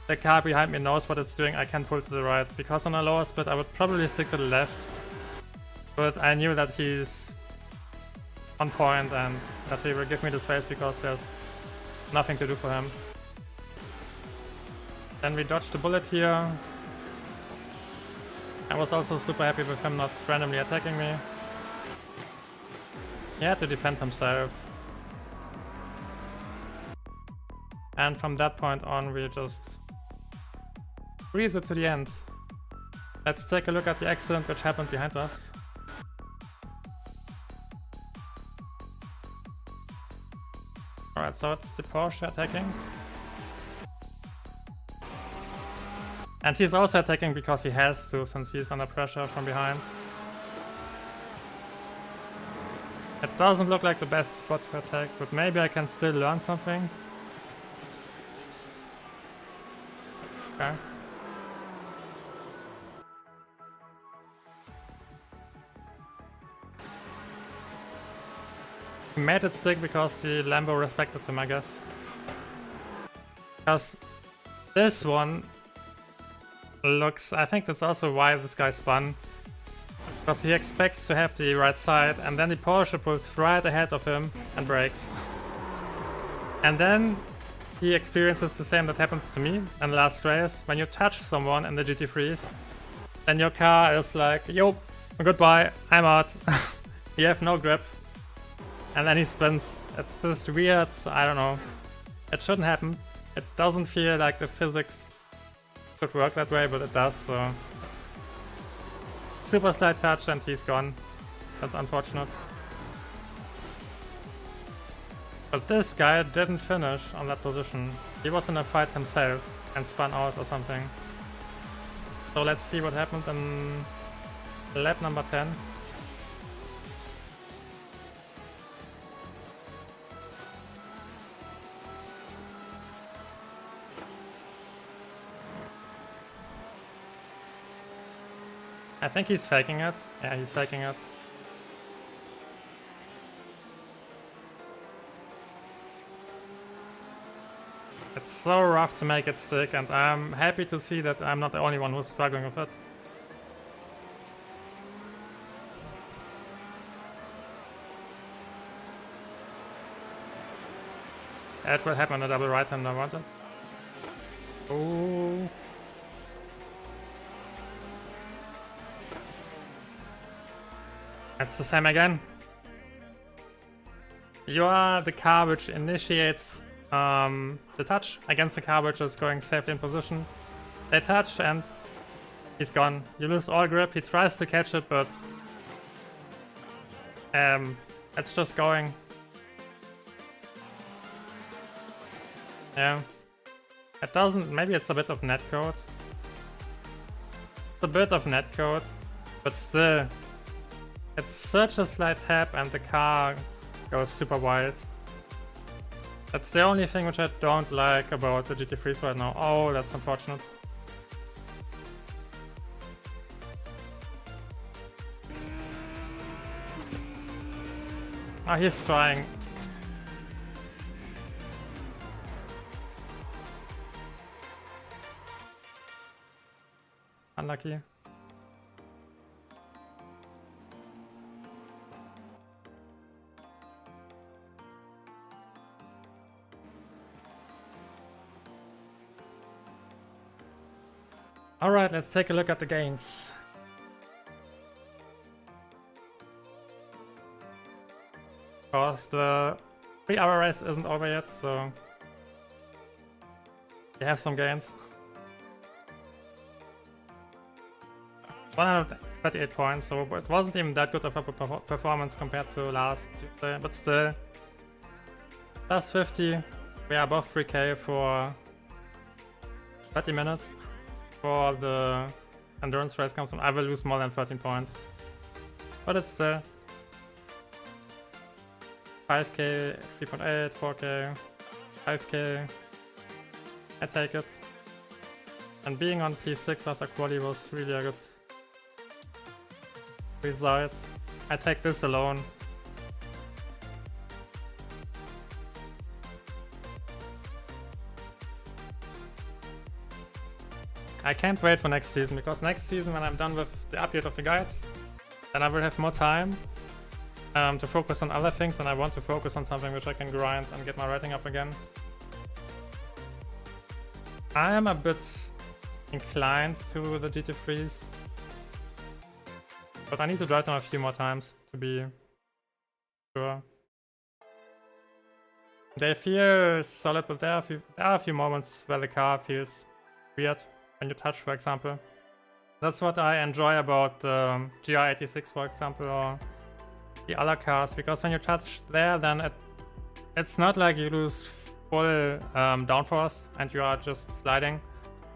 the car behind me knows what it's doing, I can pull to the right. Because on a lower speed I would probably stick to the left. But I knew that he's on point and that he will give me the space because there's nothing to do for him. Then we dodged the bullet here. I was also super happy with him not randomly attacking me. He had to defend himself. And from that point on we just breeze it to the end. Let's take a look at the accident which happened behind us. Alright, so it's the Porsche attacking. And he's also attacking because he has to, since he's under pressure from behind. It doesn't look like the best spot to attack, but maybe I can still learn something. Okay. He made it stick because the Lambo respected him, I guess. Because this one looks... I think that's also why this guy spun. Because he expects to have the right side and then the Porsche pulls right ahead of him and brakes. And then he experiences the same that happened to me in the last race. When you touch someone in the GT3s, then your car is like, yo, goodbye, I'm out. You have no grip. And then he spins. It's this weird, I don't know. It shouldn't happen. It doesn't feel like the physics could work that way, but it does, so. Super slight touch and he's gone. That's unfortunate. But this guy didn't finish on that position. He was in a fight himself and spun out or something. So let's see what happened in lap number 10. I think he's faking it. Yeah, he's faking it. It's so rough to make it stick, and I'm happy to see that I'm not the only one who's struggling with it. It will happen a double right-hander, won't it? Oh. It's the same again. You are the car which initiates the touch against the car which is going safely in position. They touch and he's gone. You lose all grip. He tries to catch it, but it's just going. Yeah. It doesn't, maybe it's a bit of netcode. It's a bit of netcode, but still. It's such a slight tap and the car goes super wild. That's the only thing which I don't like about the GT3s right now. Oh, that's unfortunate. Oh, he's trying. Unlucky. Alright, let's take a look at the gains. Because the 3-hour race isn't over yet, so we have some gains. 138 points, so it wasn't even that good of a performance compared to last Tuesday, but still. Plus 50, we are above 3k for 30 minutes. For the endurance race comes from, I will lose more than 13 points. But it's still 5k, 3.8, 4k, 5k. I take it. And being on P6 after Qualy was really a good result. I take this alone. I can't wait for next season, because next season when I'm done with the update of the guides, then I will have more time to focus on other things, and I want to focus on something which I can grind and get my rating up again. I am a bit inclined to the GT3s, but I need to drive them a few more times to be sure. They feel solid, but there are a few moments where the car feels weird. When you touch, for example. That's what I enjoy about the GR86, for example, or the other cars, because when you touch there, then it's not like you lose full downforce and you are just sliding.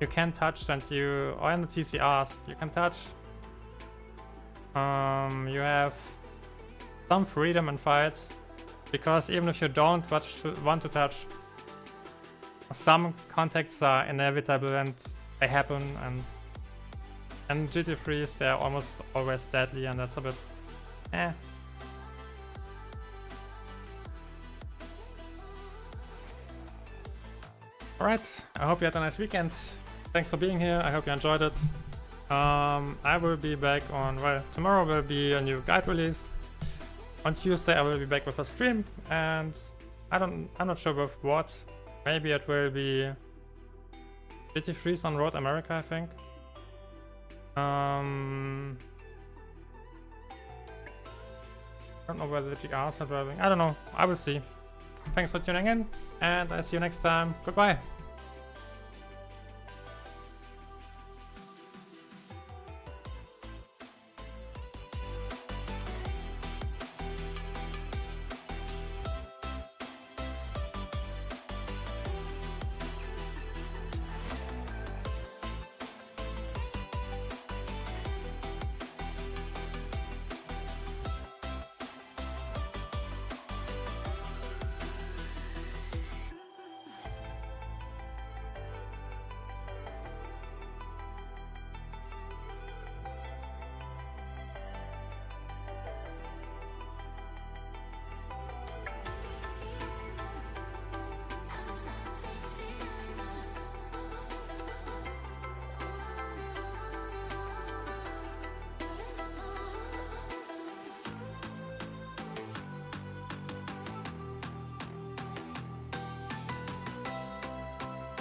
You can touch, and or in the TCRs, you can touch. You have some freedom in fights, because even if you don't want to touch, some contacts are inevitable and they happen, and GT3s, they're almost always deadly, and that's a bit eh. Alright, I hope you had a nice weekend. Thanks for being here, I hope you enjoyed it. I will be back on, well, tomorrow will be a new guide release. On Tuesday I will be back with a stream, and I'm not sure with what. Maybe it will be GT3s on Road America, I think. I don't know whether the GRs are driving. I don't know. I will see. Thanks for tuning in, and I see you next time. Goodbye.